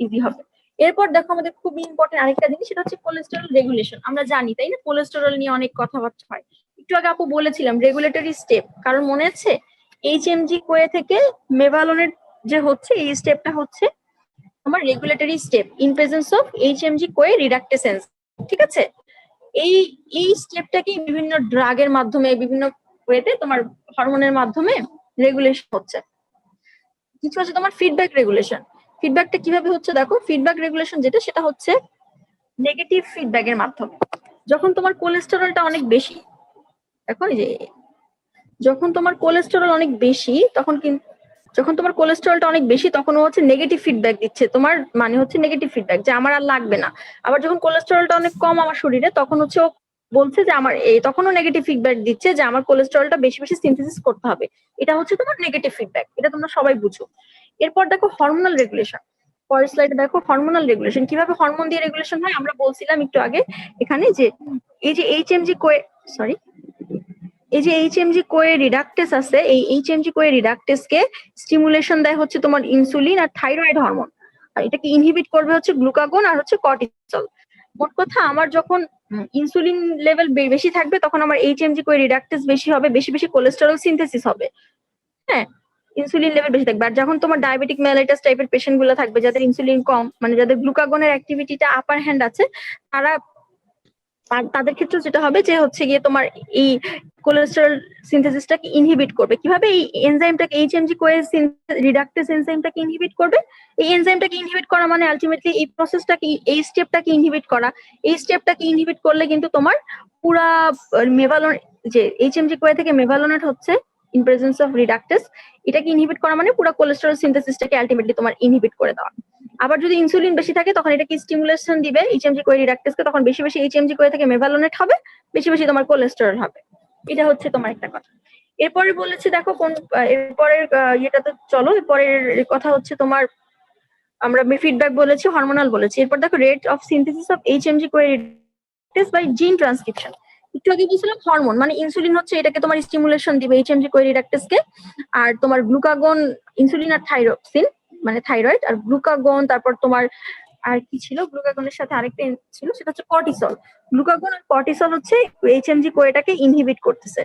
ইজি হবে। এরপর দেখো আমাদের খুবই ইম্পর্টেন্ট আরেকটা জিনিস, সেটা হচ্ছে কোলেস্টেরল রেগুলেশন। আমরা জানি তাই না, কোলেস্টেরল নিয়ে অনেক কথাবার্তা হয়। একটু আগে আপু বলেছিলাম রেগুলেটরি স্টেপ, কারণ মনে আছে এইচএমজি কোয়ে থেকে মেভালোনেট যে হচ্ছে, এই স্টেপটা হচ্ছে আমার regulatory step in presence of HMG CoA reductase enzyme. ঠিক আছে, এই স্টেপটাকে বিভিন্ন ড্রাগের মাধ্যমে, বিভিন্ন ওয়েতে তোমার হরমোনের মাধ্যমে রেগুলেশন হচ্ছে। কিছু আছে তোমার ফিডব্যাক রেগুলেশন। ফিডব্যাকটা কিভাবে হচ্ছে দেখো, ফিডব্যাক রেগুলেশন যেটা, সেটা হচ্ছে নেগেটিভ ফিডব্যাকের মাধ্যমে। যখন তোমার কোলেস্টেরলটা অনেক বেশি, দেখো এই যে যখন তোমার কোলেস্টেরল অনেক বেশি, তখন কিন্তু যখন তোমার কোলেস্টেরলটা অনেক বেশি, তখন ও হচ্ছে নেগেটিভ ফিডব্যাক দিচ্ছে তোমার, মানে হচ্ছে নেগেটিভ ফিডব্যাক যে আমার আর লাগবে না। আবার যখন কোলেস্টেরলটা অনেক কম আমার শরীরে, তখন হচ্ছে ও বলছে যে আমার তখনও নেগেটিভ ফিডব্যাক দিচ্ছে যে আমার কোলেস্টেরলটা বেশি বেশি সিনথেসিস করতে হবে। এটা হচ্ছে তোমার নেগেটিভ ফিডব্যাক, এটা তোমরা সবাই বুঝো। এরপর দেখো হরমোনাল রেগুলেশন। পরের স্লাইডে দেখো হরমোনাল রেগুলেশন, কিভাবে হরমোন দিয়ে রেগুলেশন হয়। আমরা বলছিলাম একটু আগে এখানে যে এই যে এইচএমজি কোয়ে, সরি এই যে এইচএমজি কোয়ে রিডাক্টেস আছে, এই এইচএমজি কোয়ে রিডাক্টেস কে স্টিমুলেশন দেয় হচ্ছে তোমার ইনসুলিন আর থাইরয়েড হরমোন, আর এটাকে ইনহিবিট করবে হচ্ছে গ্লুকাগন আর হচ্ছে কর্টিসল। মোট কথা, আমার যখন ইনসুলিন লেভেল বেশি থাকবে, তখন আমার এইচএমজি কোয়ে রিডাক্টেস বেশি হবে, বেশি বেশি কোলেস্টেরল সিনথেসিস হবে। হ্যাঁ, ইনসুলিন লেভেল বেশি থাকবে। আর যখন তোমার ডায়াবেটিক মেলাইটাস টাইপের পেশেন্ট গুলো থাকবে, যাদের ইনসুলিন কম, মানে যাদের গ্লুকাগনের অ্যাক্টিভিটিটা আপার হ্যান্ড আছে, তারা তাদের ক্ষেত্রে যেটা হবে যে হচ্ছে গিয়ে তোমার এই কোলেস্টেরল সিনথেসিসটাকে ইনহিবিট করবে। কিভাবে? এই এনজাইমটাকে, এইচএমজি কোয়ে রিডাক্টেস এনজাইমটাকে ইনহিবিট করবে। এই এনজাইমটাকে ইনহিবিট করা মানে আলটিমেটলি এই প্রসেসটাকে, এই স্টেপটাকে ইনহিবিট করা। এই স্টেপটাকে ইনহিবিট করলে কিন্তু তোমার পুরা মেভালোন, যে এইচএমজি কোয়ে থেকে মেভালোনেট হচ্ছে ইন প্রেজেন্স অফ রিডাক্টেস, এটাকে ইনহিবিট করা মানে পুরো কোলেস্টেরল সিনথেসিসটাকে আলটিমেটলি তোমার ইনহিবিট করে দেওয়া। আবার যদি ইনসুলিন বেশি থাকে, তখন এটাকে স্টিমুলেশন দিবে এইচএমজি কোয়ে রিডাক্টেসকে, তখন বেশি বেশি এইচএমজি কোয়ে থেকে মেভালোনেট হবে, বেশি বেশি তোমার কোলেস্টেরল হবে। এটা হচ্ছে তোমার একটা কথা। এরপরে বলেছি দেখো কোন, এরপরের ইয়েটাতে চলো, এরপরের কথা হচ্ছে তোমার, আমরা ফিডব্যাক বলেছি, হরমোনাল বলেছি। এরপর দেখো rate of synthesis of HMG CoA reductase by gene transcription. একটু আগে বলছিলাম হরমোন, মানে ইনসুলিন হচ্ছে এটাকে তোমার স্টিমুলেশন দিবে এইচএমজি কোয়ে রিডাক্টেসকে, আর তোমার গ্লুকাগন, ইনসুলিন আর থাইরক্সিন মানে থাইরয়েড, আর গ্লুকাগন, তারপর তোমার আর কি ছিল, গ্লুকাগনের সাথে আরেকটা ছিল, সেটা হচ্ছে কর্টিসল। গ্লুকাগন আর কর্টিসল হচ্ছে এইচএমজি কোয়েটাকে ইনহিবিট করতেছে।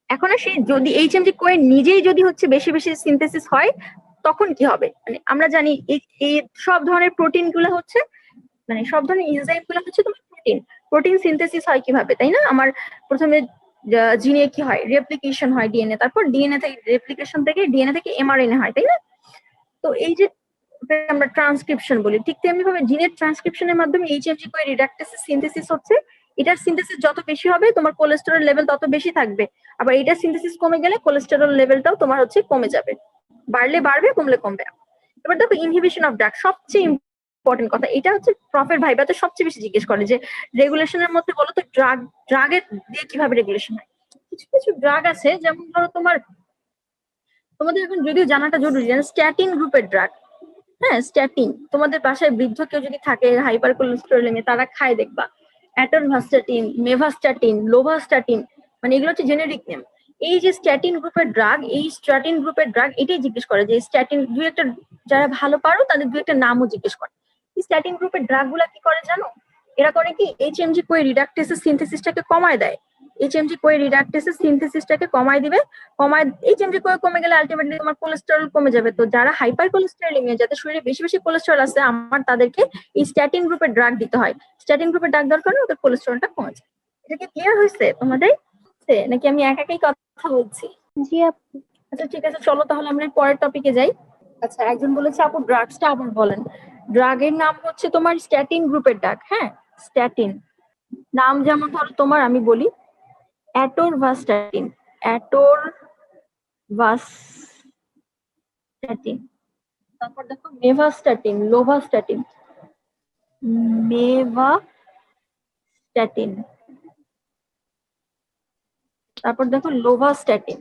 এখন আসি যদি এইচএমজি কোয়ে নিজেই যদি হচ্ছে বেশি বেশি সিনথেসিস হয় তখন কি হবে? মানে আমরা জানি এই সব ধরনের প্রোটিন গুলো হচ্ছে মানে সব ধরনের এনজাইম গুলো হচ্ছে তোমার প্রোটিন প্রোটিন সিনথেসিস হয় কিভাবে, তাই না? আমার প্রথমে জিনে কি হয়, রেপ্লিকেশন হয় ডিএনএ, তারপর ডিএনএ থেকে রেপ্লিকেশন থেকে ডিএনএ থেকে এমআরএনএ হয়, তাই না? তো এই যে আমরা ট্রান্সক্রিপশন বলি, ঠিক তেমনি ভাবে জিনের ট্রান্সক্রিপশনের মাধ্যমে এইচএমজি কোয়ে রিডাক্টেসের সিনথেসিস হচ্ছে। এটার সিনথেসিস যত বেশি হবে তোমার কোলেস্টেরল লেভেল তত বেশি থাকবে, আবার এটার সিনথেসিস কমে গেলে কোলেস্টেরল লেভেলটাও তোমার হচ্ছে কমে যাবে, বাড়লে বাড়বে কমলে কমবে। এবার দেখো ইনহিবিশন অফ ড্রাগ, সবচেয়ে ইম্পর্টেন্ট কথা, এটা হচ্ছে প্রফের ভাইবাতে সবচেয়ে বেশি জিজ্ঞেস করে যে রেগুলেশনের মধ্যে বলো তো ড্রাগের দিয়ে কিভাবে রেগুলেশন হয়। কিছু কিছু ড্রাগ আছে যেমন ধরো তোমাদের এখন যদিও জানাটা জরুরি, স্ট্যাটিন গ্রুপের ড্রাগ। হ্যাঁ, স্ট্যাটিন তোমাদের বাসায় বৃদ্ধ কেউ যদি থাকে হাইপার কোলেস্টেরলেমিয়া, তারা খায় দেখবা অ্যাটরভাস্টাটিন, মেভাস্টাটিন, লোভাস্টাটিন, মানে এগুলো হচ্ছে জেনেরিক নেম। এই যে স্ট্যাটিন গ্রুপের ড্রাগ, এই স্ট্যাটিন গ্রুপের ড্রাগ এটাই জিজ্ঞেস করে যে স্ট্যাটিন দুই একটা, যারা ভালো পারো তাদের দুই একটা নামও জিজ্ঞেস করে। এই স্ট্যাটিন গ্রুপের ড্রাগ গুলা কি করে জানো? এরা করে কি এইচএমজি কোয়ে রিডাক্টেসের সিনথেসিসটাকে কমায় দেয়। এইচএমজি কোয়ে রিডাক্টেসের সিনথেসিসটাকে কমায় দিবে, এইচএমজি কোয়ে কমে গেলে আলটিমেটলি তোমার কোলেস্টেরল কমে যাবে। তো যারা হাইপার কোলেস্টেরলেমিয়া, যাদের শরীরে বেশি বেশি কোলেস্টেরল আছে, আমার তাদেরকে এই স্ট্যাটিন গ্রুপের ড্রাগ দিতে হয়। স্ট্যাটিন গ্রুপের ড্রাগ দরকার না, ওদের কোলেস্টেরলটা কমে যায়। এটা কি ক্লিয়ার হয়েছে তোমাদের? নাকি আমি একাই কথা বলছি? জি আপু। আচ্ছা ঠিক আছে, চলো তাহলে আমরা পরের টপিকে যাই। আচ্ছা, একজন বলেছে আপু ড্রাগসটা আবার বলেন। ড্রাগের নাম হচ্ছে তোমার স্ট্যাটিন গ্রুপের ড্রাগ। হ্যাঁ, স্ট্যাটিন নাম যেমন ধরো তোমার, আমি বলি অ্যাটোরভাস্টাটিন, অ্যাটোরভাস্টাটিন, তারপর দেখো মেভাস্টাটিন, লোভাস্টাটিন, মেভাস্টাটিন, তারপর দেখো লোভাস্টাটিন,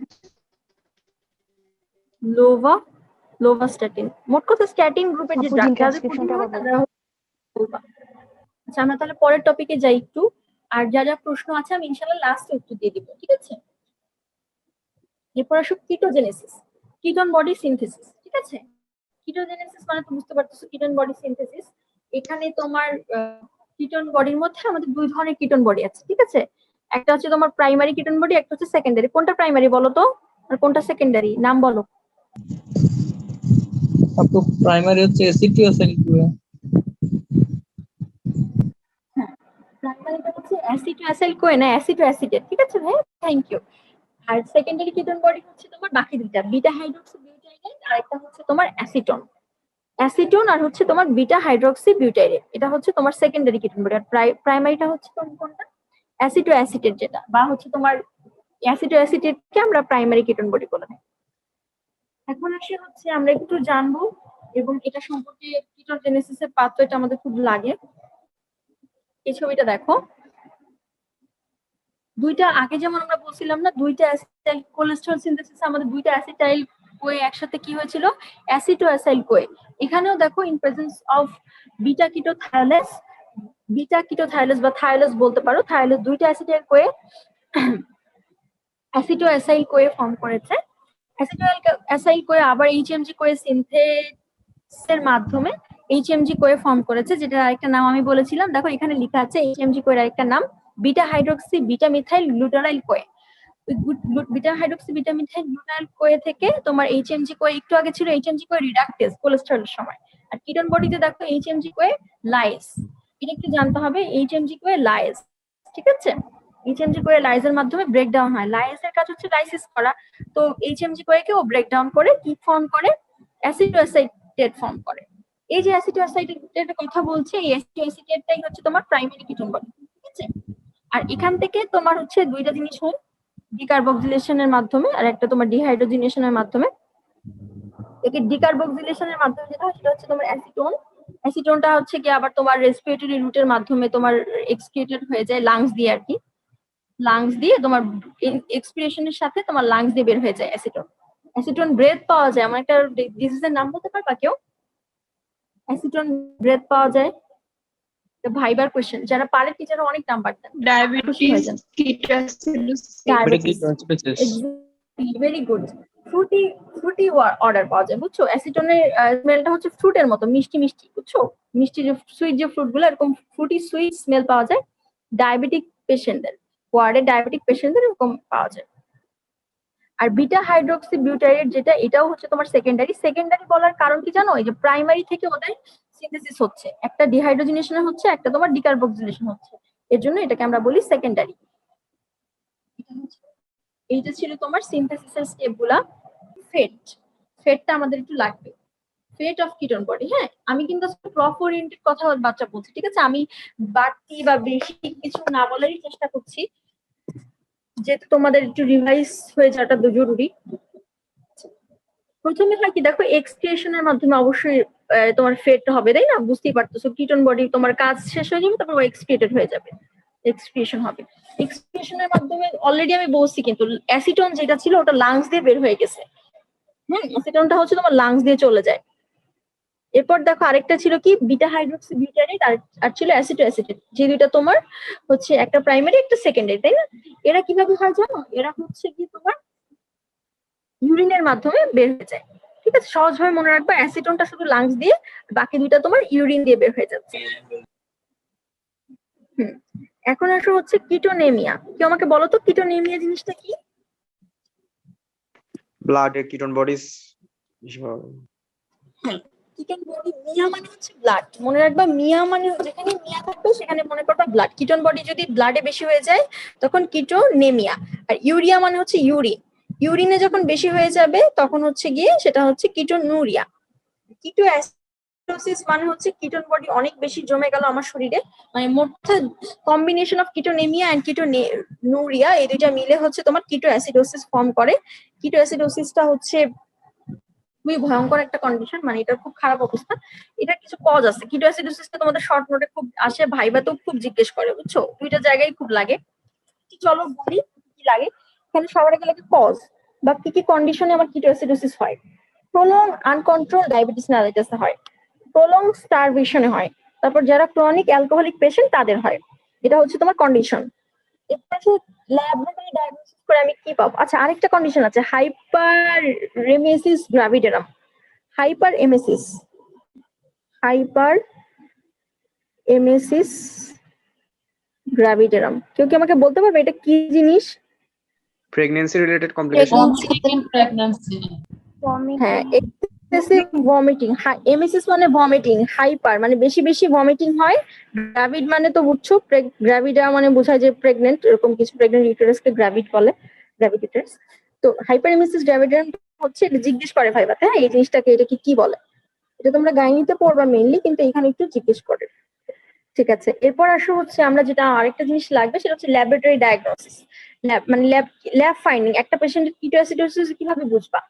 লোভাস্টাটিন। মোট কথা স্ট্যাটিন গ্রুপের যে আপু ড্রাগ জিন ট্রান্সক্রিপশনটা আবার বলুন। আচ্ছা, আমরা তাহলে পরের টপিকে যাই একটু। আর যা যা প্রশ্ন আছে আমি ইনশাআল্লাহ লাস্টে উত্তর দিয়ে দিব, ঠিক আছে? এরপর আসো কিটোজেনেসিস, কিটোন বডি সিনথেসিস। ঠিক আছে, কিটোজেনেসিস মানে তো বুঝতে পারতেছো কিটোন বডি সিনথেসিস। এখানে তোমার কিটোন বডির মধ্যে আমাদের দুই ধরনের কিটোন বডি আছে, ঠিক আছে? একটা হচ্ছে তোমার প্রাইমারি কিটোন বডি, একটা হচ্ছে সেকেন্ডারি। কোনটা প্রাইমারি বলো তো, আর কোনটা সেকেন্ডারি, নাম বলো। আপু প্রাইমারি হচ্ছে অ্যাসিটিওসাইল কোয়ে। হ্যাঁ, প্রাইমারিটা হচ্ছে অ্যাসিটোঅ্যাসাইল কোয়ে, না অ্যাসিটো অ্যাসিটেট। ঠিক আছে ভাই, থ্যাংক ইউ। আর সেকেন্ডারি কিটোন বডি হচ্ছে তোমার বাকি দুইটা, বিটা হাইড্রোক্সি বিউটাইরেট আর একটা হচ্ছে তোমার অ্যাসিটন। অ্যাসিটোন আর হচ্ছে তোমার বিটা হাইড্রোক্সি বিউটাইরেট, এটা হচ্ছে তোমার সেকেন্ডারি কিটোন বডি। আর প্রাইমারিটা হচ্ছে তোমার কোনটা, অ্যাসিটো অ্যাসিটেট, যেটা বা হচ্ছে তোমার অ্যাসিটো অ্যাসিটেটকে আমরা প্রাইমারি কিটোন বডি বলে থাকি। এখন আসে হচ্ছে আমরা একটু জানবো এবং এটা সম্পর্কে কিটোজেনেসিস এর পাত্র, এটা আমাদের খুব লাগে। এই ছবিটা দেখো, দুইটা আগে যেমন আমরা বলছিলাম না, দুইটা অ্যাসিটাইল কোলেস্টেরল সিনথেসিস আমাদের দুইটা অ্যাসিটাইল কোয়ে একসাথে কি হয়েছিল, অ্যাসিটোঅ্যাসাইল কোয়ে। এখানেও দেখো in presence of beta ketothiolase, beta ketothiolase বা থায়োলেস বলতে পারো, থায়োলেস দুইটা অ্যাসিটাইল কোয়ে অ্যাসিটোঅ্যাসাইল কোয়ে ফর্ম করেছে। অ্যাসিটোঅ্যাসাইল কোয়ে আবার এইচএমজি কোয়ে সিনথেসের মাধ্যমে এইচএমজি কোয়ে ফর্ম করেছে, যেটা আরেকটা নাম আমি বলেছিলাম। দেখো এখানে লেখা আছে এইচএমজি কোয়ের আরেকটা নাম beta hydroxy beta methyl গ্লুটারাইল Koi. Beta hydroxy beta methyl গ্লুটারাইল Koi থেকে তোমার এইচএমজি কোয়ে, একটু আগে ছিল এইচএমজি কোয়ে রিডাক্টেজ কোলেস্টেরলের সময়। আর কিটোন বডিতে দেখো এইচএমজি কোয়ে লাইস, এটা একটু জানতে হবে, এইচএমজি কোয়ে লাইস। ঠিক আছে, এইচএমজি কোয়ে লাইসের মাধ্যমে ব্রেকডাউন হয়। লাইসের কাজ হচ্ছে লাইসিস করা, তো এইচএমজি কোয়েকে ও ব্রেকডাউন করে কি ফর্ম করে, অ্যাসিটোঅ্যাসাইটেট ফর্ম করে। এই যে অ্যাসিটোঅ্যাসাইটেটের কথা বলছি, এই অ্যাসিটোঅ্যাসিটেটটাই হচ্ছে তোমার প্রাইমারি কিটোন বডি। ঠিক আছে, আর এখান থেকে তোমার হচ্ছে দুইটা জিনিস হয়, ডিকার্বক্সিলেশনের মাধ্যমে আর একটা তোমার ডিহাইড্রোজিনেশনের মাধ্যমে। একে ডিকার্বক্সিলেশনের মাধ্যমে যেটা হয় সেটা হচ্ছে তোমার অ্যাসিটোন। অ্যাসিটোনটা হচ্ছে কি আবার তোমার রেসপিরেটরি রুটের মাধ্যমে তোমার এক্সক্রিটেড হয়ে যায় লাংস দিয়ে আর কি, লাংস দিয়ে তোমার এক্সপিরেশনের সাথে তোমার লাংস দিয়ে বের হয়ে যায় অ্যাসিটোন। অ্যাসিটোন ব্রেথ পাওয়া যায়, আমার একটা ডিজিজের নাম বলতে পারবা কেউ? অ্যাসিটোন ব্রেথ পাওয়া যায়, ভাইবার কোশ্চেন, যারা পারে টিচার অনেক নাম্বার দেন, খুশি হয়ে যান। Diabetes, very good. Frooti order পাওয়া যায়, বুঝছো? অ্যাসিটনের স্মেলটা হচ্ছে ফ্রুটের মতো মিষ্টি মিষ্টি, বুঝছো? মিষ্টি যে সুইট যে ফ্রুট গুলো, এরকম ফ্রুটি সুইট স্মেল পাওয়া যায় ডায়াবেটিক পেশেন্টদের, ওয়ার্ডে ডায়াবেটিক পেশেন্টদের এরকম পাওয়া যায়। আর বিটা হাইড্রোক্সি বিউটাইরেট যেটা, এটাও হচ্ছে তোমার সেকেন্ডারি। সেকেন্ডারি বলার কারণ কি জানো? এই যে প্রাইমারি থেকে ওদের সিনথেসিস হচ্ছে, একটা ডিহাইড্রোজেনেশন হচ্ছে, একটা তোমার ডিকার্বক্সিলেশন হচ্ছে, এর জন্য এটাকে আমরা বলি সেকেন্ডারি। এইটা ছিল তোমার সিনথেসিসের স্টেপ গুলা। ফেটটা আমাদের একটু লাগবে, ফেট অফ কিটোন বডি। হ্যাঁ, আমি কিন্তু প্রপ ওরিয়েন্টেড কথা বাচ্চা বলছি, ঠিক আছে? আমি বাড়তি বা বেশি কিছু না বলারই চেষ্টা করছি, যেহেতু তোমাদের একটু রিভাইজ হয়ে যাওয়াটা জরুরি। প্রথমে হয় কি দেখো, এক্সক্রিয়েশনের মাধ্যমে অবশ্যই তোমার ফেট হবে, তাই না? বুঝতেই পারতেছো, কিটোন বডি তোমার কাজ শেষ হয়ে যাবে, তারপর এক্সক্রিয়েটেড হয়ে যাবে, এক্সক্রিয়েশন হবে। এক্সক্রিয়েশনের মাধ্যমে অলরেডি আমি বলছি, কিন্তু অ্যাসিটন যেটা ছিল ওটা লাংস দিয়ে বের হয়ে গেছে। অ্যাসিটনটা হচ্ছে তোমার লাংস দিয়ে চলে যায়। এরপর দেখো আরেকটা ছিল কি, বিটা হাইড্রোক্সি বিউটাইরেট, আর ছিল অ্যাসিটো অ্যাসিটেট, যে দুইটা তোমার হচ্ছে একটা প্রাইমারি একটা সেকেন্ডারি, তাই না? এরা কিভাবে হয় জানো? এরা হচ্ছে কি তোমার ইউরিনের মাধ্যমে বের হয়ে যায়, ঠিক আছে? সহজভাবে মনে রাখবা, অ্যাসিটনটা শুধু লাংস দিয়ে, বাকি দুইটা তোমার ইউরিন দিয়ে বের হয়ে যাচ্ছে। এখন আসো হচ্ছে কিটোনেমিয়া। কেউ আমাকে বলো তো কিটোনেমিয়া জিনিসটা কি? ব্লাডে কিটোন বডিজ কিটোন বডি, মিয়া মানে হচ্ছে ব্লাড, মনে রাখবা। মিয়া মানে যেখানে মিয়া থাকবে সেখানে মনে করবা ব্লাড। কিটোন বডি যদি ব্লাডে বেশি হয়ে যায় তখন কিটোনেমিয়া। আর ইউরিয়া মানে হচ্ছে ইউরিন, ইউরিনে যখন বেশি হয়ে যাবে তখন হচ্ছে গিয়ে সেটা হচ্ছে কিটোনুরিয়া। কিটো অ্যাসিডোসিস মানে হচ্ছে কিটোন বডি অনেক বেশি জমে গেল আমার শরীরে, মানে মোট কম্বিনেশন অফ কিটোনেমিয়া এন্ড কিটোনুরিয়া, এই দুইটা মিলে হচ্ছে তোমার কিটো অ্যাসিডোসিস ফর্ম করে। কিটো অ্যাসিডোসিসটা হচ্ছে খুবই ভয়ঙ্কর একটা কন্ডিশন, মানে এটা খুব খারাপ অবস্থা। এটা কিছু কজ আছে। কিটো অ্যাসিডোসিসটা তোমাদের শর্ট নোটে খুব আসে, ভাইবাতেও খুব জিজ্ঞেস করে, বুঝছো? দুইটা জায়গায় খুব লাগে। চলো বলি কি লাগে। এখানে সবার আগে লাগে কজ, বা কি কি কন্ডিশনে আমার কিটো অ্যাসিডোসিস হয়। প্রলং আনকন্ট্রোল ডায়াবেটিস মেলাইটাসে হয়, প্রলং স্টারভেশনে হয়, তারপর যারা ক্রনিক অ্যালকোহলিক পেশেন্ট তাদের হয়। এটা হচ্ছে তোমার কন্ডিশন। ল্যাবরেটরি ডায়াগনোসিস করে আমি কি পাবো? আচ্ছা, আরেকটা কন্ডিশন আছে, হাইপারএমেসিস গ্রাভিডারাম। হাইপারএমেসিস গ্রাভিডারাম, কেউ কি আমাকে বলতে পারবে এটা কি জিনিস? Pregnancy related complication. হ্যাঁ, এক্সেসিভ ভমিটিং। এমএসিস মানে ভমিটিং, হাইপার মানে বেশি বেশি ভমিটিং হয়, গ্রাভিড মানে তো বুঝছো, গ্রাভিডা মানে বোঝায় যে প্রেগনেন্ট, এরকম কিছু। প্রেগনেন্ট ইউটেরাসকে গ্রাভিড বলে, গ্রাভিড ইউটেরাস। তো হাইপারএমেসিস গ্রাভিডারাম হচ্ছে, এটা জিজ্ঞেস করে ভাইবা, হ্যাঁ এই জিনিসটাকে, এটা কি বলে? এটা তোমরা গাইনিতে পড়বা মেইনলি, কিন্তু এখানে একটু জিজ্ঞেস করে, ঠিক আছে? এরপর আসো হচ্ছে আমরা যেটা আরেকটা জিনিস লাগবে, সেটা হচ্ছে ল্যাবরেটরি ডায়াগনোসিস। মানে ল্যাব ফাইন্ডিং। একটা পেশেন্টের কিটো অ্যাসিডোসিস কিভাবে বুঝবা?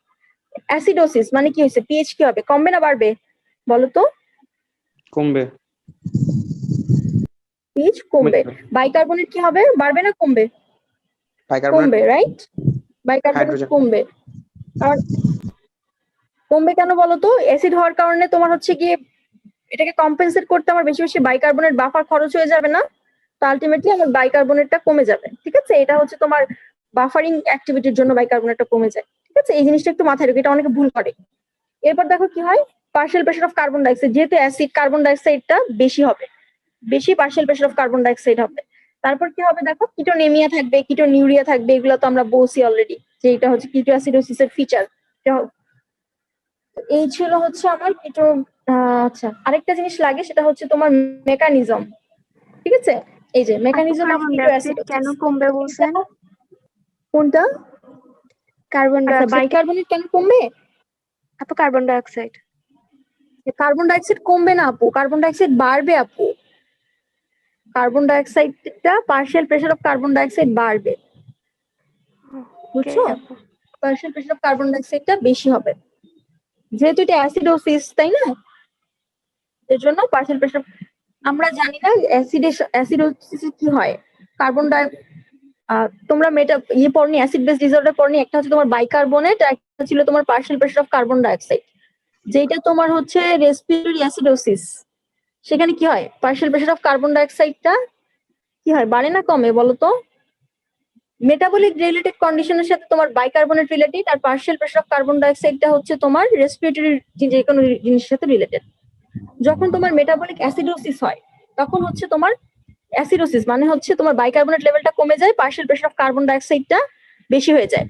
অ্যাসিডোসিস মানে কি হয়েছে? পিএইচ কি হবে? কমবে না বাড়বে? বলো তো। কমবে। পিএইচ কমবে। বাইকার্বনেট কি হবে? বাড়বে না কমবে? কমবে, রাইট? বাইকার্বনেট কমবে। আর কমবে কেন বলো তো? অ্যাসিড হওয়ার কারণে তোমার হচ্ছে গিয়ে এটাকে কম্পেনসেট করতে আমার বেশি বেশি বাইকার্বনেট বাফার খরচ হয়ে যাবে না? তো আলটিমেটলি আমার বাইকার্বনেটটা কমে যাবে, ঠিক আছে? এটা হচ্ছে তোমার বাফারিং অ্যাক্টিভিটির জন্য বাইকার্বনেটটা কমে যায়, ঠিক আছে? এই জিনিসটা একটু মাথায় রেখো, এটা অনেকে ভুল করে। এরপর দেখো কি হয়, partial pressure of carbon dioxide. যেহেতু অ্যাসিড, কার্বন ডাইঅক্সাইডটা বেশি হবে, বেশি partial pressure of carbon dioxide হবে। তারপর কি হবে দেখো, কিটোনেমিয়া থাকবে, কিটোনিউরিয়া থাকবে, এগুলো তো আমরা বলছি অলরেডি যে এটা হচ্ছে কিটো অ্যাসিডোসিসের ফিচার। এই ছিল হচ্ছে আমার কিটো। আচ্ছা, আরেকটা জিনিস লাগে, সেটা হচ্ছে তোমার মেকানিজম, ঠিক আছে? এই যে মেকানিজম অফ কিটো অ্যাসিডোসিস। কেন কমবে বলছেন? কোনটা? কার্বন আচ্ছা, ডাইঅক্সাইড। বাইকার্বনেট কেন কমবে? আপু কার্বন ডাইঅক্সাইড। কার্বন ডাইঅক্সাইড কমবে না আপু, কার্বন ডাইঅক্সাইড বাড়বে আপু। কার্বন ডাইঅক্সাইডটা, partial pressure of carbon dioxide বাড়বে, বুঝছো? পার্শিয়াল প্রেশার অফ কার্বন ডাইঅক্সাইডটা বেশি হবে, যেহেতু এটা অ্যাসিডোসিস, তাই না? এর জন্য পার্শিয়াল প্রেশার। আমরা জানি না অ্যাসিডোসিস কি হয়। কার্বন ডাই তোমরা পড়নি, অ্যাসিড বেস ডিসঅর্ডার পড়নি। একটা হচ্ছে তোমার বাইকার্বনেট, আর একটা ছিল তোমার partial pressure of carbon dioxide. যেটা তোমার হচ্ছে রেসপিরেটরি অ্যাসিডোসিস, সেখানে কি হয়? পার্শিয়াল প্রেশার অফ কার্বন ডাইঅক্সাইডটা কি হয়, বাড়ে না কমে বলো তো? মেটাবলিক রিলেটেড কন্ডিশনের সাথে তোমার বাইকার্বনেট রিলেটেড, আর পার্শিয়াল প্রেশার অফ কার্বন ডাইঅক্সাইডটা হচ্ছে তোমার রেসপিরেটরি যে কোনো জিনিসের সাথে রিলেটেড। যখন তোমার মেটাবলিক অ্যাসিডোসিস হয় তখন হচ্ছে তোমার অ্যাসিডোসিস মানে হচ্ছে তোমার বাইকার্বনেট লেভেলটা কমে যায়, পার্শিয়াল প্রেশার অফ কার্বন ডাইঅক্সাইডটা বেশি হয়ে যায়।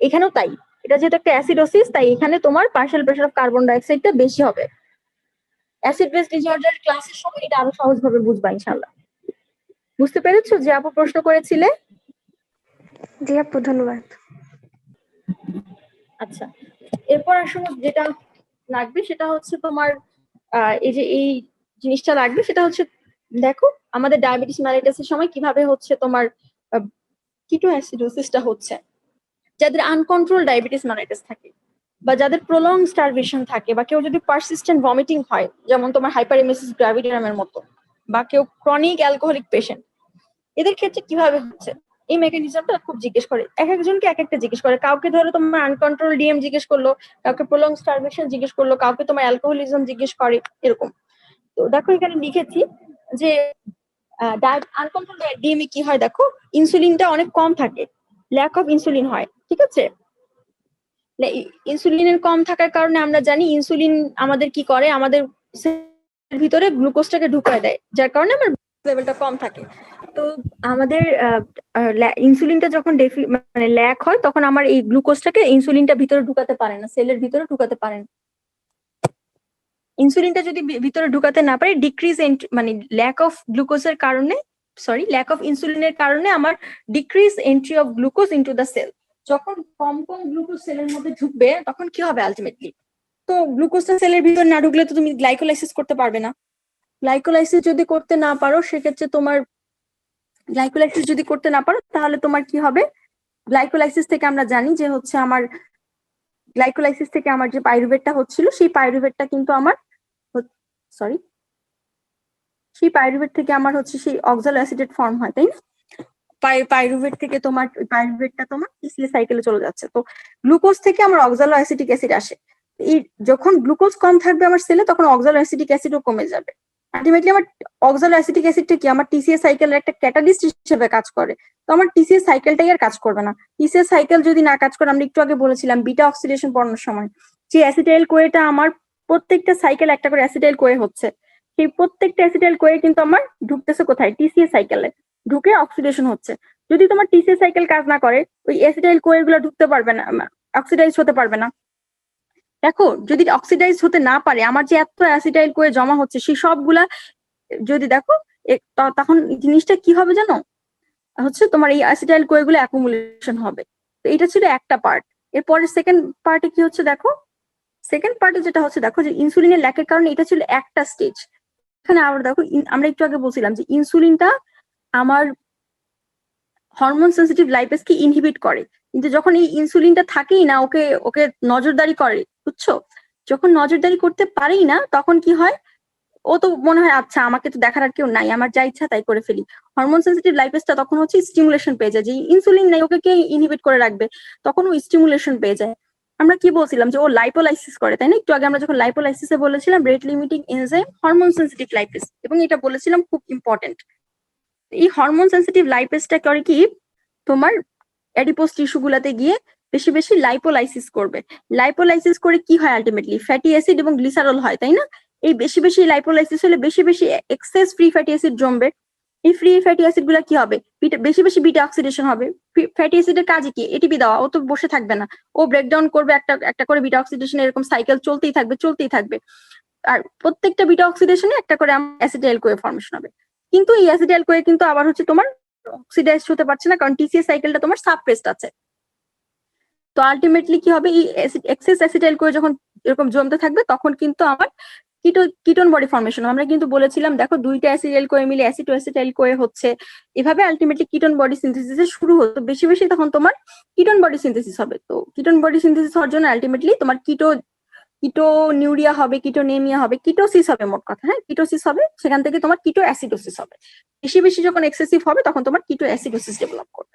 এখানেও তাই, এটা যেহেতু একটা অ্যাসিডোসিস তাই এখানে তোমার পার্শিয়াল প্রেশার অফ কার্বন ডাইঅক্সাইডটা বেশি হবে। অ্যাসিড বেস ডিসঅর্ডার ক্লাসের সময় এটা আরো সহজভাবে বুঝবা ইনশাআল্লাহ। বুঝতে পেরেছো যে আপু প্রশ্ন করেছিলে? জি আপু, ধন্যবাদ। আচ্ছা, এরপর আসলে যেটা লাগবে সেটা হচ্ছে তোমার এই যে এই জিনিসটা লাগবে সেটা হচ্ছে, দেখো আমাদের ডায়াবেটিস মেলাইটাসের সময় কিভাবে হচ্ছে তোমার কিটো অ্যাসিডোসিসটা হচ্ছে। যাদের আনকন্ট্রোল ডায়াবেটিস মেলাইটাস থাকে বা যাদের প্রলং স্টারভেশন থাকে বা কেউ যদি পারসিস্টেন্ট ভমিটিং হয়, যেমন তোমার হাইপারএমেসিস গ্র্যাভিডিয়ামের মতো, বা কেউ ক্রনিক অ্যালকোহলিক পেশেন্ট, এদের ক্ষেত্রে কিভাবে হচ্ছে এই মেকানিজমটা খুব জিজ্ঞেস করে, এক একজনকে এক একটা জিজ্ঞেস করে। কাউকে ধরো তোমার আনকন্ট্রোল ডিএম জিজ্ঞেস করলো, কাউকে প্রলং স্টারভেশন জিজ্ঞেস করলো, কাউকে তোমার অ্যালকোহলিজম জিজ্ঞেস করে, এরকম। তো দেখো এখানে লিখেছি যে আনকন্ট্রোল ডিএম এ কি হয়, দেখো ইনসুলিনটা অনেক কম থাকে, ল্যাক অফ ইনসুলিন হয়, ঠিক আছে। ইনসুলিনের কম থাকার কারণে আমরা জানি ইনসুলিন আমাদের কি করে, আমাদের ভিতরে গ্লুকোজটাকে ঢুকায় দেয়, যার কারণে আমার লেভেলটা কম থাকে। তো আমাদের ইনসুলিনটা যখন মানে ল্যাক হয় তখন আমার এই গ্লুকোজটাকে ইনসুলিনটা ভিতরে ঢুকাতে পারে না, সেলের ভিতরে ঢুকাতে পারে না। ইনসুলিনটা যদি ভিতরে ঢুকাতে না পারে, ডিক্রিজ মানে ল্যাক অফ গ্লুকোজের কারণে, ল্যাক অফ ইনসুলিনের কারণে আমার decrease entry of glucose into the cell. যখন কম কম গ্লুকোজ সেলের মধ্যে ঢুকবে তখন কি হবে আলটিমেটলি, তো গ্লুকোজটা সেলের ভিতরে না ঢুকলে তো তুমি গ্লাইকোলাইসিস করতে পারবে না। গ্লাইকোলাইসিস যদি করতে না পারো সেক্ষেত্রে তোমার গ্লাইকোলাইসিস যদি করতে না পারো তাহলে তোমার কি হবে, গ্লাইকোলাইসিস থেকে আমরা জানি যে হচ্ছে আমার গ্লাইকোলাইসিস থেকে আমার যে পাইরুভেটটা হচ্ছিল সেই পাইরুভেটটা কিন্তু আমার সেই পাইরুভেট থেকে আমার হচ্ছে সেই অক্সালো অ্যাসিডেট ফর্ম হয়, তাই না। পাইরুভেট থেকে তোমার পাইরুভেটটা তোমার পিসিএ সাইকেলে চলে যাচ্ছে, তো গ্লুকোজ থেকে আমার অক্সালো অ্যাসিটিক অ্যাসিড আসে। এই যখন গ্লুকোজ কম থাকবে আমার সেলে তখন অক্সালো অ্যাসিটিক অ্যাসিডও কমে যাবে। আলটিমেটলি আমার অক্সালো অ্যাসিটিক অ্যাসিডটা কি আমার টিসিএ সাইকেলের একটা ক্যাটালিস্ট হিসেবে কাজ করে, তো আমার টিসিএ সাইকেলটাই আর কাজ করবে না। টিসিএ সাইকেল যদি না কাজ করে, আমরা একটু আগে বলেছিলাম বিটা অক্সিডেশন পড়ানোর সময় যে অ্যাসিটাইল কোয়েটা আমার প্রত্যেকটা সাইকেল একটা করে অ্যাসিটাইল কোয়ে হচ্ছে, সেই প্রত্যেকটা অ্যাসিটাইল কোয়ে কিন্তু আমার ঢুকতেছে কোথায়, টিসিএ সাইকেলে ঢুকে অক্সিডেশন হচ্ছে। যদি তোমার টিসিএ সাইকেল কাজ না করে ওই অ্যাসিটাইল কোয়ে গুলো ঢুকতে পারবে না, অক্সিডাইজ হতে পারবে না। দেখো যদি অক্সিডাইজ হতে না পারে, আমার যে এত অ্যাসিটাইল কোয়ে জমা হচ্ছে সেই সবগুলা যদি দেখো তখন জিনিসটা কি হবে জানো, হচ্ছে তোমার এই অ্যাসিটাইল কোয়ে গুলো অ্যাকুমুলেশন হবে। তো এটা ছিল একটা পার্ট। এরপরে সেকেন্ড পার্টে কি হচ্ছে দেখো, সেকেন্ড পার্টে যেটা হচ্ছে দেখো যে ইনসুলিনের ল্যাকের কারণে এটা ছিল একটা স্টেজ। এখানে আবার দেখো আমরা একটু আগে বলছিলাম যে ইনসুলিনটা আমার হরমোন সেন্সিটিভ লাইপেসকে ইনহিবিট করে, কিন্তু যখন এই ইনসুলিনটা থাকেই না, ওকে ওকে নজরদারি করে, বুঝছো, যখন নজরদারি করতে পারেই না তখন কি হয়, ও তো মনে হয় আচ্ছা আমাকে তো দেখার আর কেউ নাই, আমার যা ইচ্ছা তাই করে ফেলি। হরমোন সেন্সিটিভ লাইপেসটা তখন হচ্ছে স্টিমুলেশন পেয়ে যায়, যে ইনসুলিন নাই ওকে কে ইনহিবিট করে রাখবে, তখন ও স্টিমুলেশন পেয়ে যায়। আমরা কি বলছিলাম যে ও লাইপোলাইসিস করে, তাই না, একটু আগে আমরা যখন লাইপোলাইসিসে বলেছিলাম rate limiting enzyme hormone sensitive lipase, এবং এটা বলেছিলাম খুব ইম্পর্টেন্ট। এই হরমোন সেন্সিটিভ লাইপেসটা করে কি, তোমার অ্যাডিপোজ টিস্যু গুলাতে গিয়ে বেশি বেশি লাইপোলাইসিস করবে। লাইপোলাইসিস করে কি হয় আলটিমেটলি ফ্যাটি অ্যাসিড এবং গ্লিসারল হয়, তাই না। এই বেশি বেশি লাইপোলাইসিস হলে বেশি বেশি এক্সেস ফ্রি ফ্যাটি অ্যাসিড জমবে। এই ফ্রি ফ্যাটি অ্যাসিড গুলা কি হবে, বেশি বেশি বিটা অক্সিডেশন হবে। ফ্যাটি অ্যাসিডের কাজে কি, এটিপি দেওয়া, ও তো বসে থাকবে না, ও ব্রেকডাউন করবে, একটা একটা করে বিটা অক্সিডেশন, এরকম সাইকেল চলতেই থাকবে চলতেই থাকবে। আর প্রত্যেকটা বিটা অক্সিডেশনে একটা করে অ্যাসিটাইল কোয়ে ফর্মেশন হবে। কিন্তু এই অ্যাসিটাইল কোয়ে কিন্তু আবার হচ্ছে তোমার অক্সিডাইজ হতে পারছে না, কারণ টিসিএ সাইকেলটা তোমার সাবপ্রেসড আছে। তো আলটিমেটলি কি হবে, এই এক্সেস অ্যাসিটাইল কোয়ে যখন এরকম জমতে থাকবে তখন কিন্তু আমার কিটোন বডি ফর্মেশন। আমরা কিন্তু বলেছিলাম দেখো দুইটা অ্যাসিটাইল কোয়ে মিলে অ্যাসিটো অ্যাসিটাইল কোয়ে হচ্ছে, এভাবে আলটিমেটলি কিটোন বডি সিনথেসিস শুরু হতো, বেশি বেশি তখন তোমার কিটোন বডি সিনথেসিস হবে। তো কিটোন বডি সিনথেসিস হওয়ার জন্য আলটিমেটলি তোমার কিটোনিউরিয়া হবে, কিটোনেমিয়া হবে, কিটোসিস হবে, মোট কথা, হ্যাঁ কিটোসিস হবে, সেখান থেকে তোমার কিটো অ্যাসিডোসিস হবে। বেশি বেশি যখন এক্সেসিভ হবে তখন তোমার কিটো অ্যাসিডোসিস ডেভেলপ করবে।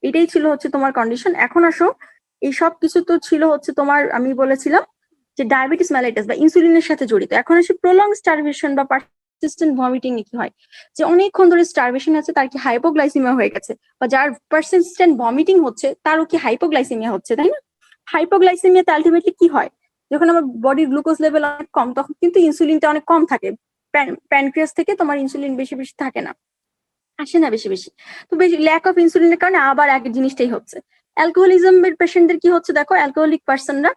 এটাই ছিল হচ্ছে তোমার কন্ডিশন। এখন আসো, এই সব কিছু তো ছিল হচ্ছে তোমার, আমি বলেছিলাম যে ডায়াবেটিস মেলাইটাস বা ইনসুলিনের সাথে জড়িত। এখন আসে প্রলং স্টারভেশন বা পারসিস্টেন্ট ভমিটিং কি হয়, যে অনেকক্ষণ ধরে স্টারভেশন আছে, তার কি হাইপোগ্লাইসিমিয়া হয়ে গেছে, বা যার পারসিস্টেন্ট ভমিটিং হচ্ছে তারও কি হাইপোগ্লাইসিমিয়া হচ্ছে, তাই না। হাইপোগ্লাইসিমিয়াতে আলটিমেটলি কি হয়, যখন আমার বডির গ্লুকোজ লেভেল অনেক কম তখন কিন্তু ইনসুলিনটা অনেক কম থাকে, প্যানক্রিয়াস থেকে তোমার ইনসুলিন বেশি বেশি থাকে না, আসে না বেশি বেশি। তো বেশি ল্যাক অফ ইনসুলিনের কারণে আবার এক জিনিসটাই হচ্ছে, অ্যালকোহলিজমের পেশেন্টদের কি হচ্ছে দেখো, অ্যালকোহলিক পার্সনরা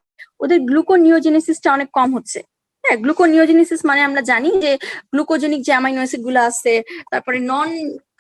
ওদের গ্লুকোনিওজেনেসিসটা অনেক কম হচ্ছে। হ্যাঁ, গ্লুকোনিওজেনেসিস মানে আমরা জানি যে গ্লুকোজেনিক যে অ্যামাইনো অ্যাসিড গুলো আছে, তারপরে নন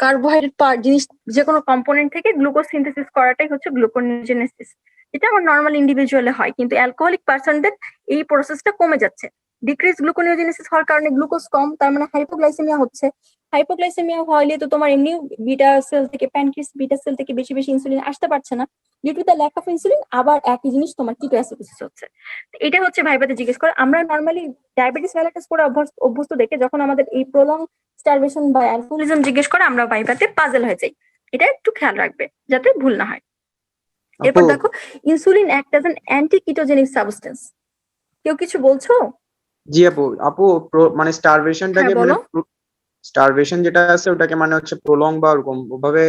কার্বোহাইড্রেট জিনিস, যে কোনো কম্পোনেন্ট থেকে গ্লুকোজ সিনথেসিস করাটাই হচ্ছে গ্লুকোনিওজেনেসিস। এটা আমার নর্মাল ইন্ডিভিজুয়ালে হয়, কিন্তু অ্যালকোহলিক পার্সনদের এই প্রসেসটা কমে যাচ্ছে। ডিক্রিজ গ্লুকোনিওজেনেসিস হওয়ার কারণে গ্লুকোজ কম, তার মানে হাইপোগ্লাইসেমিয়া হচ্ছে। হাইপোগ্লাইসেমিয়া হলে তো তোমার এমনি বিটা সেল থেকে, প্যানক্রিয়াস বিটা সেল থেকে বেশি বেশি ইনসুলিন আসতে পারছে না, due to the lack of insulin. আবার একই জিনিস তোমার কিটোঅ্যাসিডোসিস হচ্ছে। তো এটা হচ্ছে ভাইবাতে জিজ্ঞেস করে। আমরা নর্মালি ডায়াবেটিস মেলাইটাস করে অভ্যস্ত দেখে যখন আমাদের এই প্রলং স্টারভেশন বা অ্যালকোহলিজম জিজ্ঞেস করে, আমরা ভাইবাতে পাজল হয়ে যাই। এটা একটু খেয়াল রাখবে যাতে ভুল না হয়। এরপর আপু দেখো, insulin act as an anti ketogenic substance. কেউ কিছু বলছো? জি আপু, মানে স্টারভেশনটাকে হ্যাঁ, মানে বলো। স্টারভেশন যেটা আছে ওটাকে মানে হচ্ছে প্রলং বা ওরকম ওভাবে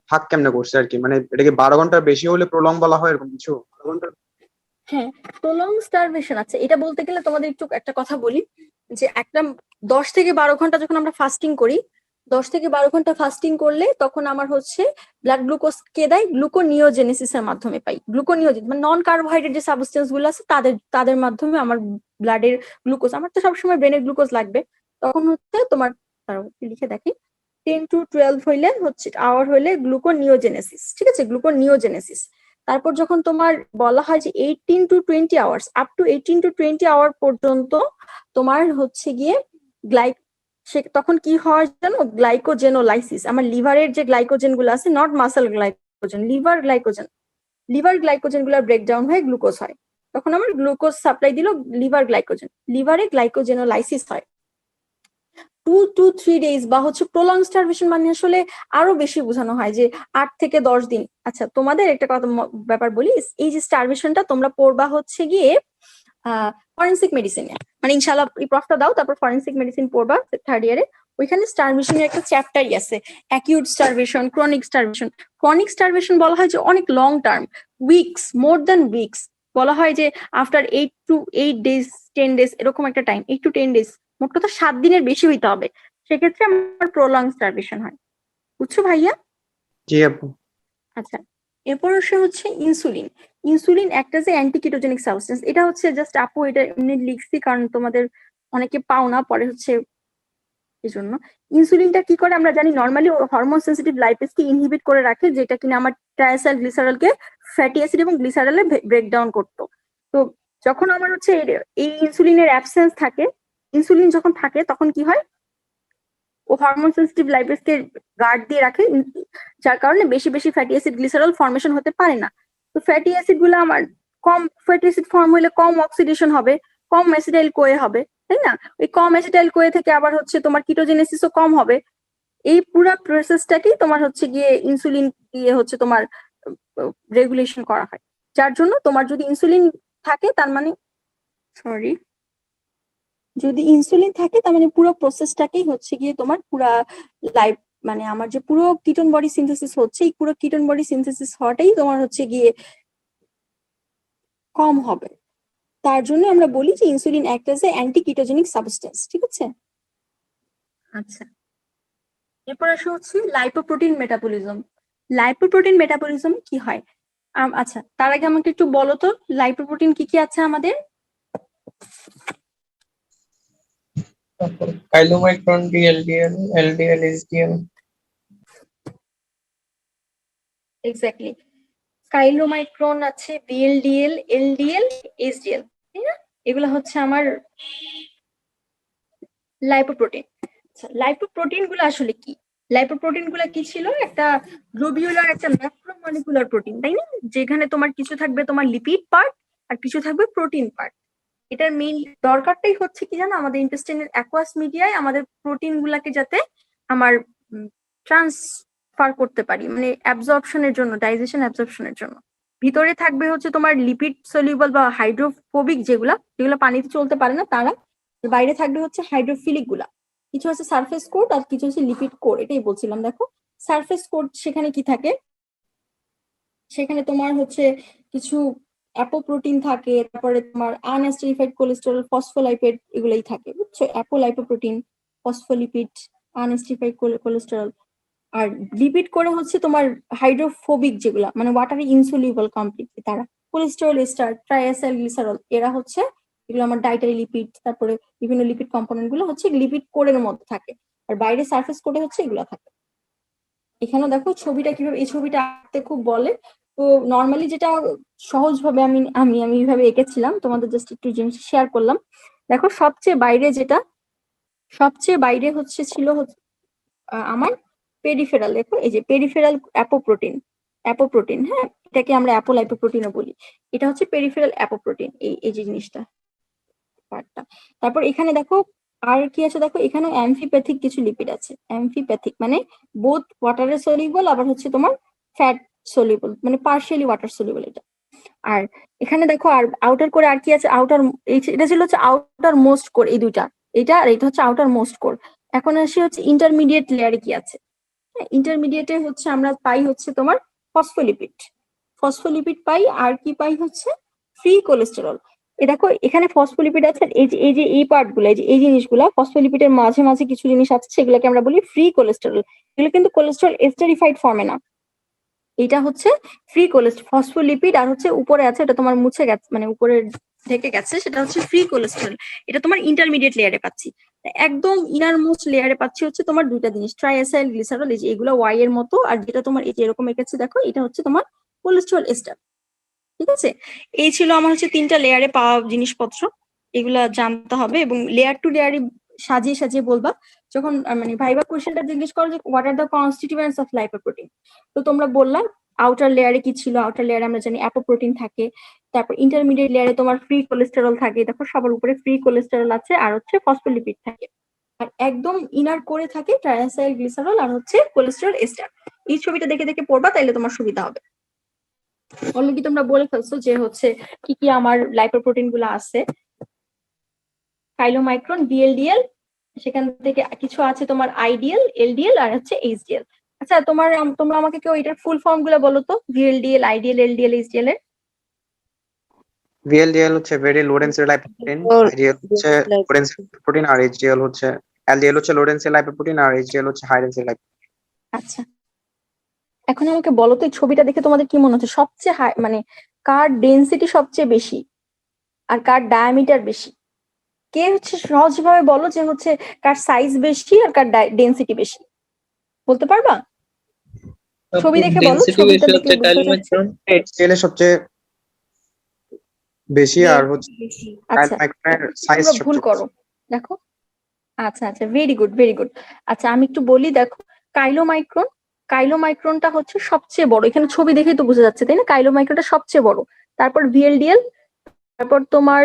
ভাগ কেমনে করছে আর কি, মানে এটাকে 12 ঘন্টার বেশি হলে প্রলং বলা হয় এরকম কিছু? হ্যাঁ, প্রলং স্টারভেশন আছে। এটা বলতে গেলে তোমাদের একটু একটা কথা বলি, যে একটা 10 থেকে 12 ঘন্টা যখন আমরা ফাস্টিং করি, 10 থেকে 12 ঘন্টা ফাস্টিং করলে তখন আমার হচ্ছে ব্লাড গ্লুকোজ কে দেয়, গ্লুকোনিওজেনেসিস এর মাধ্যমে পাই। গ্লুকোনিওজেন মানে নন কার্বোহাইড্রেট যে সাবস্টেন্স গুলো আছে তাদের মাধ্যমে আমার ব্লাডের গ্লুকোজ, আমার তো সবসময় ব্রেনের গ্লুকোজ লাগবে, তখন হচ্ছে তোমার, লিখে দেখি, 10 to 12 হইলে হচ্ছে আওয়ার হইলে গ্লুকোনিওজেনেসিস। ঠিক আছে, গ্লুকোনিওজেনেসিস। তারপর যখন তোমার বলা হয় যে 18 to 20 hours, up to 18 to 20 hour পর্যন্ত তোমার হচ্ছে গিয়ে তখন কি হয় জানো, গ্লাইকোজেনোলাইসিস। আমার লিভারের যে গ্লাইকোজেন গুলো আছে, not muscle glycogen, liver glycogen গুলো ব্রেকডাউন হয়ে গ্লুকোজ হয়। তখন আমার গ্লুকোজ সাপ্লাই দিল লিভার গ্লাইকোজেন, লিভারে গ্লাইকোজেনোলাইসিস হয়। 2 to 3 days বা হচ্ছে প্রলং স্টারভেশন মানে আসলে আরো বেশি বোঝানো হয় যে 8 থেকে 10 দিন। আচ্ছা, তোমাদের একটা কথা ব্যাপার বলি, এই যে স্টারভেশনটা তোমরা পড়বা হচ্ছে গিয়ে ফরেন্সিক মেডিসিনে, মানে ইনশাআল্লাহ এই প্রফটা দাও, তারপর ফরেন্সিক মেডিসিন পড়বা 3rd ইয়ারে। ওইখানে স্টারভেশনের একটা চ্যাপ্টারই আছে, acute starvation, chronic starvation. Chronic starvation বলা হয় যে অনেক long term, weeks, more than weeks. বলা হয় যে আফটার 8 to 8 days, 10 days, এরকম একটা টাইম, 8 to 10 days, মোট কথা 7 দিনের বেশি হইতে হবে, সেক্ষেত্রে আমার প্রলং স্টারভেশন হয়। বুঝছো ভাইয়া? জি আপু। আচ্ছা, এরপর হচ্ছে ইনসুলিন। ইনসুলিন একটা যে অ্যান্টি কিটোজেনিক সাবস্টেন্স, এটা হচ্ছে জাস্ট আপু এটা এমনি লিখছি কারণ তোমাদের অনেকে পাও না পরে হচ্ছে এই জন্য। ইনসুলিনটা কি করে আমরা জানি, নর্মালি হরমোন সেন্সিটিভ লাইপেজকে ইনহিবিট করে রাখে, যেটা কিনা আমার ট্রাইসাইল গ্লিসারলকে ফ্যাটি অ্যাসিড এবং গ্লিসারলে ব্রেকডাউন করতো। তো যখন আমার হচ্ছে এই ইনসুলিনের অ্যাবসেন্স থাকে, ইনসুলিন যখন থাকে তখন কি হয়, ও হরমোন সেন্সিটিভ লাইপেজকে গার্ড দিয়ে রাখে, যার কারণে বেশি বেশি ফ্যাটি অ্যাসিড গ্লিসারল ফর্মেশন হতে পারে না। তো ফ্যাটি অ্যাসিড গুলো আমার কম, ফ্যাটি অ্যাসিড ফর্ম হলে কম অক্সিডেশন হবে, কম অ্যাসিটাইল কোয়ে হবে, তাই না? ওই কম অ্যাসিটাইল কোয়ে থেকে আবার হচ্ছে তোমার কিটোজেনেসিসও কম হবে। এই পুরো প্রসেসটাকেই তোমার হচ্ছে গিয়ে ইনসুলিন দিয়ে হচ্ছে তোমার রেগুলেশন করা হয়। যার জন্য তোমার যদি ইনসুলিন থাকে তার মানে, সরি, যদি ইনসুলিন থাকে তার মানে পুরো প্রসেসটাকেই হচ্ছে গিয়ে তোমার পুরা লাইফ, মানে আমার যে পুরো কিটোন বডি সিনথেসিস হচ্ছে, এই পুরো কিটোন বডি সিনথেসিস হওয়াটাই তোমার হচ্ছে গিয়ে কম হবে। তার জন্য আমরা বলি যে insulin act as a anti ketogenic substance. ঠিক আছে? আচ্ছা, এরপর আসে হচ্ছে লাইপোপ্রোটিন মেটাবলিজম। লাইপোপ্রোটিন মেটাবলিজম কি হয়? আচ্ছা, তার আগে আমাকে একটু বলো তো লাইপোপ্রোটিন কি কি আছে আমাদের? তারপর chylomicron, ডিএলডিএল, LDL, HDL. Exactly, chylomicron আছে, বিএলডিএল, এলডিএল, এইচডিএল, তাই না? এগুলো হচ্ছে আমার লাইপোপ্রোটিন। আচ্ছা, লাইপোপ্রোটিন গুলো আসলে কি? লাইপোপ্রোটিন গুলো কি ছিল? একটা গ্লোবিউলার, একটা ম্যাক্রোমলিকুলার প্রোটিন, তাই না? যেখানে তোমার কিছু থাকবে তোমার লিপিড পার্ট আর কিছু থাকবে প্রোটিন পার্ট। এটার মেইন দরকারটাই হচ্ছে কি জানো, আমাদের ইন্টেস্টাইনের অ্যাকুয়াস মিডিয়ায় আমাদের প্রোটিন গুলাকে যাতে আমার ট্রান্সফার করতে পারি, মানে অ্যাবজর্পশনের জন্য, ডাইজেশন অ্যাবজর্পশনের জন্য। ভিতরে থাকবে হচ্ছে তোমার লিপিড সলিউবল বা হাইড্রোফোবিক, যেগুলো পানিতে চলতে পারে না তারা। বাইরে থাকবে হচ্ছে হাইড্রোফিলিক গুলা। কিছু আছে সারফেস কোট আর কিছু হচ্ছে লিপিড কোর, এটাই বলছিলাম। দেখো, সারফেস কোট সেখানে কি থাকে, সেখানে তোমার হচ্ছে কিছু অ্যাপোপ্রোটিন থাকে, তারপরে তোমার আনএস্টারিফাইড কোলেস্টেরল, ফসফোলাইপেড, এগুলাই থাকে, বুঝছো? অ্যাপোলাইপোপ্রোটিন, ফসফোলিপিড, আনএস্টারিফাইড কোলেস্টেরল, আর লিপিড করে হচ্ছে তোমার হাইড্রোফোবিক যেগুলা মানে ওয়াটারে ইনসলিউবল কমপ্লিটলি তারা কোলেস্টেরল এস্টার ট্রাইএসাইল গ্লিসারল এরা হচ্ছে এগুলো আমার ডাইটারি লিপিড তারপরে বিভিন্ন লিপিড কম্পোনেন্ট গুলো হচ্ছে লিপিড কোরের মধ্যে থাকে আর বাইরে সারফেস কোরে হচ্ছে এগুলো থাকে। এখানে দেখো ছবিটা কিভাবে এই ছবিটা আঁকতে খুব বলে তো নর্মালি যেটা সহজভাবে আমি আমি আমি এইভাবে এঁকেছিলাম তোমাদের জাস্ট একটু জিনিস শেয়ার করলাম। দেখো সবচেয়ে বাইরে হচ্ছে ছিল আমার পেরিফেরাল। দেখো এই যে পেরিফেরাল অ্যাপোপ্রোটিন হ্যাঁ এটাকে আমরা অ্যাপোলাইপোপ্রোটিনও বলি। এটা হচ্ছে পেরিফেরাল অ্যাপোপ্রোটিন এই যে জিনিসটা পার্টটা। তারপর এখানে দেখো আর কি আছে দেখো এখানে অ্যামফিপ্যাথিক কিছু লিপিড আছে। অ্যামফিপ্যাথিক মানে বোথ ওয়াটারে সলিউবল আবার হচ্ছে তোমার ফ্যাট সলিউবল মানে পার্শিয়ালি ওয়াটার সলিউবল এটা। আর এখানে দেখো আর আউটার কোর আর কি আছে আউটার এটা ছিল হচ্ছে আউটার মোস্ট কোর এই দুইটা এটা আর এটা হচ্ছে আউটার মোস্ট কোর। এখন আসি হচ্ছে ইন্টারমিডিয়েট লেয়ারে কি আছে। ইন্টারমিডিয়েটে হচ্ছে আমরা পাই হচ্ছে তোমার ফসফোলিপিড পাই আর কি পাই হচ্ছে ফ্রি কোলেস্টেরল। এ দেখো এখানে ফসফোলিপিড আছে এই যে এই পার্ট গুলো এই জিনিসগুলা ফসফোলিপিডের মাঝে মাঝে কিছু জিনিস আছে সেগুলোকে আমরা বলি ফ্রি কোলেস্টেরল। এগুলো কিন্তু কোলেস্টেরল এস্টারিফাইড ফর্মে না। এটা হচ্ছে ফ্রি ফসফোলিপিড আর হচ্ছে উপরে আছে এটা তোমার মুছে গেছে মানে উপরে ঢেকে গেছে সেটা হচ্ছে ফ্রি কোলেস্টেরল। এটা তোমার ইন্টারমিডিয়েট লেয়ারে পাচ্ছি। একদম ইনার মোস্ট লেয়ারে পাচ্ছি হচ্ছে তোমার দুইটা জিনিস ট্রাইএসাইল গ্লিসারল এই যে এগুলো ওয়াই এর মতো আর যেটা তোমার এই যে এরকম এঁকেছে দেখো এটা হচ্ছে তোমার কোলেস্টেরল এস্টার। ঠিক আছে এই ছিল আমার হচ্ছে 3টা লেয়ারে পাওয়া জিনিসপত্র এগুলা জানতে হবে এবং লেয়ার টু লেয়ারে সাজিয়ে সাজিয়ে বলবা যখন মানে ভাইবা কোশ্চেনটা জিজ্ঞেস করো যে what are the constituents of lipoprotein তো তোমরা বললা আউটার লেয়ারে কি ছিল আউটার লেয়ারে আমরা জানি অ্যাপোপ্রোটিন থাকে তারপর ইন্টারমিডিয়েট লেয়ারে তোমার ফ্রি কোলেস্টেরল থাকে দেখো সবার উপরে ফ্রি কোলেস্টেরল আছে আর হচ্ছে ফসফোলিপিড থাকে আর একদম ইনার করে থাকে ট্রাইএসাইল গ্লিসারল আর হচ্ছে কোলেস্টেরল এস্টার। এই ছবিটা দেখে দেখে পড়বা তাইলে তোমার সুবিধা হবে। অলরেডি তোমরা বলে ফেলছো যে হচ্ছে কি কি আমার লাইপোপ্রোটিন গুলো আছে কাইলোমাইক্রন বিএলডিএল সেখান থেকে কিছু আছে তোমার আইডিএল এলডিএল আর হচ্ছে এইচডিএল। আচ্ছা তোমরা আমাকে কেউ এটার ফুল ফর্ম গুলো বলো তো ভিএলডিএল আইডিএল এলডিএল এইচডিএল এর। VLDL হচ্ছে very low density lipoprotein, IDL হচ্ছে লো ডেন্সিটি প্রোটিন আর HDL হচ্ছে LDL হচ্ছে লো ডেন্সিটি লাইপোপ্রোটিন আর HDL হচ্ছে হাই ডেন্সিটি লাইপোপ্রোটিন। আচ্ছা এখন আমাকে বলো তো এই ছবিটা দেখে তোমাদের কি মনে হচ্ছে সবচেয়ে হাই মানে কার ডেনসিটি সবচেয়ে বেশি আর কার ডায়ামিটার বেশি কে হচ্ছে সহজভাবে বলো যে হচ্ছে কার সাইজ বেশি আর কার ডেনসিটি বেশি বলতে পারবা? ছবি দেখে বলো ছবিটা দেখে HDL এর সবচেয়ে বেশি আর হচ্ছে আচ্ছা কাইলোমাইক্রনের সাইজ তোমরা ভুল করো দেখো। আচ্ছা আচ্ছা ভেরি গুড। আচ্ছা আমি একটু বলি দেখো কাইলোমাইক্রনটা হচ্ছে সবচেয়ে বড় এখানে ছবি দেখেই তো বোঝা যাচ্ছে তাই না কাইলোমাইক্রনটা সবচেয়ে বড় তারপর ভিএলডিএল তারপর তোমার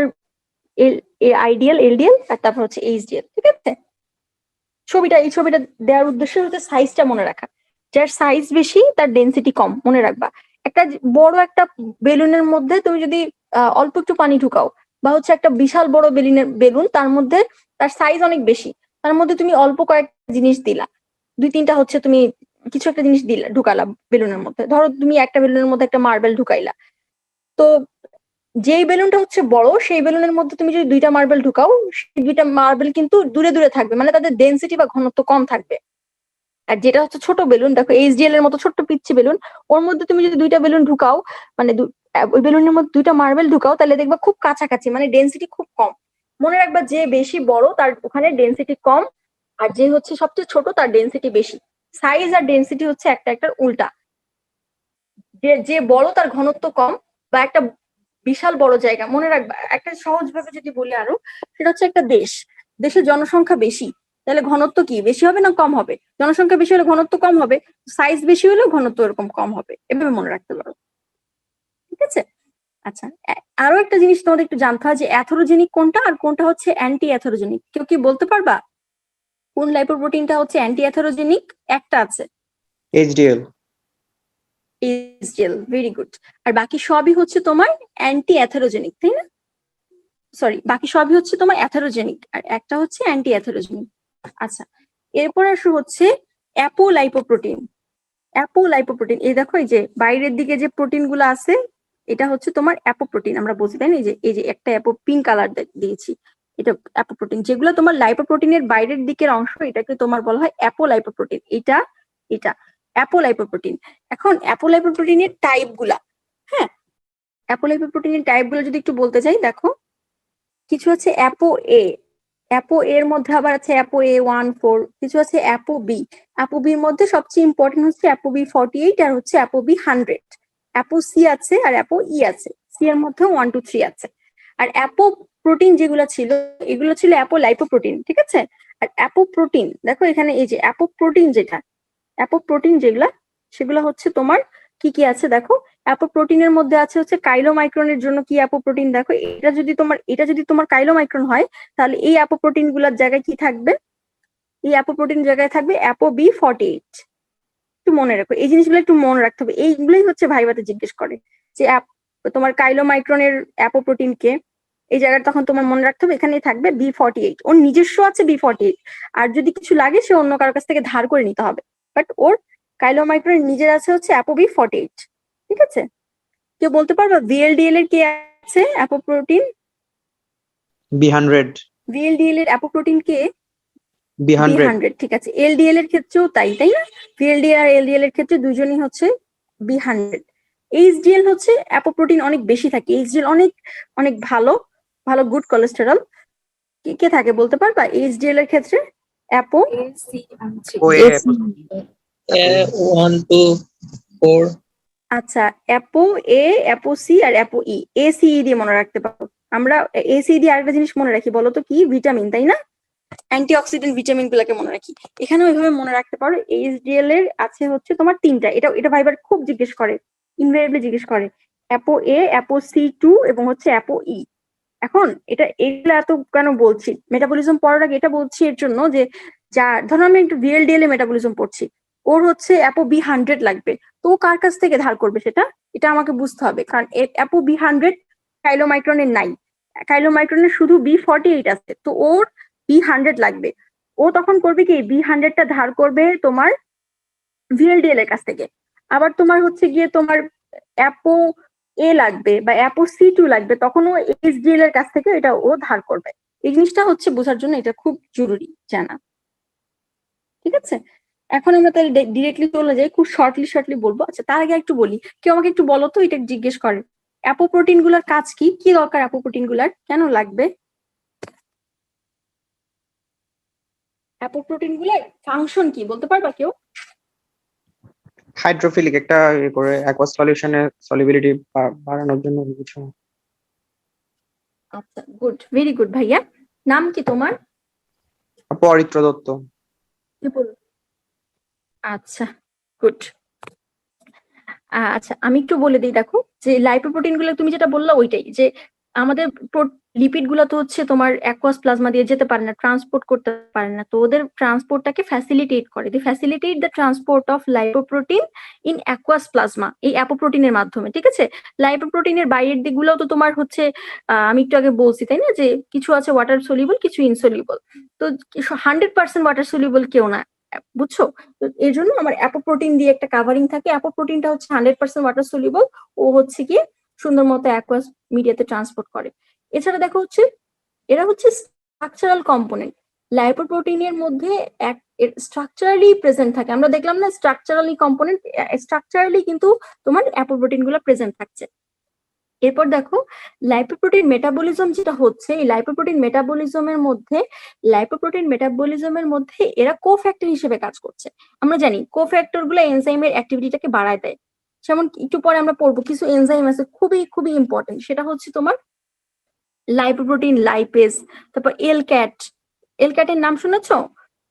আইডিএল এলডিএল আর তারপর হচ্ছে এইচডিএল। ঠিক আছে এই ছবিটা দেওয়ার উদ্দেশ্য হচ্ছে সাইজটা মনে রাখা যার সাইজ বেশি তার ডেনসিটি কম মনে রাখবা। একটা বড় একটা বেলুনের মধ্যে তুমি যদি অল্প একটু পানি ঢুকাও বা হচ্ছে একটা বিশাল বড় বেলুন তার মধ্যে তার সাইজ অনেক বেশি তার মধ্যে তুমি অল্প কয়েকটা জিনিস দিলা 2-3টা হচ্ছে তুমি কিছু একটা জিনিস দিলা ঢুকালা বেলুনের মধ্যে ধরো তুমি একটা বেলুনের মধ্যে একটা মার্বেল ঢুকাইলা তো যেই বেলুনটা হচ্ছে বড় সেই বেলুনের মধ্যে তুমি যদি 2টা মার্বেল ঢুকাও সেই 2টা মার্বেল কিন্তু দূরে দূরে থাকবে মানে তাদের ডেনসিটি বা ঘনত্ব কম থাকবে। আর যেটা হচ্ছে ছোট বেলুন দেখো এইচডিএল এর মতো ছোট্ট পিচ্ছি বেলুন ওর মধ্যে তুমি যদি 2টা বেলুন ঢুকাও মানে ওই বেলুনের মধ্যে 2টা মার্বেল ঢুকাও তাহলে দেখবা খুব কাছাকাছি মানে ডেনসিটি খুব কম। মনে রাখবা যে বেশি বড় তার ওখানে ডেনসিটি কম আর যে হচ্ছে সবচেয়ে ছোট তার ডেনসিটি বেশি। সাইজ আর ডেনসিটি হচ্ছে একটা উল্টা যে বড় তার ঘনত্ব কম বা একটা বিশাল বড় জায়গা মনে রাখবা একটা সহজ ভাবে যদি বলি আরো সেটা হচ্ছে একটা দেশের জনসংখ্যা বেশি তাহলে ঘনত্ব কি বেশি হবে না কম হবে? জনসংখ্যা বেশি হলে ঘনত্ব কম হবে সাইজ বেশি হলেও ঘনত্ব এরকম কম হবে এভাবে মনে রাখতে পারো। ঠিক আছে আচ্ছা আরো একটা জিনিস তোমাদের একটু জানতে হয় যে অ্যাথেরোজেনিক কোনটা আর কোনটা হচ্ছে অ্যান্টি অ্যাথেরোজেনিক কেউ কি বলতে পারবা কোন লাইপোপ্রোটিনটা হচ্ছে অ্যান্টি অ্যাথেরোজেনিক? একটা আছে HDL ভেরি গুড। আর বাকি সবই হচ্ছে তোমার অ্যান্টি অ্যাথেরোজেনিক তাই না সরি বাকি সবই হচ্ছে তোমার অ্যাথেরোজেনিক আর একটা হচ্ছে অ্যান্টি অ্যাথেরোজেনিক। আচ্ছা এরপর আসো হচ্ছে অ্যাপোলাইপোপ্রোটিন এই দেখো এই যে বাইরের দিকে যে প্রোটিন গুলো আছে এটা হচ্ছে তোমার অ্যাপোপ্রোটিন আমরা বলছি তাই না এই যে একটা পিঙ্ক কালার দিয়েছি এটা অ্যাপোপ্রোটিন যেগুলো তোমার লাইপোপ্রোটিনের বাইরের দিকের অংশ এটাকে তোমার বলা হয় অ্যাপোলাইপোপ্রোটিন। এটা এটা অ্যাপোলাইপোপ্রোটিন। এখন অ্যাপোলাইপোপ্রোটিনের টাইপ গুলা, হ্যাঁ, অ্যাপোলাইপোপ্রোটিনের টাইপ গুলো যদি একটু বলতে চাই, দেখো কিছু আছে অ্যাপো এ, অ্যাপো এর মধ্যে আবার আছে অ্যাপো A14, কিছু আছে অ্যাপো বি। অ্যাপো বির মধ্যে সবচেয়ে ইম্পর্টেন্ট হচ্ছে অ্যাপো B48 আর হচ্ছে অ্যাপো B100। অ্যাপো সি আছে আর অ্যাপো ই আছে, সি এর মধ্যে 1 2 3 আছে। আর অ্যাপো প্রোটিন যেগুলো ছিল এগুলো ছিল অ্যাপো লাইপোপ্রোটিন, ঠিক আছে। আর অ্যাপো প্রোটিন দেখো এখানে এই যে অ্যাপো প্রোটিন যেটা, অ্যাপো প্রোটিন যেগুলা সেগুলো হচ্ছে তোমার কি কি আছে দেখো। অ্যাপো প্রোটিনের মধ্যে আছে হচ্ছে কাইলোমাইক্রনের জন্য কি অ্যাপো প্রোটিন, দেখো এটা যদি তোমার কাইলোমাইক্রন হয় তাহলে এই অ্যাপো প্রোটিন গুলার জায়গায় কি থাকবে, এই অ্যাপো প্রোটিন জায়গায় থাকবে অ্যাপো B48। একটু মনে রাখো এই জিনিসগুলো, একটু মনে রাখতে হবে, এইগুলোই হচ্ছে ভাইবাতে জিজ্ঞেস করে যে তোমার কাইলোমাইক্রনের অ্যাপো প্রোটিন কে, এই জায়গাটা তখন তোমার মনে রাখতে হবে এখানেই থাকবে B48। ওর নিজস্ব আছে B48, আর যদি কিছু লাগে সে অন্য কারোর কাছ থেকে ধার করে নিতে হবে, বাট ওর কাইলোমাইক্রনের নিজের আছে হচ্ছে অ্যাপো B48, ঠিক আছে। কেউ বলতে পারবে VLDL এর কে আছে অ্যাপো প্রোটিন? B100 VLDL এর অ্যাপো প্রোটিন কে? B100 B100, ঠিক আছে। LDL এর ক্ষেত্রেও তাই, তাই না? VLDL আর LDL এর ক্ষেত্রে দুজনই হচ্ছে B100। HDL হচ্ছে অ্যাপোপ্রোটিন অনেক বেশি থাকে, HDL অনেক অনেক ভালো ভালো গুড কোলেস্টেরল। কে থাকে বলতে পারবা HDL এর ক্ষেত্রে? অ্যাপো OA 1 2 4 আচ্ছা, অ্যাপো এ, অ্যাপো সি আর অ্যাপো ই, ACE দিয়ে মনে রাখতে পারো। আমরা ACE দিয়ে আরেকটা জিনিস মনে রাখি, বলো তো কি? ভিটামিন, তাই না? অ্যান্টিঅক্সিডেন্ট ভিটামিন গুলাকে মনে রাখি, এখানে ওইভাবে মনে রাখতে পারো। HDL এর আছে হচ্ছে তোমার 3টা, এটা ভাইবার খুব জিজ্ঞেস করে, ইনভেরিয়েবলি জিজ্ঞেস করে, অ্যাপো এ, অ্যাপো C2 এবং হচ্ছে অ্যাপো ই। এখন এগুলো এত কেন বলছি, মেটাবলিজম পড়ার আগে এটা বলছি এর জন্য যে ধরো আমি একটু VLDL এ মেটাবলিজম পড়ছি, ওর হচ্ছে অ্যাপো B100 লাগবে, তো ও কার কাছ থেকে ধার করবে এটা আমাকে বুঝতে হবে, কারণ অ্যাপো B100 কাইলোমাইক্রনের নাই, কাইলোমাইক্রনের শুধু B48 আছে, তো ওর B100 লাগবে। ও তখন করবে কি, B100টা ধার করবে তোমার VLDL এর কাছ থেকে। আবার তোমার হচ্ছে গিয়ে তোমার অ্যাপো এ লাগবে বা অ্যাপো C2 লাগবে, তখন ও HDL এর কাছ থেকে এটা ও ধার করবে। এই জিনিসটা হচ্ছে বোঝার জন্য এটা খুব জরুরি জানা, ঠিক আছে। এখন আমরা তাহলে ডিরেক্টলি চলে যাই, খুব শর্টলি বলবো। আচ্ছা, তার আগে একটু বলি, কেউ আমাকে একটু বলো তো, এটা জিজ্ঞেস করে অ্যাপোপ্রোটিন গুলার কাজ কি, কি দরকার অ্যাপোপ্রোটিন গুলার, কেন লাগবে অ্যাপোপ্রোটিন গুলার ফাংশন কি বলতে পারবা কেউ? হাইড্রোফিলিক একটা করে অ্যাকোয়াস সলিউশনের সলিবিলিটি বাড়ানোর জন্য কিছু। আচ্ছা, গুড, ভেরি গুড ভাইয়া। নাম কি তোমার? অরিত্র দত্ত। আচ্ছা, গুড। আচ্ছা, আমি একটু বলে দিই, দেখো যে লাইপোপ্রোটিন গুলো তুমি যেটা বললা ওইটাই, যে আমাদের লিপিড গুলো তো হচ্ছে তোমার অ্যাকুয়াস প্লাজমা দিয়ে যেতে পারে না, ট্রান্সপোর্ট করতে পারে না, তো ওদের ট্রান্সপোর্টটাকে ফ্যাসিলিটেট করে, the facilitate the transport of lipoprotein in aqueous plasma, এই অ্যাপোপ্রোটিনের মাধ্যমে, ঠিক আছে। লাইপোপ্রোটিনের বাইরের দিকগুলো তো তোমার হচ্ছে আমি একটু আগে বলছি তাই না, যে কিছু আছে ওয়াটার সলিউবল, কিছু ইনসলিউবল, তো 100% ওয়াটার সলিউবল কেউ না, বুঝছো। তো এই জন্য আমার অ্যাপোপ্রোটিন দিয়ে একটা কাভারিং থাকে, অ্যাপোপ্রোটিনটা হচ্ছে 100% ওয়াটার সলিউবল, ও হচ্ছে কি সুন্দর মতো অ্যাকুয়াস মিডিয়াতে ট্রান্সপোর্ট করে। এছাড়া দেখো হচ্ছে এরা হচ্ছে স্ট্রাকচারাল কম্পোনেন্ট, লাইপোপ্রোটিনের মধ্যে স্ট্রাকচারালি প্রেজেন্ট থাকে, আমরা দেখলাম না স্ট্রাকচারালি কম্পোনেন্ট, স্ট্রাকচারালি কিন্তু তোমার অ্যাপোপ্রোটিন গুলো প্রেজেন্ট থাকছে। এরপর দেখো লাইপোপ্রোটিন মেটাবলিজম যেটা হচ্ছে, এই লাইপোপ্রোটিন মেটাবলিজমের মধ্যে এরা কোফ্যাক্টর হিসেবে কাজ করছে। আমরা জানি কোফ্যাক্টর গুলো এনজাইমের অ্যাক্টিভিটিটাকে বাড়ায় দেয়, যেমন একটু পরে আমরা পড়বো কিছু এনজাইম আছে খুবই খুবই ইম্পর্টেন্ট, সেটা হচ্ছে তোমার লাইপোপ্রোটিন লাইপেজ, তারপর এলক্যাটের নাম শুনেছো?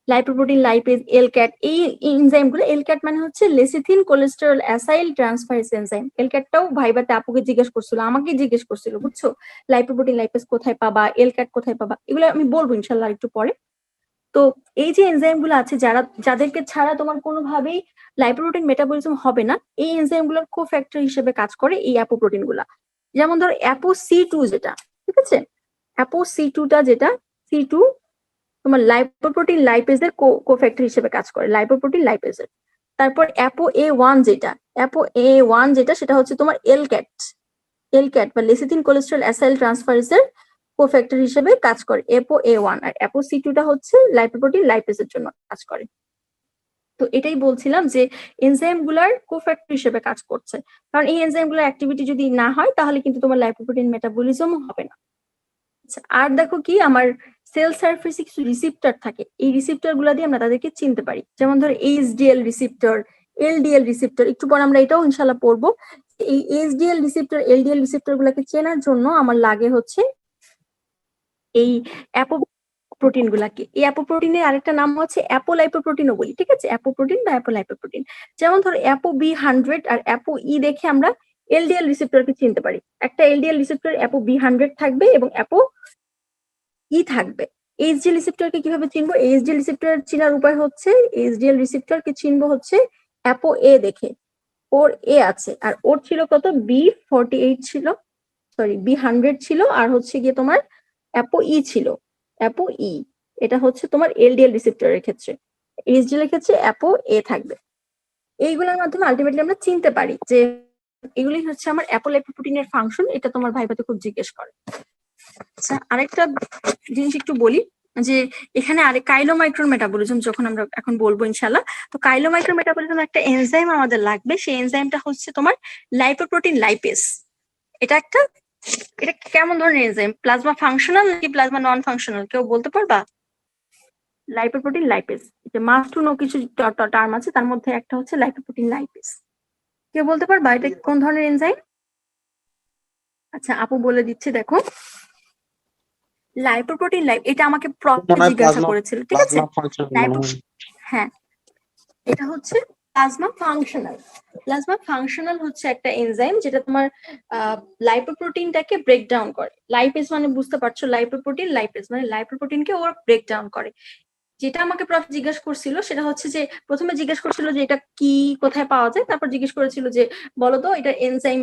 লাইপোপ্রোটিন লাইপেজ, এলক্যাট, এই এনজাইম গুলো, এলক্যাট মানে হচ্ছে lecithin cholesterol acyl transferase enzyme. এলক্যাটটাও ভাইবাতে আপুকে জিজ্ঞেস করছিল, আমাকে জিজ্ঞেস করছিল, বুঝছো, লাইপোপ্রোটিন লাইপেজ কোথায় পাবা, এলক্যাট কোথায় পাবা, এগুলো আমি বলবো ইনশাল্লাহ একটু পরে। তো এই যে এনজাইম গুলো আছে যাদেরকে ছাড়া তোমার কোনোভাবেই লাইপোপ্রোটিন মেটাবলিজম হবে না, এই এনজাইম গুলোর কোফ্যাক্টর হিসেবে কাজ করে এই অ্যাপোপ্রোটিন গুলা। যেমন ধরো অ্যাপো C2 যেটা, ঠিক আছে, অ্যাপো C2টা যেটা C2 তোমার লাইপোপ্রোটিন লাইপেজের কোফ্যাক্টর হিসেবে কাজ করে, লাইপোপ্রোটিন লাইপেজের। তারপর অ্যাপো A1 যেটা সেটা হচ্ছে তোমার এলক্যাট বা লেসিথিন কোলেস্টেরল অ্যাসাইল ট্রান্সফারেজের কোফ্যাক্টর হিসেবে কাজ করে অ্যাপো A1, আর অ্যাপো C2টা হচ্ছে লাইপোপ্রোটিন লাইপেজের জন্য কাজ করে। তো এটাই বলছিলাম যে এনজাইম গুলার কোফ্যাক্টর হিসেবে কাজ করছে, কারণ এই এনজাইম গুলার অ্যাক্টিভিটি যদি না হয় তাহলে কিন্তু তোমার লাইপোপ্রোটিন মেটাবলিজমও হবে না। আচ্ছা, আর দেখো কি আমার সেল সারফেসে কিছু রিসিপ্টর থাকে, এই রিসিপ্টর গুলা দিয়ে আমরা তাদেরকে চিনতে পারি, যেমন ধরো এইচডিএল রিসিপ্টর, এলডিএল রিসিপ্টর, একটু পর আমরা এটাও ইনশাল্লাহ পড়বো। এই এইচডিএল রিসিপ্টর, এলডিএল রিসিপ্টর গুলাকে চেনার জন্য আমার লাগে হচ্ছে এই অ্যাপোপ্রোটিন গুলাকে। এই অ্যাপোপ্রোটিনের আরেকটা নাম হচ্ছে অ্যাপোলাইপোপ্রোটিনও বলি, ঠিক আছে, অ্যাপোপ্রোটিন বা অ্যাপোলাইপোপ্রোটিন। যেমন ধরো অ্যাপো B100 আর অ্যাপো E দেখে আমরা এলডিএল রিসেপ্টরকে চিনতে পারি। একটা এলডিএল রিসেপ্টর অ্যাপো B100 থাকবে এবং অ্যাপো E থাকবে। এইচডিএল রিসেপ্টরকে কিভাবে চিনবো? এইচডিএল রিসেপ্টর চিনার উপায় হচ্ছে, এইচডিএল রিসেপ্টরকে চিনবো হচ্ছে অ্যাপো A দেখে, ওর A আছে আর ওর ছিল কত, B48 ছিল, সরি B100 ছিল, আর হচ্ছে গিয়ে তোমার অ্যাপো E ছিল, অ্যাপো E। এটা হচ্ছে তোমার এলডিএল রিসেপ্টরের ক্ষেত্রে। এইচডিএল এর ক্ষেত্রে অ্যাপো A থাকবে। এইগুলোর মাধ্যমে আলটিমেটলি আমরা চিনতে পারি যে এগুলি হচ্ছে আমার অ্যাপোলাইপোপ্রোটিনের ফাংশন। এটা তোমার ভাইভাতে খুব জিজ্ঞেস করে। আচ্ছা, আরেকটা জিনিস একটু বলি যে এখানে আরেক কাইলোমাইক্রন মেটাবলিজম যখন আমরা এখন বলবো ইনশাল্লাহ, তো কাইলোমাইক্রন মেটাবলিজম একটা এনজাইম আমাদের লাগবে। সেই এনজাইমটা হচ্ছে তোমার লাইপোপ্রোটিন লাইপেজ। এটা কেমন ধরনের এনজাইম? প্লাজমা ফাংশনাল নাকি প্লাজমা নন ফাংশনাল, কেউ বলতে পারবা? লাইপোপ্রোটিন লাইপেজ, যে মাস্ট টু নো কিছু টার্ম আছে, তার মধ্যে একটা হচ্ছে লাইপোপ্রোটিন লাইপেজ। কেউ বলতে পারবা এটা কোন ধরনের এনজাইম? আচ্ছা, আপু বলে দিচ্ছে, দেখো লাইপোপ্রোটিন এটা আমাকে জিজ্ঞাসা করেছিল, ঠিক আছে। হ্যাঁ, এটা হচ্ছে প্লাজমা ফাংশনাল। প্লাজমা ফাংশনাল হচ্ছে একটা এনজাইম যেটা তোমার লাইপোপ্রোটিনটাকে ব্রেক ডাউন করে। লাইপেজ মানে বুঝতে পারছো, লাইপোপ্রোটিন লাইপেজ মানে লাইপোপ্রোটিনকে ওর ব্রেক ডাউন করে। যেটা আমাকে প্রফ জিজ্ঞেস করছিল সেটা হচ্ছে যে প্রথমে জিজ্ঞেস করছিল যে এটা কি, কোথায় পাওয়া যায়, তারপর জিজ্ঞেস করেছিল যে বলো তো এটা এনজাইম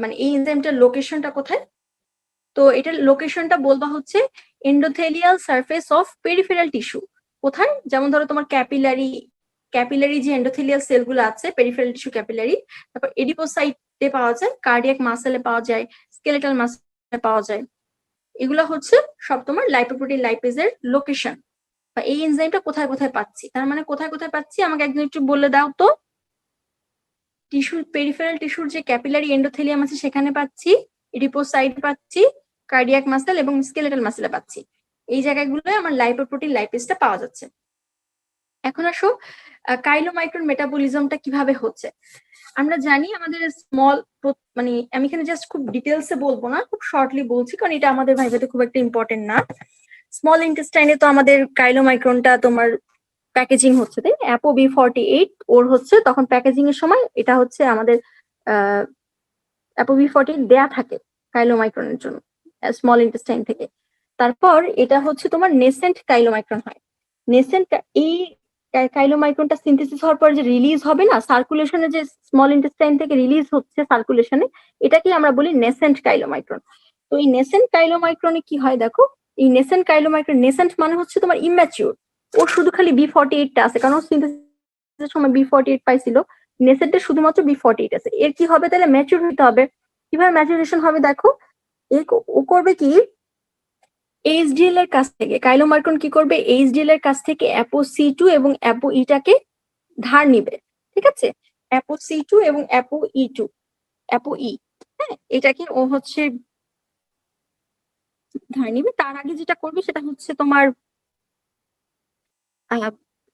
মানে এই এনজাইমটার লোকেশনটা কোথায়। তো এটার লোকেশনটা বলবা হচ্ছে endothelial surface of peripheral tissue. কোথায়? যেমন ধরো তোমার ক্যাপিলারি যে এন্ডোথেলিয়াল সেলগুলো আছে, পেরিফেরাল টিস্যু ক্যাপিলারি, তারপর এডিপোসাইটে পাওয়া যায়, কার্ডিয়াক মাসেলে পাওয়া যায়, স্কেলেটাল মাসেলে পাওয়া যায়। এগুলো হচ্ছে সব তোমার লাইপোপ্রোটিন লাইপেজের লোকেশন, বা এই এনজাইমটা কোথায় কোথায় পাচ্ছি। তার মানে কোথায় কোথায় পাচ্ছি আমাকে একদম একটু বলে দাও তো। টিস্যু, পেরিফেরাল টিস্যুর যে ক্যাপিলারি এন্ডোথেলিয়াম আছে সেখানে পাচ্ছি, এডিপোসাইট পাচ্ছি, কার্ডিয়াক মাসেল এবং স্কেলেটাল মাসেলে পাচ্ছি। এই জায়গাগুলোয় আমার লাইপোপ্রোটিন লাইপেজটা পাওয়া যাচ্ছে। এখন আসো কাইলোমাইক্রন মেটাবলিজমটা কিভাবে হচ্ছে। আমরা জানি আমাদের স্মল, মানে আমি এখানে জাস্ট খুব ডিটেলসে বলবো না, খুব শর্টলি বলছি কারণ এটা আমাদের ভাইভাতে খুব একটা ইম্পর্টেন্ট না। স্মল ইন্টেস্টাইনে তো আমাদের কাইলোমাইক্রনটা তোমার প্যাকেজিং হচ্ছে, তাই অ্যাপো B48 ওর হচ্ছে তখন প্যাকেজিং এর সময় এটা হচ্ছে আমাদের অ্যাপো B48 দেয়া থাকে কাইলোমাইক্রনের জন্য স্মল ইন্টেস্টাইন থেকে। তারপর এটা হচ্ছে তোমার নেসেন্ট কাইলোমাইক্রন হয়। নেসেন্ট এই কাইলোমাইক্রনটা সিনথেসিস হওয়ার পর যে রিলিজ হবে না সার্কুলেশনে, যে স্মল ইন্টেস্টাইন থেকে রিলিজ হচ্ছে সার্কুলেশনে, এটাকে আমরা বলি নেসেন্ট কাইলোমাইক্রন। তো এই নেসেন্ট কাইলোমাইক্রনে কি হয় দেখো, এই নেসেন্ট কাইলোমাইক্রন, নেসেন্ট মানে হচ্ছে তোমার ইম্যাচিউর, ওর শুধু খালি B48টা আছে, কারণ সিনথেসিসের সময় B48 পাইছিল, নেসেন্টের শুধুমাত্র B48 আছে। এর কি হবে তাহলে? ম্যাচিউর হতে হবে। কিভাবে ম্যাচুরেশন হবে দেখো, ও করবে কি, এইচডিএল এর কাছ থেকে কাইলোমাইক্রন কি করবে, এইচডিএল এর কাছ থেকে অ্যাপো-C2 এবং অ্যাপো-E-টাকে ধার নিবে, ঠিক আছে, অ্যাপো-C2 এবং অ্যাপো-E, হ্যাঁ, এটাকে ও হচ্ছে ধার নিবে। তার আগে যেটা করবে সেটা হচ্ছে তোমার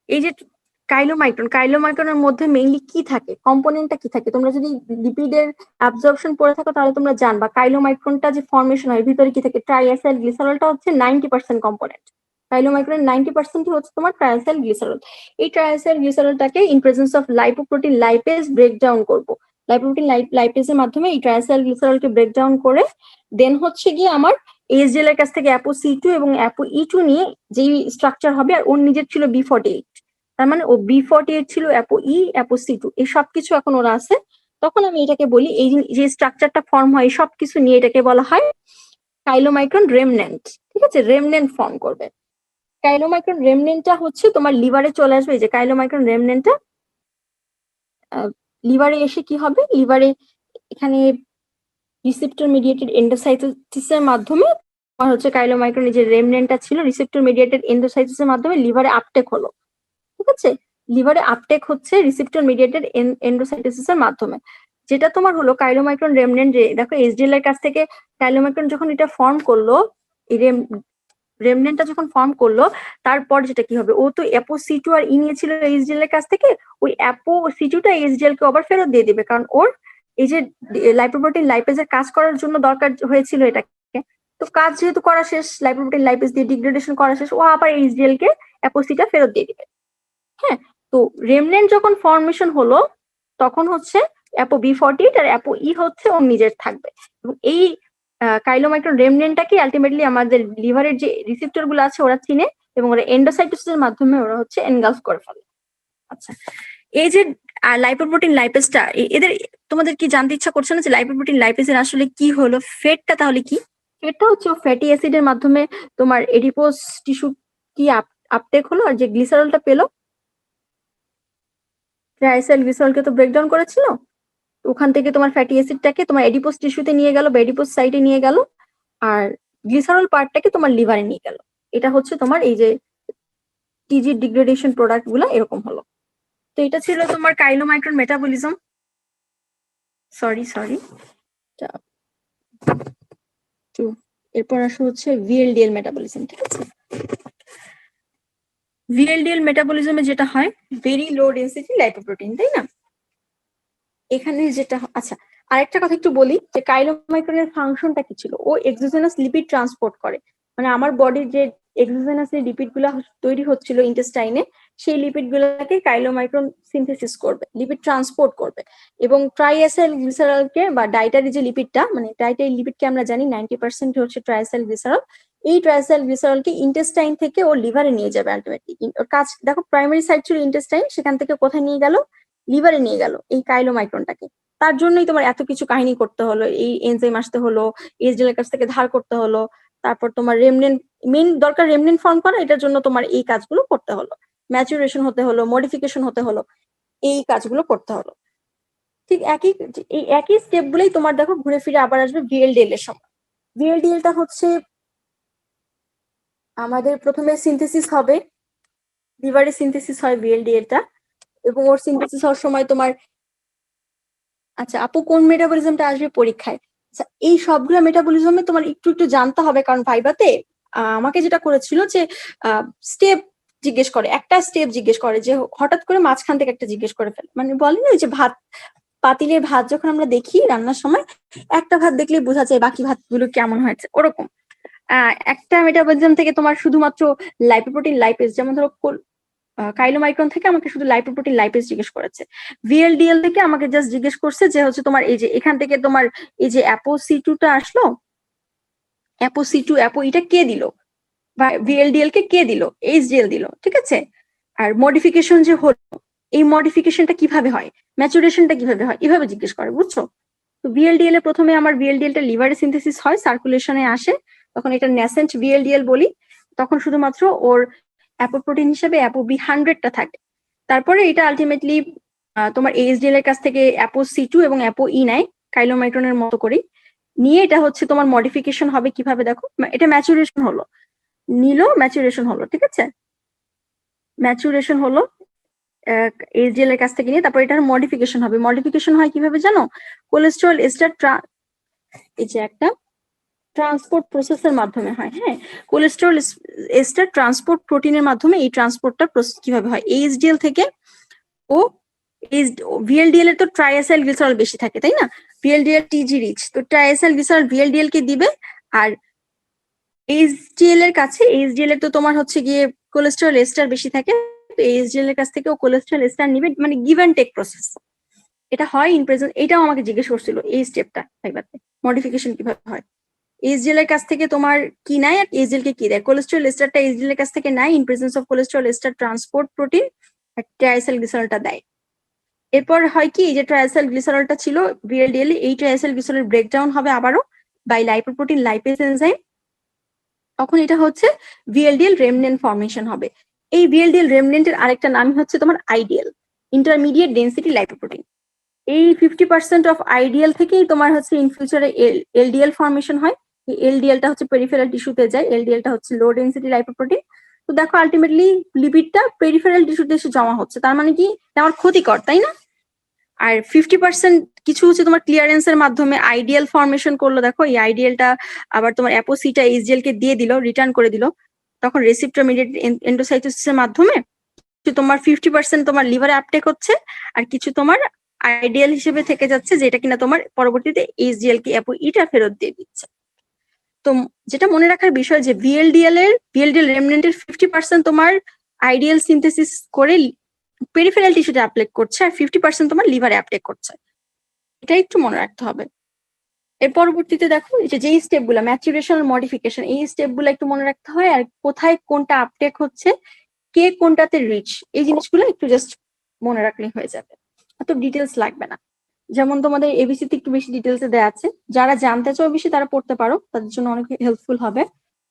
এই যে কাইলোমাইক্রনের মধ্যে মেইনলি কি থাকে, কম্পোনেন্টটা কি থাকে। তোমরা যদি লিপিডের অ্যাবজর্পশন পড়ে থাকো তাহলে তোমরা জানবা কাইলোমাইক্রনটা যে ফর্মেশন হয় ভিতরে কি থাকে, ট্রাইঅ্যাসাইল গ্লিসারলটা হচ্ছে 90% কম্পোনেন্ট। কাইলোমাইক্রনের 90% হচ্ছে তোমার ট্রাইঅ্যাসাইল গ্লিসারল। এই ট্রাইঅ্যাসাইল গ্লিসারলটাকে in presence of lipoprotein lipase breakdown করবো। লাইপোপ্রোটিন লাইপেজের মাধ্যমে এই ট্রাইঅ্যাসাইল গ্লিসারলকে ব্রেকডাউন করে দেন হচ্ছে গিয়ে আমার এইচডিএল এর কাছ থেকে অ্যাপো-C2 এবং অ্যাপো-E2 নিয়ে যেই স্ট্রাকচার হবে, আর ওর নিজের ছিল B48, তার মানে ও B48 ছিল, অ্যাপো-E, অ্যাপো-C2, এই সবকিছু এখন ওরা আছে। তখন আমি এটাকে বলি, এই যে স্ট্রাকচারটা ফর্ম হয় সবকিছু নিয়ে এটাকে বলা হয় কাইলোমাইক্রন রেমনেন্ট, ঠিক আছে, রেমনেন্ট ফর্ম করবে। কাইলোমাইক্রন রেমনেন্টটা হচ্ছে তোমার লিভারে চলে আসবে। এই যে কাইলোমাইক্রন রেমনেন্টটা লিভারে এসে কি হবে, লিভারে এখানে রিসেপ্টর মিডিয়েটেড এন্ডোসাইটোসিসের মাধ্যমে তোমার হচ্ছে কাইলোমাইক্রন যে রেমনেন্টটা ছিল রিসেপ্টর মিডিয়েটেড এন্ডোসাইটোসিসের মাধ্যমে লিভারে আপটেক হলো, ঠিক আছে। লিভারে আপটেক হচ্ছে রিসেপ্টর মিডিয়েটেড এন্ডোসাইটোসিস এর মাধ্যমে, যেটা তোমার হলো কাইলোমাইক্রন রেমনেন্ট। দেখো এইচডিএল এর কাছ থেকে কাইলোমাইক্রন যখন এটা ফর্ম করলো, এই রেমনেন্টটা যখন ফর্ম করলো, তারপর যেটা কি হবে, ও তো অ্যাপো সি2 আর ই নিয়েছিল এইচডিএল এর কাছ থেকে, ওই অ্যাপো সি2টা এইচডিএল কে আবার ফেরত দিয়ে দিবে, কারণ ওর এই যে লাইপোপ্রোটিন লাইপেজের কাজ করার জন্য দরকার হয়েছিল এটাকে। তো কাজ যেহেতু করা শেষ, লাইপোপ্রোটিন লাইপেজ দিয়ে ডিগ্রেডেশন করা শেষ, ও আবার এইচডিএল কে অ্যাপো সিটা ফেরত দিয়ে দিবে। হ্যাঁ, তো রেমনেন্ট যখন ফর্মেশন হলো তখন হচ্ছে অ্যাপো বি48 আর অ্যাপো ই হচ্ছে ওর নিজের থাকবে, এবং এই কাইলোমাইক্রন রেমনেন্টটাকে আলটিমেটলি আমাদের লিভারের যে রিসেপ্টর গুলো আছে ওরা চিনে, এবং ওরা এন্ডোসাইটোসিসের মাধ্যমে ওরা হচ্ছে এনগালফ করে ফেলে। আচ্ছা, এই যে লাইপোপ্রোটিন লাইপেজটা, এদের তোমাদের কি জানতে ইচ্ছা করছে না যে লাইপোপ্রোটিন লাইপেজের আসলে কি হলো? ফেটটা তাহলে কি? ফেটটা হচ্ছে ফ্যাটি অ্যাসিডের মাধ্যমে তোমার এডিপোস টিস্যু কি আপটেক হলো, আর যে গ্লিসারলটা পেলো, ট্রাইসাইল গ্লিসারলকে তো ব্রেকডাউন করেছিল, ওখান থেকে তোমার ফ্যাটি অ্যাসিডটাকে তোমার এডিপোস টিস্যুতে নিয়ে গেল বা এডিপোস সাইটে নিয়ে গেল, আর গ্লিসারল পার্টটাকে তোমার লিভারে নিয়ে গেল। এটা হচ্ছে তোমার এই যে টিজি ডিগ্রেডেশন প্রোডাক্ট গুলা এরকম হলো। তো এটা ছিল তোমার কাইলোমাইক্রন মেটাবলিজম। সরি এরপর আসা হচ্ছে ভিএলডিএল মেটাবলিজম। ঠিক আছে, ভিএলডিএল মেটাবলিজমে যেটা হয়, ভেরি লো ডেন্সিটি লাইপোপ্রোটিন, তাই না? এখানে যেটা, আচ্ছা আরেকটা কথা একটু বলি যে কাইলোমাইক্রনের ফাংশনটা কি ছিল। ও এক্সোজেনাস লিপিড ট্রান্সপোর্ট করে, মানে আমার বডির যে এক্সোজেনাস লিপিড গুলা তৈরি হচ্ছিল ইন্টেস্টাইনে, সেই লিপিড গুলাকে কাইলোমাইক্রন সিনথেসিস করবে, লিপিড ট্রান্সপোর্ট করবে, এবং ট্রাইএসাইল গ্লিসারলকে বা ডাইটারি যে লিপিডটা, মানে ডাইটারি লিপিডকে আমরা জানি 90% হচ্ছে ট্রাইএসাইল গ্লিসারল, এই ট্রাইএসাইল গ্লিসারলকে ইন্টেস্টাইন থেকে ও লিভারে নিয়ে যাবে আলটিমেটলি। ওর কাজ দেখো, প্রাইমারি সাইট ছিল ইন্টেস্টাইন, সেখান থেকে কোথায় নিয়ে গেল? লিভারে নিয়ে গেল এই কাইলোমাইক্রনটাকে। তার জন্যই তোমার এত কিছু কাহিনী করতে হলো, এই এনজাইম আসতে হলো, এইচডিএল এর কাছ থেকে ধার করতে হলো, তারপর তোমার রেমনেন্ট, মেইন দরকার রেমনেন্ট ফর্ম করা, এটার জন্য তোমার এই কাজগুলো করতে হলো, ম্যাচুরেশন হতে হলো, মডিফিকেশন হতে হলো, এই কাজগুলো করতে হলো। ঠিক এই একই স্টেপ গুলোই তোমার দেখো ঘুরে ফিরে আবার আসবে ভিএলডিএল এর সময়। ভিএলডিএলটা হচ্ছে আমাদের প্রথমে সিনথেসিস হবে, লিভারে সিনথেসিস হয় ভিএলডিএলটা, এবং ওর সিনথেসিস হওয়ার সময় তোমার, আচ্ছা আপু কোন মেটাবলিজমটা আসবে পরীক্ষায়? আচ্ছা, এই সবগুলো মেটাবলিজমে তোমার একটু একটু জানতে হবে, কারণ ভাইবাতে আমাকে যেটা করেছিল যে স্টেপ জিজ্ঞেস করে, একটা স্টেপ জিজ্ঞেস করে, যে হঠাৎ করে মাঝখান থেকে একটা জিজ্ঞেস করে ফেলে, মানে বলে না যে ভাত পাতিলে ভাত যখন আমরা দেখি রান্নার সময়, একটা ভাত দেখলেই বোঝা যায় বাকি ভাতগুলো কেমন হয়েছে, ওরকম একটা মেটাবলিজম থেকে তোমার শুধুমাত্র লাইপোপ্রোটিন লাইপেজ, যেমন ধরো কাইলোমাইক্রন থেকে আমাকে শুধু লাইপোপ্রোটিন লাইপেজ জিজ্ঞেস করেছে, ভিএলডিএল থেকে আমাকে জাস্ট জিজ্ঞেস করছে যে হচ্ছে তোমার এই যে এখান থেকে তোমার এই যে অ্যাপো সি2টা আসলো, অ্যাপো সি2 অ্যাপো এটা কে দিল, বা ভিএলডিএল কে কে দিল? এইচডিএল দিল। ঠিক আছে, আর মডিফিকেশন যে হলো, এই মডিফিকেশনটা কিভাবে হয়, ম্যাচুরেশনটা কিভাবে হয়, এভাবে জিজ্ঞেস করে, বুঝছো? তো ভিএলডিএল এ প্রথমে আমার ভিএলডিএলটা লিভারে সিনথেসিস হয়, সার্কুলেশনে আসে, তখন এটা ন্যাসেন্ট ভিএলডিএল বলি, তখন শুধুমাত্র ওর অ্যাপোপ্রোটিন হিসেবে অ্যাপো বি100টা থাকে। তারপরে এটা আলটিমেটলি তোমার এইচডিএল এর কাছ থেকে অ্যাপো সি2 এবং অ্যাপো ই নেয় কাইলোমাইক্রনের মতো করেই, নিয়ে এটা হচ্ছে তোমার মডিফিকেশন হবে কিভাবে, দেখো এটা ম্যাচুরেশন হলো, ম্যাচুরেশন হলো, ঠিক আছে, ম্যাচুরেশন হলো এইচডিএল এর কাছ থেকে নিয়ে, তারপর এটার মডিফিকেশন হবে। মডিফিকেশন হয় কিভাবে জানো? কোলেস্টেরল এস্টার এই যে একটা ট্রান্সপোর্ট প্রসেসের মাধ্যমে হয়। হ্যাঁ, কোলেস্টেরল এস্টার ট্রান্সপোর্ট প্রোটিনের মাধ্যমে এই ট্রান্সপোর্টটা প্রসেস কিভাবে হয়, এইচডিএল থেকে ও ভিএলডিএল এর তো ট্রাইএসাইল গ্লিসারল বেশি থাকে, তাই না? ভিএলডিএল টিজি রিচ, তো ট্রাইএসাইল গ্লিসারল ভিএলডিএল কে দিবে, আর এইচডিএল এর কাছে, এইচডিএল এর তো তোমার হচ্ছে গিয়ে কোলেস্টেরল এস্টার বেশি থাকে, তো এইচডিএল এর কাছ থেকে ও কোলেস্টেরল এস্টার নিবে, মানে গিভ এন্ড টেক প্রসেস এটা হয় ইন প্রেজেন্ট। এটাও আমাকে জিজ্ঞেস করছিল এই স্টেপটা ভাইবাতে, মডিফিকেশন কিভাবে হয়, এইচডিএল এর কাছ থেকে তোমার কি নেয় আর এইচডিএল কে কি দেয়, কোলেস্টেরল এস্টারটা এইচডিএল এর কাছ থেকে নেয় in presence of cholesterol ester transport protein, আর ট্রাইসাইল গ্লিসারলটা দেয়। এরপর হয় কি, যে ট্রাইসাইল গ্লিসারলটা ছিল ভিএলডিএল, এই ট্রাইসাইল গ্লিসারল ব্রেকডাউন হবে আবারও বাই লাইপোপ্রোটিন লাইপেজ এনজাইম, তখন এটা হচ্ছে ভিএলডিএল রেমনেন্ট ফর্মেশন হবে। এই ভিএলডিএল রেমনেন্টের আরেকটা নাম হচ্ছে তোমার আইডিএল, ইন্টারমিডিয়েট ডেন্সিটি লাইপোপ্রোটিন। এই 50% অফ আইডিএল থেকেই তোমার হচ্ছে ইন ফিউচারে এলডিএল ফর্মেশন হয়। এই এলডিএলটা হচ্ছে পেরিফেরাল টিস্যুতে যায়, এলডিএলটা হচ্ছে লো ডেন্সিটি লাইপোপ্রোটিন। তো দেখো আলটিমেটলি লিপিডটা পেরিফেরাল টিস্যুতে এসে জমা হচ্ছে, তার মানে কি এটা আমার ক্ষতিকর, তাই না? আর 50% কিছু হচ্ছে তোমার ক্লিয়ারেন্সের মাধ্যমে আইডিয়াল ফর্মেশন করলো, দেখো এই আইডিয়ালটা আবার তোমার অ্যাপোসিটা এইচডিএল কে দিয়ে দিল, রিটার্ন করে দিল, তখন রেসিপ্টর মিডিয়েটেড এন্ডোসাইটোসিসের মাধ্যমে কিছু তোমার 50% তোমার লিভারে আপটেক হচ্ছে, আর কিছু তোমার আইডিয়াল হিসেবে থেকে যাচ্ছে, যেটা কিনা তোমার পরবর্তীতে এইচডিএল কে অ্যাপোইটা ফেরত দিয়ে দিচ্ছে। তো যেটা মনে রাখার বিষয় যে ভিএলডিএল রেমনেন্টের 50% তোমার আইডিয়াল সিনথেসিস করে পেরিফেরাল টিস্যুতে অ্যাপ্লাই করছে, আর 50% তোমার লিভারে অ্যাপ্টেক করছে, এটা একটু মনে রাখতে হবে। এর পরবর্তীতে দেখো এই যে যেই স্টেপ গুলা ম্যাচুরেশন মডিফিকেশন, এই স্টেপ গুলা একটু মনে রাখতে হয়, আর কোথায় কোনটা আপটেক হচ্ছে, কে কোনটাতে রিচ, এই জিনিসগুলো একটু জাস্ট মনে রাখলে হয়ে যাবে, এত ডিটেলস লাগবে না। যেমন তোমাদের এবিসি তে একটু বেশি ডিটেলসে দেওয়া আছে, যারা জানতে চাও বেশি তারা পড়তে পারো, তাদের জন্য অনেক হেল্পফুল হবে।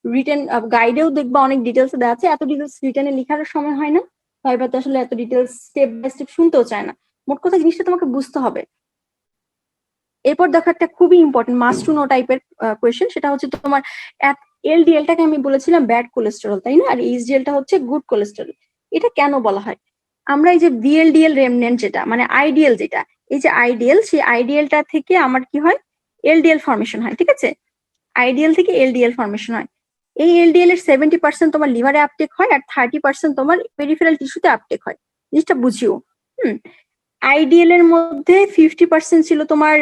রিটেন গাইডেও দেখবা অনেক ডিটেলসে দেওয়া আছে, এত ডিটেলস রিটেনে লেখার সময় হয় না, ভাইবাতে আসলে এত ডিটেলস স্টেপ বাই স্টেপ শুনতেও চায় না, মোট কথা জিনিসটা তোমাকে বুঝতে হবে। এরপর দেখো একটা খুবই ইম্পর্টেন্ট মাস্ট টু নো টাইপের কোয়েশ্চেন, সেটা হচ্ছে তোমার এলডিএলটাকে আমি বলেছিলাম ব্যাড কোলেস্টেরল, তাই না? আর এইচডিএলটা হচ্ছে গুড কোলেস্টেরল। এটা কেন বলা হয়? আমরা এই যে ভিএলডিএল রেমনেন্ট যেটা মানে আইডিয়াল, যেটা এই যে আইডিয়াল, সেই আইডিয়ালটা থেকে আমার কি হয়, এলডিএল ফর্মেশন হয়, ঠিক আছে? আইডিয়াল থেকে এলডিএল ফর্মেশন হয়। এই এলডিএল এর 70% তোমার লিভারে আপটেক হয়, আর 30% তোমার পেরিফেরাল টিস্যুতে আপটেক হয়। জিনিসটা বুঝিও। আইডিএল এর মধ্যে 50% ছিল তোমার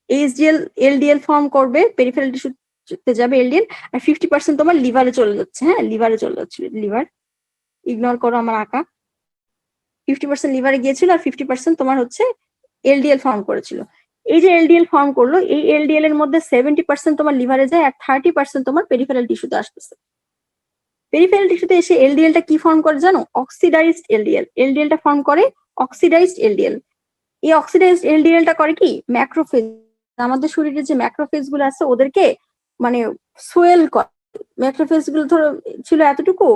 এইচডিএল, এলডিএল ফর্ম করবে, পেরিফেরাল টিস্যুতে যাবে এলডিএল, আর 50% তোমার লিভারে চলে যাচ্ছে। হ্যাঁ, লিভারে চলে যাচ্ছিল, লিভার ইগনোর করো আমার আঁকা, 50% লিভারে গিয়েছিল, আর 50% তোমার হচ্ছে এলডিএল ফর্ম করেছিল। এই যে এলডিএল ফর্ম করলো, এই এলডিএল এর মধ্যে 70% তোমার লিভারে যায়, আর 30% তোমার পেরিফেরাল টিস্যুতে আসতেছে। পেরিফেরাল টিস্যুতে এসে এলডিএলটা কি ফর্ম করে জানো? Oxidized LDL. এলডিএলটা ফর্ম করে অক্সিডাইজড এলডিএল। এই অক্সিডাইজড এলডিএলটা করে কি, ম্যাক্রোফেজ, আমাদের শরীরে যে ম্যাক্রোফেজ গুলো আছে ওদেরকে মানে সোয়েল করে। ম্যাক্রোফেজ গুলো ধরো ছিল এতটুকু,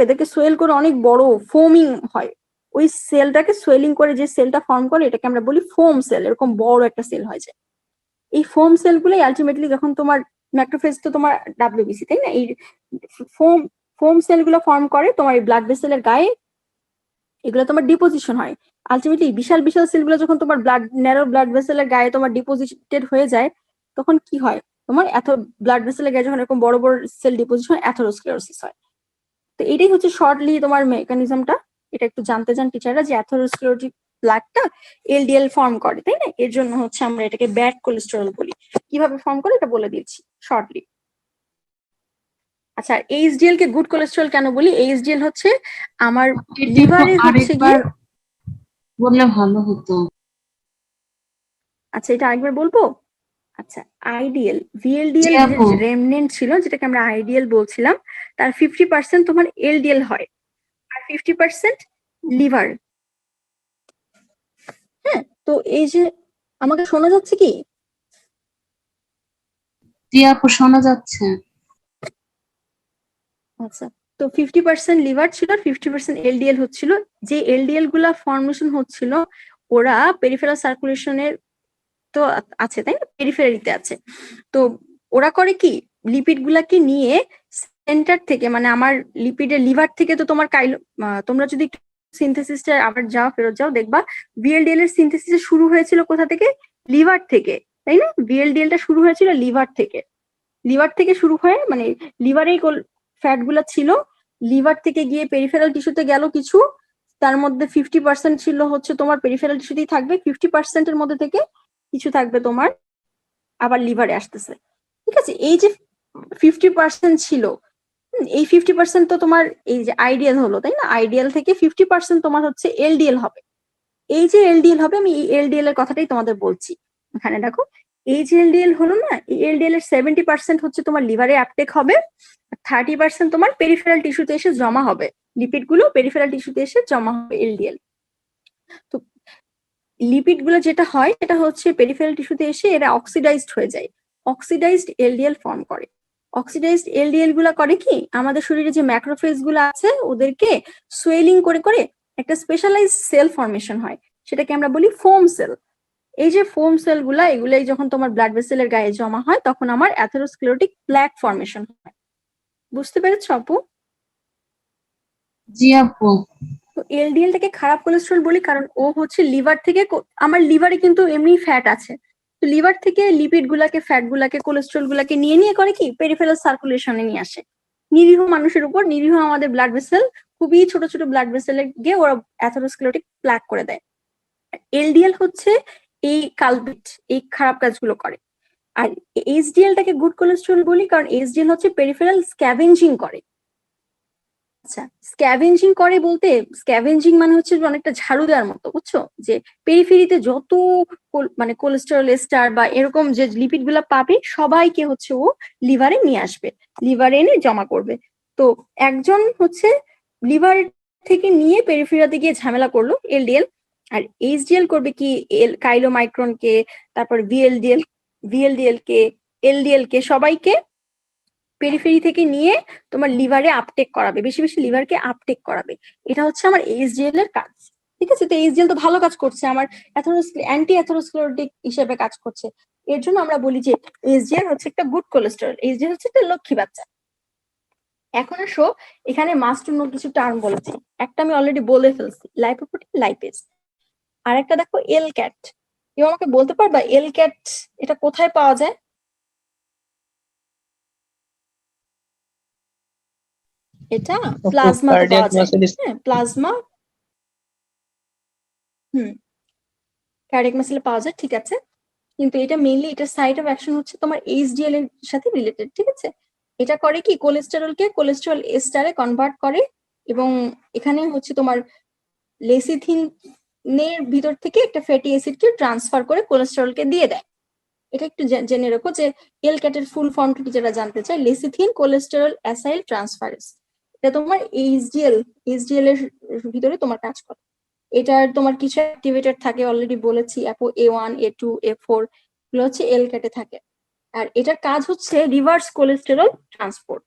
এদেরকে সোয়েল করে অনেক বড় ফোমিং হয়। ওই সেলটাকে সোয়েলিং করে যে সেলটা ফর্ম করে এটাকে আমরা বলি ফোম সেল। এরকম বড় একটা সেল হয় যায়। এই ফোম সেল গুলোই আলটিমেটলি যখন তোমার ম্যাক্রোফেজ তো তোমার ডাব্লিউবিসি, তাই না? এই ফোম সেল গুলো ফর্ম করে তোমার এই ব্লাড ভেসেলের গায়ে, এগুলো তোমার ডিপোজিশন হয়। আলটিমেটলি বিশাল বিশাল সেলগুলো যখন তোমার ন্যারো ব্লাড ভেসেলের গায়ে তোমার ডিপোজিটেড হয়ে যায়, তখন কি হয়, তোমার ব্লাড ভেসেলের গায়ে যখন এরকম বড় বড় সেল ডিপোজিশন, অ্যাথেরোস্ক্লেরোসিস হয়। তো এটাই হচ্ছে শর্টলি তোমার মেকানিজমটা। এটা একটু জানতে চান টিচাররা যে অ্যাথেরোস্ক্লেরোটিক প্লাকটা এলডিএল ফর্ম করে, তাই না? এর জন্য হচ্ছে আমরা এটাকে ব্যাড কোলেস্টেরল বলি। কিভাবে ফর্ম করে এটা বলে দিচ্ছি শর্টলি। আচ্ছা, এইচডিএল কে গুড কোলেস্টেরল কেন বলি? এইচডিএল হচ্ছে আমার লিভারে হচ্ছে গিয়ে, বললে ভালো হতো। আচ্ছা এটা আরেকবার বলবো। আচ্ছা, আইডিয়াল ভিএলডিএল রেমনেন্ট ছিল, যেটাকে আমরা আইডিয়াল বলছিলাম, তার 50% তোমার এলডিএল হয়, আর 50% লিভার। হ্যাঁ, তো এই যে আমাকে শোনা যাচ্ছে কি? জি আপু, শোনা যাচ্ছে। আচ্ছা, তো 50% লিভার ছিল, আর 50% এলডিএল হচ্ছিল। যে এলডিএল গুলা ফর্মেশন হচ্ছিল, ওরা পেরিফেরাল সার্কুলেশনের তো আছে, তাই না? পেরিফেরালিতে আছে। তো ওরা করে কি, লিপিড গুলাকে নিয়ে সেন্টার থেকে, মানে আমার লিপিডের লিভার থেকে, তো তোমার তোমরা যদি সিনথেসিসটা আবার ফেরত যাও, দেখবা ভিএলডিএল এর সিনথেসিস শুরু হয়েছিল কোথা থেকে? লিভার থেকে, তাই না? ভিএলডিএল টা শুরু হয়েছিল লিভার থেকে। লিভার থেকে শুরু হয়ে, মানে লিভারেই ফ্যাট গুলা ছিল, লিভার থেকে গিয়ে পেরিফেরাল টিস্যুতে গেল কিছু, তার মধ্যে 50% ছিল হচ্ছে তোমার পেরিফেরাল টিস্যুতেই থাকবে, 50% এর মধ্যে থেকে কিছু থাকবে তোমার আবার লিভারে আসতেছে, ঠিক আছে? এই যে 50% ছিল, এই 50% তো তোমার এই যে আইডিয়াল হলো, তাই না? আইডিয়াল থেকে 50% তোমার হচ্ছে এলডিএল হবে। এই যে এলডিএল হবে, আমি এই এলডিএল এর কথাটাই তোমাদের বলছি। এখানে দেখো, এই যে এলডিএল হলো না, এই এলডিএল এর 70% হচ্ছে তোমার লিভারে আপটেক হবে, 30% তোমার পেরিফেরাল টিস্যুতে এসে জমা হবে। লিপিড গুলো পেরিফেরাল টিস্যুতে এসে জমা হবে এলডিএল। তো লিপিড গুলো যেটা হয়, সেটা হচ্ছে পেরিফেরাল টিস্যুতে এসে এরা অক্সিডাইজড হয়ে যায়, অক্সিডাইজড এলডিএল ফর্ম করে। অক্সিডাইজড এলডিএল গুলা করে কি, আমাদের শরীরে যে ম্যাক্রোফেজ গুলো আছে ওদেরকে সোয়েলিং করে করে একটা স্পেশালাইজড সেল ফর্মেশন হয়, সেটাকে আমরা বলি ফোম সেল। এই যে ফোম সেল গুলা, এগুলাই যখন তোমার ব্লাড ভেসেলের গায়ে জমা হয়, তখন আমার অ্যাথেরোস্ক্লেরোটিক প্ল্যাক ফর্মেশন হয়। বুঝতে পেরেছো আপু? জি আপু। তো এলডিএলটাকে খারাপ কোলেস্ট্রল বলি কারণ ও হচ্ছে লিভার থেকে আমার লিভারে কিন্তু এমনি ফ্যাট আছে, তো লিভার থেকে লিপিড গুলাকে, ফ্যাট গুলাকে, কোলেস্ট্রল গুলাকে নিয়ে নিয়ে করে কি পেরিফেরাল সার্কুলেশনে নিয়ে আসে নিরীহ মানুষের উপর। নিরীহ আমাদের ব্লাড ভেসেল, খুবই ছোট ছোট ব্লাড ভেসেলে গিয়ে ওরা অ্যাথেরোস্ক্লেরোটিক প্লাক করে দেয়। এলডিএল হচ্ছে এই কালপিট, এই খারাপ কাজগুলো করে। আর এইচডিএলটাকে গুড কোলেস্ট্রল বলি কারণ এইচডিএল হচ্ছে পেরিফেরাল স্ক্যাভেঞ্জিং করে। আচ্ছা, স্ক্যাভেঞ্জিং করে বলতে, স্ক্যাভেঞ্জিং মানে হচ্ছে যে অনেকটা ঝাড়ু দেওয়ার মতো, বুঝছো, যে পেরিফেরিতে যত মানে কোলেস্টেরল এস্টার বা এরকম যে লিপিড গুলা পাবে সবাইকে হচ্ছে ও লিভারে নিয়ে আসবে, লিভারে এনে জমা করবে। তো একজন হচ্ছে লিভার থেকে নিয়ে পেরিফেরিয়াতে গিয়ে ঝামেলা করলো এলডিএল, আর এইচডিএল করবে কি কাইলোমাইক্রন কে, তারপর ভিএলডিএল কে, এলডিএল কে, সবাইকে পেরিফেরি থেকে নিয়ে তোমার লিভারে আপটেক করাবে, বেশি বেশি লিভারকে আপটেক করাবে। এটা হচ্ছে আমার এইচডিএল এর কাজ। ঠিক আছে, তো এইচডিএল তো ভালো কাজ করছে, আমার অ্যান্টি অ্যাথেরোস্ক্লেরোটিক হিসেবে কাজ করছে। এর জন্য আমরা বলি যে এইচডিএল হচ্ছে একটা গুড কোলেস্টেরল, এইচডিএল হচ্ছে একটা লক্ষ্মী বাচ্চা। এখন আসো, এখানে মাস্ট টু নো কিছু টার্ম বলেছি। একটা আমি অলরেডি বলে ফেলছি, লাইপোপ্রোটিন, লাইপেজ। আর একটা দেখো এল ক্যাট। কেউ আমাকে বলতে পারবা এল ক্যাট এটা কোথায় পাওয়া যায়? এটা প্লাজমাতে পাওয়া যায়। হ্যাঁ, প্লাজমা, কার্ডিয়াক মাসেলে পাওয়া যায়, ঠিক আছে। কিন্তু এটা মেইনলি এটা সাইট অফ অ্যাকশন হচ্ছে তোমার এইচডিএল এর সাথে রিলেটেড, ঠিক আছে। এটা করে কি কোলেস্টেরলকে কোলেস্টেরল এস্টারে কনভার্ট করে, এবং এখানে হচ্ছে তোমার লেসিথিনের ভিতর থেকে একটা ফ্যাটি অ্যাসিডকে ট্রান্সফার করে কোলেস্টেরলকে দিয়ে দেয়। এটা একটু জেনে রাখো যে এল ক্যাটের ফুল ফর্মটা যারা জানতে চায়, লেসিথিন কোলেস্টেরল অ্যাসাইল ট্রান্সফারেজ। এটা তোমার এইচডিএল এর ভিতরে তোমার কাজ করে। এটার তোমার কিছু অ্যাক্টিভেটর থাকে, অলরেডি বলেছি, অ্যাপো A1, A2, A4 এগুলো হচ্ছে এল ক্যাটে থাকে। আর এটার কাজ হচ্ছে রিভার্স কোলেস্টেরল ট্রান্সপোর্ট,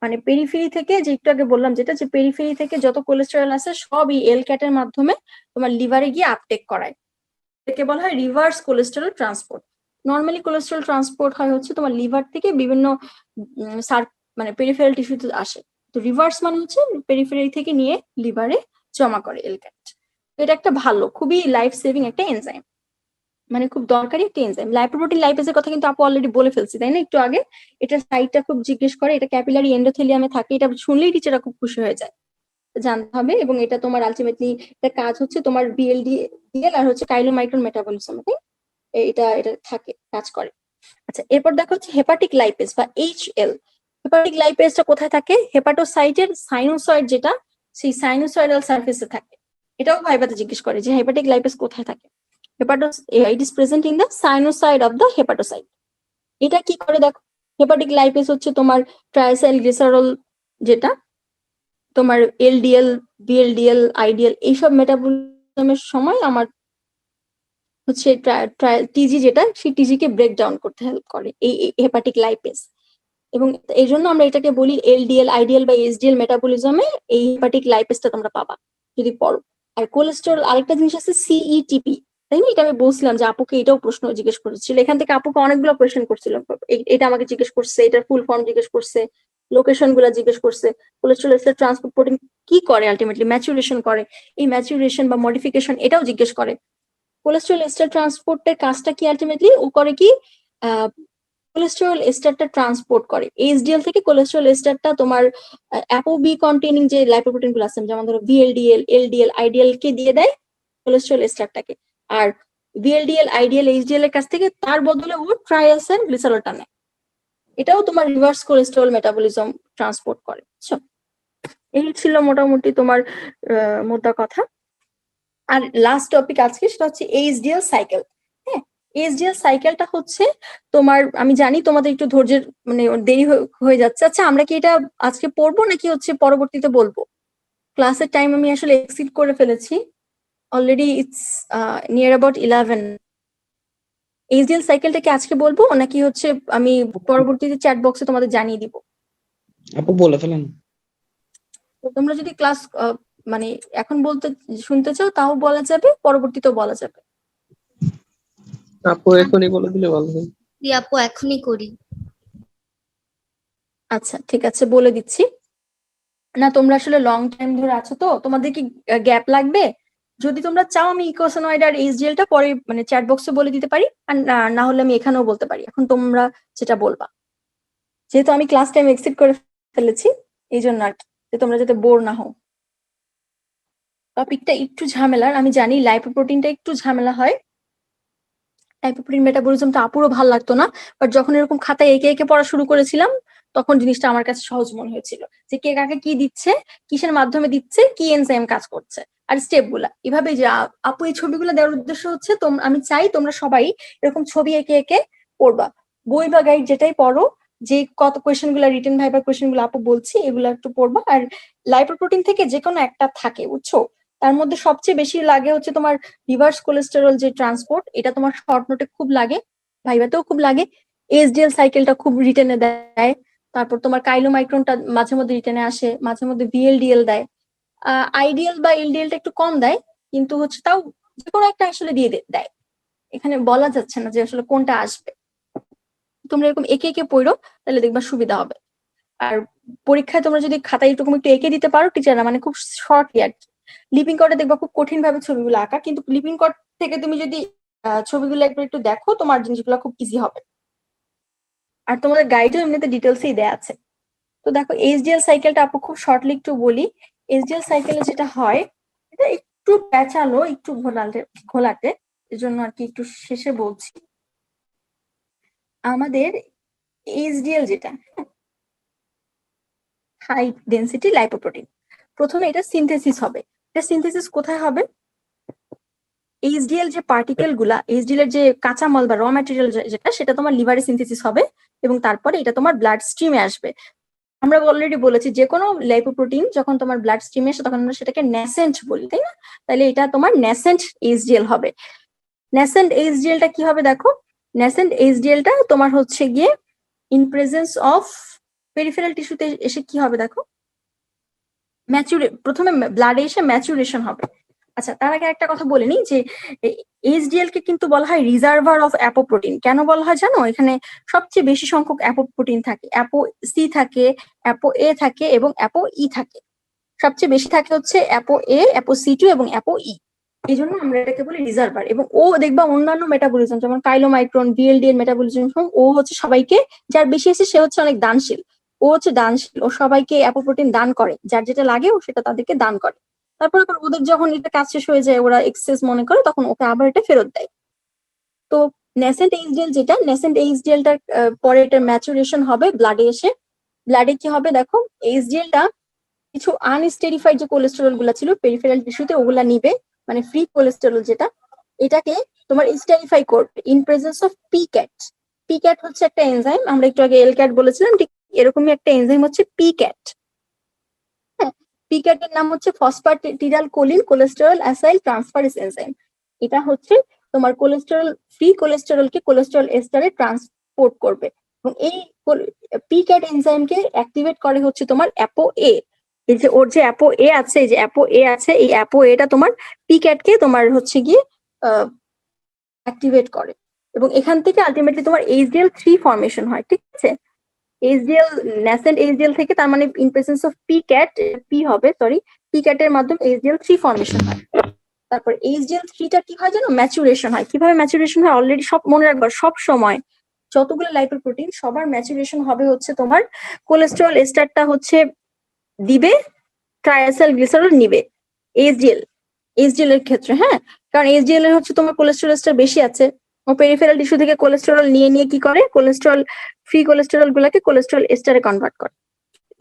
মানে পেরিফেরি থেকে, যে একটু আগে বললাম যেটা, যে পেরিফেরি থেকে যত কোলেস্টেরল আছে সব এই এল ক্যাটের মাধ্যমে তোমার লিভারে গিয়ে আপটেক করায়। এটাকে বলা হয় reverse cholesterol transport. Normally cholesterol transport হয় হচ্ছে তোমার লিভার থেকে বিভিন্ন মানে পেরিফেরাল টিস্যুতে আসে, তো রিভার্স মানে হচ্ছে পেরিফেরি থেকে নিয়ে লিভারে জমা করে এল ক্যাট। এটা একটা ভালো, খুবই লাইফ সেভিং একটা এনজাইম, মানে খুব দরকারি একটা এনজাইম। লাইপোপ্রোটিন, লাইপেজের কথা কিন্তু আপু অলরেডি বলে ফেলছি, তাই না, একটু আগে। এটা সাইটটা খুব জিজ্ঞেস করে, এটা ক্যাপিলারি এন্ডোথেলিয়ামে থাকে, এটা শুনলেই টিচাররা খুব খুশি হয়ে যায়, জানতে হবে। এবং এটা তোমার আলটিমেটলি এটা কাজ হচ্ছে তোমার বিএলডিএল আর হচ্ছে কাইলোমাইক্রন মেটাবলিজম, এটা এটা থাকে, কাজ করে। আচ্ছা, এরপর দেখো হচ্ছে হেপাটিক লাইপেজ বা HL। হেপাটিক লাইপেজটা কোথায় থাকে? হেপাটোসাইটের সাইনোসয়েড যেটা, সেই সাইনোসয়েডাল সারফেসে থাকে। এটাও ভাইবাতে জিজ্ঞেস করে যে হেপাটিক লাইপেজ কোথায় থাকে। it is present in the sinusoid of the hepatocyte. এটা কি করে দেখো, হেপাটিক লাইপেজ হচ্ছে তোমার ট্রাইসাইল গ্লিসারল, যেটা তোমার এলডিএল, বিএলডিএল, আইডিএল এইসব মেটাবলিজমের সময় আমার হচ্ছে টিজি, যেটা সেই টিজি কে ব্রেক ডাউন করতে হেল্প করে এই হেপাটিক লাইপেজ। এবং এই জন্য আমরা এটাকে বলি এলডিএল, আইডিএল বা এইচডিএল মেটাবলিজমে এই হেপাটিক লাইপেজটা তোমরা পাবা যদি পড়ো। আর কোলেস্টেরল আরেকটা জিনিস আছে সিইটিপি, তাই না? এটা আমি বলছিলাম যে আপুকে এটাও প্রশ্ন জিজ্ঞেস করেছিল, এখান থেকে আপুকে অনেকগুলো কোয়েশ্চেন করছিল। এটা আমাকে জিজ্ঞেস করছে, এটার ফুল ফর্ম জিজ্ঞেস করছে, লোকেশন গুলা জিজ্ঞেস করছে। কোলেস্টেরল এস্টার ট্রান্সপোর্ট প্রোটিন কি করে? আলটিমেটলি ম্যাচুরেশন করে। এই ম্যাচুরেশন বা মডিফিকেশন এটাও জিজ্ঞেস করে। কোলেস্টেরল এস্টার ট্রান্সপোর্টের কাজটা কি? আলটিমেটলি ও করে কি, কোলেস্টেরল এস্টারটা ট্রান্সপোর্ট করে এইচডিএল থেকে। কোলেস্টেরল এস্টারটা তোমার অ্যাপোবি কন্টেনিং যে লাইপোপ্রোটিন গুলো আছে, যেমন ধরো ভিএলডিএল, এলডিএল, আইডিএল কে দিয়ে দেয় কোলেস্টেরল এস্টারটাকে। আর ভিএলডিএল, আইডিএল, এইচডিএল এর কাছ থেকে তার বদলে ও ট্রাইএসএন গ্লিসারলটা নেয়। এটাও তোমার রিভার্স কোলেস্টেরল মেটাবলিজম ট্রান্সপোর্ট করে, বুঝছো? এই ছিল মোটামুটি তোমার মোদ্দা কথা। আর লাস্ট টপিক আজকে সেটা হচ্ছে এইচডিএল সাইকেল। হ্যাঁ, এইচডিএল সাইকেলটা হচ্ছে তোমার, আমি জানি তোমাদের একটু ধৈর্যের মানে দেরি হয়ে যাচ্ছে। আচ্ছা, আমরা কি এটা আজকে পড়বো নাকি হচ্ছে পরবর্তীতে বলবো? ক্লাসের টাইম আমি আসলে এক্সিড করে ফেলেছি already, it's near about 11। HDL সাইকেলটা কি আজকে বলবো নাকি হচ্ছে আমি পরবর্তীতে চ্যাট বক্সে তোমাদের জানিয়ে দিব? আপু বলে ফেলেন। তো তোমরা যদি ক্লাস মানে এখন বলতে শুনতে চাও তাও বলা যাবে, পরবর্তীতেও বলা যাবে। আপু এখনই বলে দিলে ভালো হয়। আপু এখনই করি। আচ্ছা, ঠিক আছে, বলে দিচ্ছি। না তোমরা আসলে লং টাইম ধরে আছো তো, তোমাদের কি গ্যাপ লাগবে? যদি তোমরা চাও আমি ইকোসেনয়েড আর এইচডিএলটা পরে মানে চ্যাট বক্সে বলে দিতে পারি, আর না হলে আমি এখানেও বলতে পারি, এখন তোমরা যেটা বলবা। যেহেতু আমি ক্লাস টাইম এক্সিড করে ফেলেছি এই জন্য আর কি, যে তোমরা যাতে বোর না হও। টপিকটা একটু ঝামেলার আমি জানি, লাইপোপ্রোটিনটা একটু ঝামেলা হয়। লাইপোপ্রোটিন মেটাবলিজমটা আপুরও ভালো লাগতো না, বাট যখন এরকম খাতায় এঁকে এঁকে পড়া শুরু করেছিলাম তখন জিনিসটা আমার কাছে সহজ মনে হয়েছিল, যে কে কাকে কি দিচ্ছে, কিসের মাধ্যমে দিচ্ছে, কি এনজাইম কাজ করছে, আর স্টেপ গুলা এভাবে যে আপু এই ছবিগুলো দেওয়ার উদ্দেশ্য হচ্ছে আমি চাই তোমরা সবাই এরকম ছবি এঁকে এঁকে পড়বা। বই বা গাইড যেটাই পড়ো, যে কত কোয়েশ্চেন গুলা রিটেন ভাইবার কোয়েশ্চেন গুলো আপু বলছি এগুলো একটু পড়বা। আর লাইপোপ্রোটিন থেকে যে কোনো একটা থাকে বুঝছো, তার মধ্যে সবচেয়ে বেশি লাগে হচ্ছে তোমার রিভার্স কোলেস্টেরল যে ট্রান্সপোর্ট, এটা তোমার শর্ট নোটে খুব লাগে, ভাইভাতেও খুব লাগে। এইচডিএল সাইকেলটা খুব রিটেনে দেয়। তারপর তোমার কাইলোমাইক্রনটা মাঝে মধ্যে রিটেনে আসে, মাঝে মধ্যে ভিএলডিএল দেয়। আইডিএল বা এলডিএলটা একটু কম দেয়, কিন্তু হচ্ছে তাও যে কোনো একটা আসলে দিয়ে দেয়। এখানে বলা যাচ্ছে না যে আসলে কোনটা আসবে। তোমরা এরকম একে একে পড়ো, তাহলে দেখবা সুবিধা হবে। আর পরীক্ষায় তোমরা যদি খাতায় এরকম একটু এঁকে দিতে পারো টিচাররা, মানে খুব শর্টলি আর কি। লিপিং কটে দেখবা খুব কঠিন ভাবে ছবিগুলো আঁকা, কিন্তু লিপিং কট থেকে তুমি যদি ছবিগুলো একবার একটু দেখো তোমার জিনিসগুলো খুব ইজি হবে। আর তোমাদের গাইডও এমনিতে ডিটেলসেই দেয়া আছে। তো দেখো এইচডিএল সাইকেলটা আপু খুব শর্টলি একটু বলি। এইচডিএল সাইকেলে যেটা হয়, এটা একটু প্যাঁচালো, একটু ঘোলাটে, এজন্য আর কি একটু শেষে বলছি। আমাদের এইচডিএল যেটা হাই ডেনসিটি লাইপোপ্রোটিন, প্রথমে এটা সিনথেসিস হবে। এটা সিনথেসিস কোথায় হবে? এইচডিএল যে পার্টিকেল গুলা, এইচডিএল এর যে কাঁচামাল বা র ম্যাটেরিয়াল যেটা, সেটা তোমার লিভারে সিনথেসিস হবে এবং তারপরে এটা তোমার ব্লাড স্ট্রিমে আসবে। আমরা অলরেডি বলেছি যে কোনো লাইপোপ্রোটিন যখন তোমার ব্লাড স্ট্রিমে আসে তখন আমরা সেটাকে ন্যাসেন্ট বলি, তাই না? তাহলে এটা তোমার ন্যাসেন্ট এইচডিএল হবে। ন্যাসেন্ট এইচডিএলটা কি হবে দেখো, ন্যাসেন্ট এইচডিএলটা তোমার হচ্ছে গিয়ে ইন প্রেজেন্স অফ পেরিফেরাল টিস্যুতে এসে কি হবে দেখো, প্রথমে ব্লাডে এসে ম্যাচুরেশন হবে। আচ্ছা, তার আগে একটা কথা বলে নিই যে এইচডিএল কে কিন্তু বলা হয় রিজার্ভার অফ অ্যাপোপ্রোটিন। কেন বলা হয় জানো? এখানে সবচেয়ে বেশি সংখ্যক অ্যাপোপ্রোটিন থাকে, অ্যাপো সি থাকে, অ্যাপো এ থাকে এবং অ্যাপো ই থাকে। সবচেয়ে বেশি থাকে হচ্ছে অ্যাপো এ, অ্যাপো সি টু এবং অ্যাপো ই। এই জন্য আমরা এটাকে বলি রিজার্ভার। এবং ও দেখবা অন্যান্য মেটাবলিজম যেমন কাইলোমাইক্রন, ভিএলডিএল মেটাবলিজম, ও হচ্ছে সবাইকে, যার বেশি আছে সে হচ্ছে অনেক দানশীল। ও হচ্ছে দানশীল, ও সবাইকে অ্যাপোপ্রোটিন দান করে, যার যেটা লাগে ও সেটা তাদেরকে দান করে। তারপর আবার ওদের যখন এটা কাজ শেষ হয়ে যায়, ওরা এক্সেস মনে করে, তখন ওকে আবার এটা ফেরত দেয়। তো নেসেন্ট এইচডিএল যেটা, নেসেন্ট এইচডিএলটার পরে এটা ম্যাচুরেশন হবে ব্লাডে এসে। ব্লাডে কি হবে দেখো, এইচডিএলটা কিছু আনস্টেরিফাইড যে কোলেস্টেরল গুলা ছিল পেরিফেরাল টিস্যুতে, ওগুলা নিবে, মানে ফ্রি কোলেস্টেরল যেটা, এটাকে তোমার স্টেরিফাই করবে ইন প্রেজেন্স অফ পিক্যাট। পিক্যাট হচ্ছে একটা এনজাইম, আমরা একটু আগে এলক্যাট বলেছিলাম, ঠিক এরকমই একটা এনজাইম হচ্ছে পিক্যাট। হ্যাঁ, পিক্যাট এর নাম হচ্ছে phosphatidyl choline cholesterol acyl transferase enzyme. এটা হচ্ছে তোমার কোলেস্টেরল, ফ্রি কোলেস্টেরলকে কোলেস্টেরল এস্টারে ট্রান্সপোর্ট করবে। এবং এই পিক্যাট এনজাইমকে অ্যাক্টিভেট করে হচ্ছে তোমার অ্যাপো এ। এই যে ওর যে অ্যাপো এ আছে, এই যে অ্যাপো এ আছে, এই অ্যাপো এটা তোমার পিক্যাটকে তোমার হচ্ছে গিয়ে অ্যাক্টিভেট করে। এবং এখান থেকে আলটিমেটলি তোমার এইচডিএল3 ফর্মেশন হয়, ঠিক আছে? এইচডিএল, ন্যাসেন্ট এইচডিএল থেকে, তার মানে ইন প্রেজেন্স অফ পিক্যাট, পি হবে সরি, পিক্যাটের মাধ্যমে এইচডিএল3 ফর্মেশন হয়। তারপর এইচডিএল3টা কি হয় জানো, ম্যাচুরেশন হয়। কিভাবে ম্যাচুরেশন হয় অলরেডি সব মনে রাখবা, সব সময় যতগুলো লাইপোপ্রোটিন সবার ম্যাচুরেশন হবে হচ্ছে তোমার কোলেস্টেরল এস্টারটা হচ্ছে দিবে, ট্রাইসাইল গ্লিসারল নিবে এইচডিএল এর ক্ষেত্রে। হ্যাঁ, কারণ এইচডিএল এর হচ্ছে তোমার কোলেস্টেরল এস্টার বেশি আছে, ও পেরিফেরাল টিস্যু থেকে কোলেস্টেরল নিয়ে নিয়ে কি করে, কোলেস্টেরল ফ্রি কোলেস্টেরল গুলাকে কোলেস্টেরল এস্টারে কনভার্ট করে।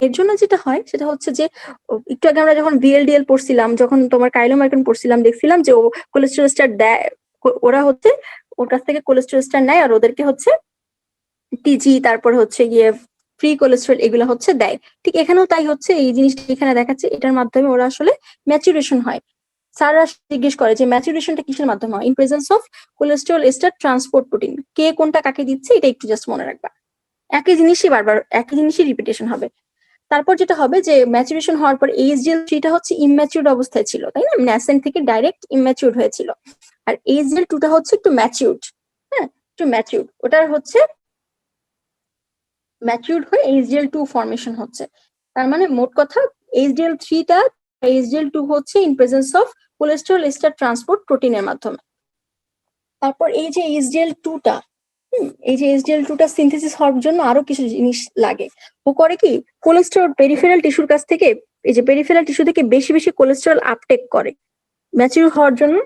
এর জন্য যেটা হয় সেটা হচ্ছে যে একটু আগে আমরা যখন ভিএলডিএল পড়ছিলাম, যখন তোমার কাইলোমাইক্রন পড়ছিলাম, দেখছিলাম যে ও কোলেস্টেরল এস্টার দেয়, ওরা হচ্ছে ওর কাছ থেকে কোলেস্টেরল এস্টার নেয় আর ওদেরকে হচ্ছে টিজি, তারপর হচ্ছে গিয়ে ফ্রি কোলেস্টেরল এগুলো হচ্ছে দেয়। ঠিক এখানেও তাই হচ্ছে, এই জিনিসটা এখানে দেখাচ্ছে, এটার মাধ্যমে ওরা আসলে ম্যাচুরেশন হয়। স্যাররা জিজ্ঞেস করে যে ম্যাচুরেশনটা কিসের মাধ্যমে হয়, in presence of cholesterol ester transport protein. কে কোনটা কাকে দিচ্ছে এটা একটু জাস্ট মনে রাখবা, একই জিনিসই বারবার একই জিনিসই রিপিটেশন হবে। তারপর যেটা হবে যে ম্যাচুরেশন হওয়ার পর এইচডিএল3টা হচ্ছে ইম্যাচিউরড অবস্থায় ছিল, তাই না? ন্যাসেন্ট থেকে ডাইরেক্ট ইম্যাচিউরড হয়েছিল। আর এইচডিএল2টা হচ্ছে একটু ম্যাচিউরড, হ্যাঁ একটু ম্যাচিউরড, ওটার হচ্ছে ম্যাচিউরড হয়ে এইচডিএল2 ফর্মেশন হচ্ছে। তার মানে মোট কথা HDL3 টা HDL2 হচ্ছে in presence of cholesterol ester transport প্রোটিনের মাধ্যমে। তারপর এই যে HDL2 টা এই যে HDL2 টা সিনথেসিস হওয়ার জন্য আরো কিছু জিনিস লাগে। ও করে কি কোলেস্টেরল পেরিফেরাল টিস্যুর কাছ থেকে, এই যে পেরিফেরাল টিস্যু থেকে বেশি বেশি কোলেস্টেরল আপটেক করে ম্যাচিউর হওয়ার জন্য।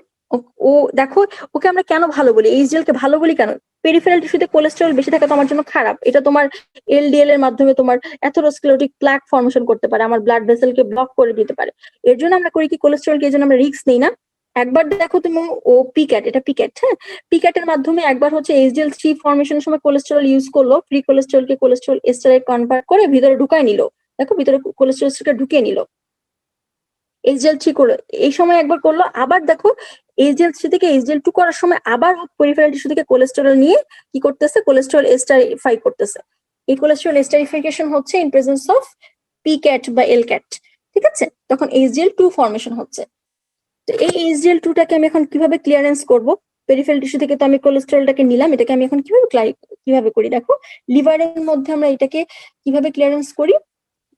ও দেখো, ওকে আমরা কেন ভালো বলি, HDL কে ভালো বলি কেন? পেরিফেরাল টিস্যুতে কোলেস্টেরল বেশি থাকা তোমার জন্য খারাপ, এটা তোমার LDL এর মাধ্যমে তোমার অ্যাথেরোস্ক্লেরোটিক প্লাক ফর্মেশন করতে পারে, আমার ব্লাড ভেসেলকে ব্লক করে দিতে পারে। এর জন্য আমরা করি কি কোলেস্টেরলকে, এর জন্য আমরা রিস্ক নেই না। একবার দেখো তুমি ও পিক্যাট, এটা পিক্যাট, হ্যাঁ, পিক্যাটের মাধ্যমে একবার হচ্ছে HDL3 ফর্মেশনের সময় কোলেস্টেরল ইউজ করলো, ফ্রি কোলেস্টেরলকে কোলেস্টেরল এস্টারে কনভার্ট করে ভিতরে ঢুকায় নিল। দেখো ভিতরে কোলেস্টেরল এস্টারকে ঢুকিয়ে নিল HDL3 করে, এই সময় একবার করলো। আবার দেখো HDL3 থেকে HDL2 করার সময় আবার পেরিফেরাল টিস্যু থেকে কোলেস্টেরল নিয়ে কি করতেছে, কোলেস্টেরল এস্টারিফাই করতেছে। এই কোলেস্টেরল এস্টারিফিকেশন হচ্ছে ইন প্রেজেন্স অফ পিক্যাট বা এলক্যাট, ঠিক আছে? তখন HDL2 ফর্মেশন হচ্ছে। তো এই HDL2 টাকে আমি এখন কিভাবে ক্লিয়ারেন্স করব? পেরিফেরাল টিস্যু থেকে তো আমি কোলেস্টেরলটাকে নিলাম, এটাকে আমি এখন কিভাবে করি? দেখো লিভারের মধ্যে আমরা এটাকে কিভাবে ক্লিয়ারেন্স করি,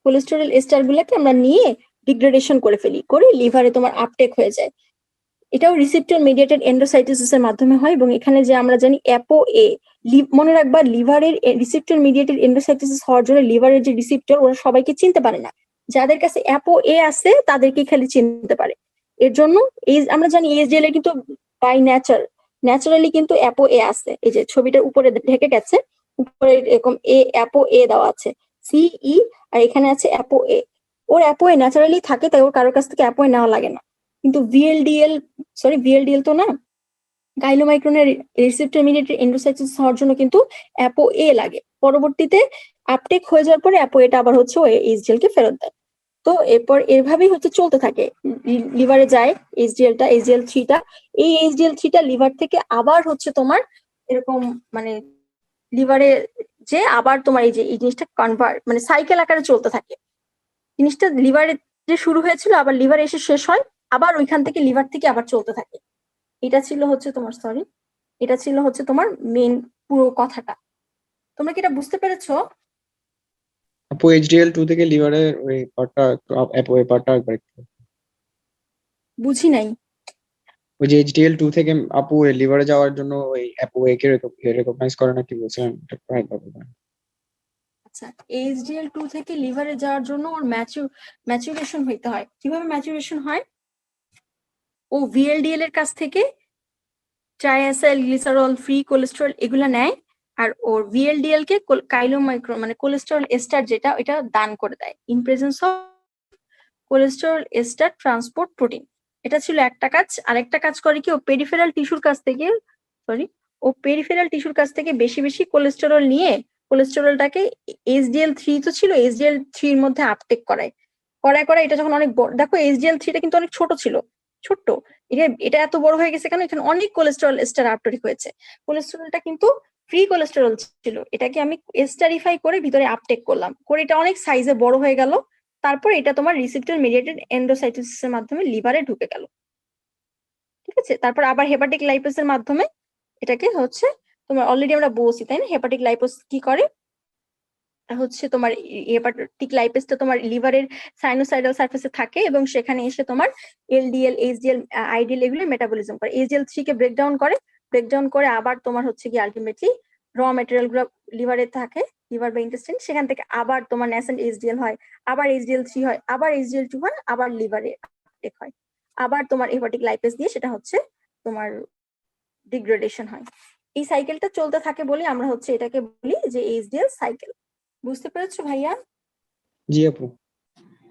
কোলেস্টেরল এস্টার গুলাকে আমরা নিয়ে ডিগ্রেডেশন করে ফেলি, করে লিভারে তোমার আপটেক হয়ে যায়। এটাও রিসেপ্টর মিডিয়েটেড এন্ডোসাইটোসিস এর মাধ্যমে হয়। এবং এখানে যে আমরা জানি ApoA, মনে রাখবা লিভারের রিসেপ্টর মিডিয়েটেড এন্ডোসাইটোসিস হওয়ার জন্য লিভারের যে রিসেপ্টর ওরা সবাইকে চিনতে পারে না, যাদের কাছে ApoA আছে তাদেরকে খালি চিনতে পারে। এর জন্য এই আমরা জানি HDL এর কিন্তু বাই ন্যাচারালি কিন্তু ApoA আছে, এই যে ছবিটার উপরে ঢেকে গেছে, উপরে এরকম ApoA দেওয়া আছে CE, আর এখানে আছে ApoA। ওর ApoA ন্যাচারালি থাকে, তাই ওর কারোর কাছ থেকে ApoA নেওয়া লাগে না। কিন্তু VLDL তো না, কাইলোমাইক্রনের রিসেপ্টর মিডিয়েটেড এন্ডোসাইটোসিস হওয়ার জন্য কিন্তু ApoA লাগে। পরবর্তীতে আপটেক হয়ে যাওয়ার পরে ApoA টা আবার হচ্ছে ওই HDL কে ফেরত দেয়। তো এরপর এভাবেই হচ্ছে চলতে থাকে, লিভারে যায় HDL3 টা, এই HDL3 টা লিভার থেকে আবার হচ্ছে তোমার এরকম মানে লিভারে যে আবার তোমার এই যে এই জিনিসটা কনভার্ট মানে সাইকেল আকারে চলতে থাকে। জিনিসটা লিভারে যে শুরু হয়েছিল আবার লিভারে এসে শেষ হয়, আবার ওইখান থেকে লিভার থেকে আবার চলতে থাকে। এটা ছিল হচ্ছে তোমার মেন পুরো কথাটা। তোমরা কি এটা বুঝতে পেরেছো? আপু HDL2 থেকে লিভারের ওই পার্টটা ApoA পার্টটা একবার একটু, বুঝি নাই। ওই যে HDL2 থেকে আপু লিভারে যাওয়ার জন্য ওই ApoA কে রেকগনাইজ করে না, কি বলছেন এটা একবার বলবেন? আচ্ছা, HDL2 থেকে লিভারে যাওয়ার জন্য ওর ম্যাচুরেশন হইতে হয়। কিভাবে ম্যাচুরেশন হয়? ও VLDL এর কাছ থেকে ট্রাইঅ্যাসাইল গ্লিসারল, ফ্রি কোলেস্টেরল এগুলা নেয়, আর ওর VLDL কে কাইলোমাইক্রো মানে কোলেস্টেরল এস্টার যেটা ওইটা দান করে দেয় in presence of cholesterol ester transport protein. এটা ছিল একটা কাজ। আরেকটা কাজ করে কি, ও পেরিফেরাল টিস্যুর কাছ থেকে বেশি বেশি কোলেস্টেরল নিয়ে কোলেস্টেরলটাকে HDL3 তো ছিল, HDL3 এর মধ্যে আপটেক করায়। এটা যখন অনেক বড়, দেখো HDL3 টা কিন্তু অনেক ছোট ছিল, ছোট্ট, এটা এত বড় হয়ে গেছে কেন? এখানে অনেক কোলেস্টেরল এস্টার আপটেক হয়েছে। কোলেস্টেরলটা কিন্তু ফ্রি কোলেস্টেরল ছিল, এটাকে আমি এস্টারিফাই করে ভিতরে আপটেক করলাম, করে এটা অনেক সাইজে বড় হয়ে গেল। তারপর এটা তোমার রিসেপ্টর মিডিয়েটেড এন্ডোসাইটোসিস এর মাধ্যমে লিভারে ঢুকে গেল, ঠিক আছে? তারপর আবার হেপাটিক লাইপোসের মাধ্যমে এটাকে হচ্ছে তোমার অলরেডি আমরা বলছি তাই না, হেপাটিক লাইপোস কি করে হচ্ছে তোমার হেপাটিক লাইপোসটা তোমার লিভারের সাইনোসাইডাল সারফেসে থাকে এবং সেখানে এসে তোমার LDL, HDL, IDL এগুলো মেটাবলিজম করে, HDL3 কে ব্রেকডাউন করে আবার তোমার হচ্ছে কি আলটিমেটলি র ম্যাটেরিয়াল গুলো লিভারে থাকে, লিভার বা ইন্টেস্টাইন, সেখান থেকে আবার তোমার ন্যাসেন্ট HDL হয়, আবার HDL3 হয়, আবার HDL2 হয়, আবার লিভারে আপটেক হয়, আবার তোমার হেপাটিক লাইপোস দিয়ে সেটা হচ্ছে তোমার ডিগ্রেডেশন হয়। এই সাইকেলটা চলতে থাকে বলে আমরা হচ্ছে এটাকে বলি যে HDL সাইকেল। বুঝতে পেরেছো ভাইয়া? জি আপু।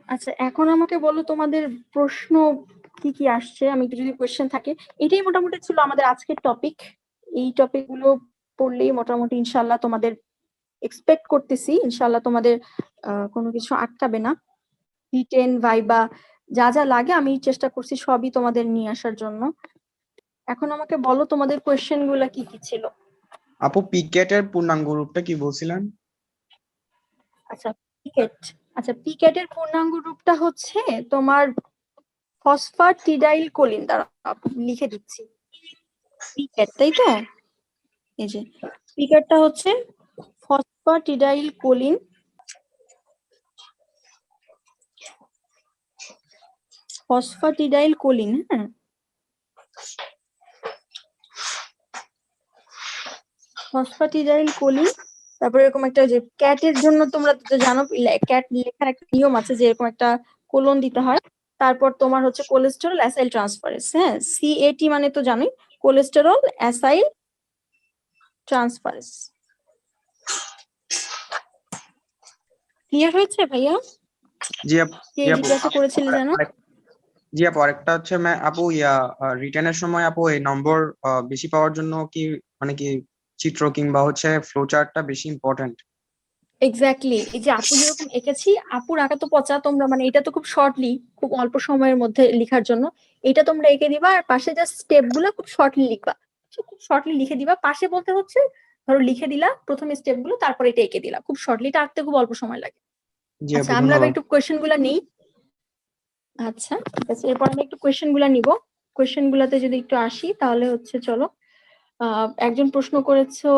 আচ্ছা, এখন আমাকে বলো তোমাদের প্রশ্ন কি কি আসছে, আমি একটু যদি কোয়েশ্চেন থাকে। এটাই মোটামুটি ছিল আমাদের আজকের টপিক। এই টপিক গুলো পড়লেই মোটামুটি ইনশাল্লাহ তোমাদের এক্সপেক্ট করতেছি ইনশাল্লাহ তোমাদের কোনো কিছু আটকাবে না। রিটেন ভাইবা যা যা লাগে আমি চেষ্টা করছি সবই তোমাদের নিয়ে আসার জন্য। এখন আমাকে বলো তোমাদের কোয়েশ্চেন গুলা কি কি ছিল। আপু পিকেট এর পূর্ণাঙ্গ রূপটা কি বলছিলেন? পিকেটের পূর্ণাঙ্গ রূপটা হচ্ছে তোমার ফসফাটিডাইল কোলিন, দ্বারা লিখে দিচ্ছি পিকেট, তাই তো? এই যে পিকেটটা হচ্ছে ফসফাটিডাইল কোলিন ফসফাটিডাইল কোলিন, হ্যাঁ, ফসফাটিডাইল কোলিন। তারপরে এরকম একটা যে ক্যাটের জন্য তোমরা তো জানো ক্যাট লেখার একটা নিয়ম আছে যে এরকম একটা কোলন দিতে হয়। তারপর তোমার হচ্ছে কোলেস্টেরল অ্যাসাইল ট্রান্সফারেজ, হ্যাঁ, সিএটি মানে তো জানোই, কোলেস্টেরল অ্যাসাইল ট্রান্সফারেজ। ক্লিয়ার হয়েছে ভাইয়া? জি আপু, কে জি আপু, জিজ্ঞাসা করেছিলে জানো? জি আপু, আরেকটা হচ্ছে আপু রিটার্নের সময় আপু এই নম্বর বেশি পাওয়ার জন্য কি মানে কি চিত্র কিংবা হচ্ছে ফ্লো চার্টটা বেশি ইম্পর্টেন্ট? এক্স্যাক্টলি, এই যে আপু যেরকম এঁকেছি, আপুর আঁকা তো পচা, তোমরা মানে এটা তো খুব শর্টলি, খুব অল্প সময়ের মধ্যে লেখার জন্য এটা তোমরা এঁকে দিবা, আর পাশে জাস্ট স্টেপ গুলো খুব শর্টলি লিখবা, খুব শর্টলি লিখে দিবা। পাশে বলতে হচ্ছে ধরো লিখে দিলা প্রথমে স্টেপ গুলো, তারপর এটা এঁকে দিলা, খুব শর্টলি, এটা আঁকতে খুব অল্প সময় লাগে। জি আচ্ছা, আপু, আমরা ধন্যবাদ। একটু কোয়েশ্চেন গুলা নিই। আচ্ছা ঠিক আছে, এরপর আমি একটু কোয়েশ্চেন গুলা নিব। কোয়েশ্চেন গুলাতে যদি একটু আসি তাহলে হচ্ছে চলো, একজন প্রশ্ন করেছো,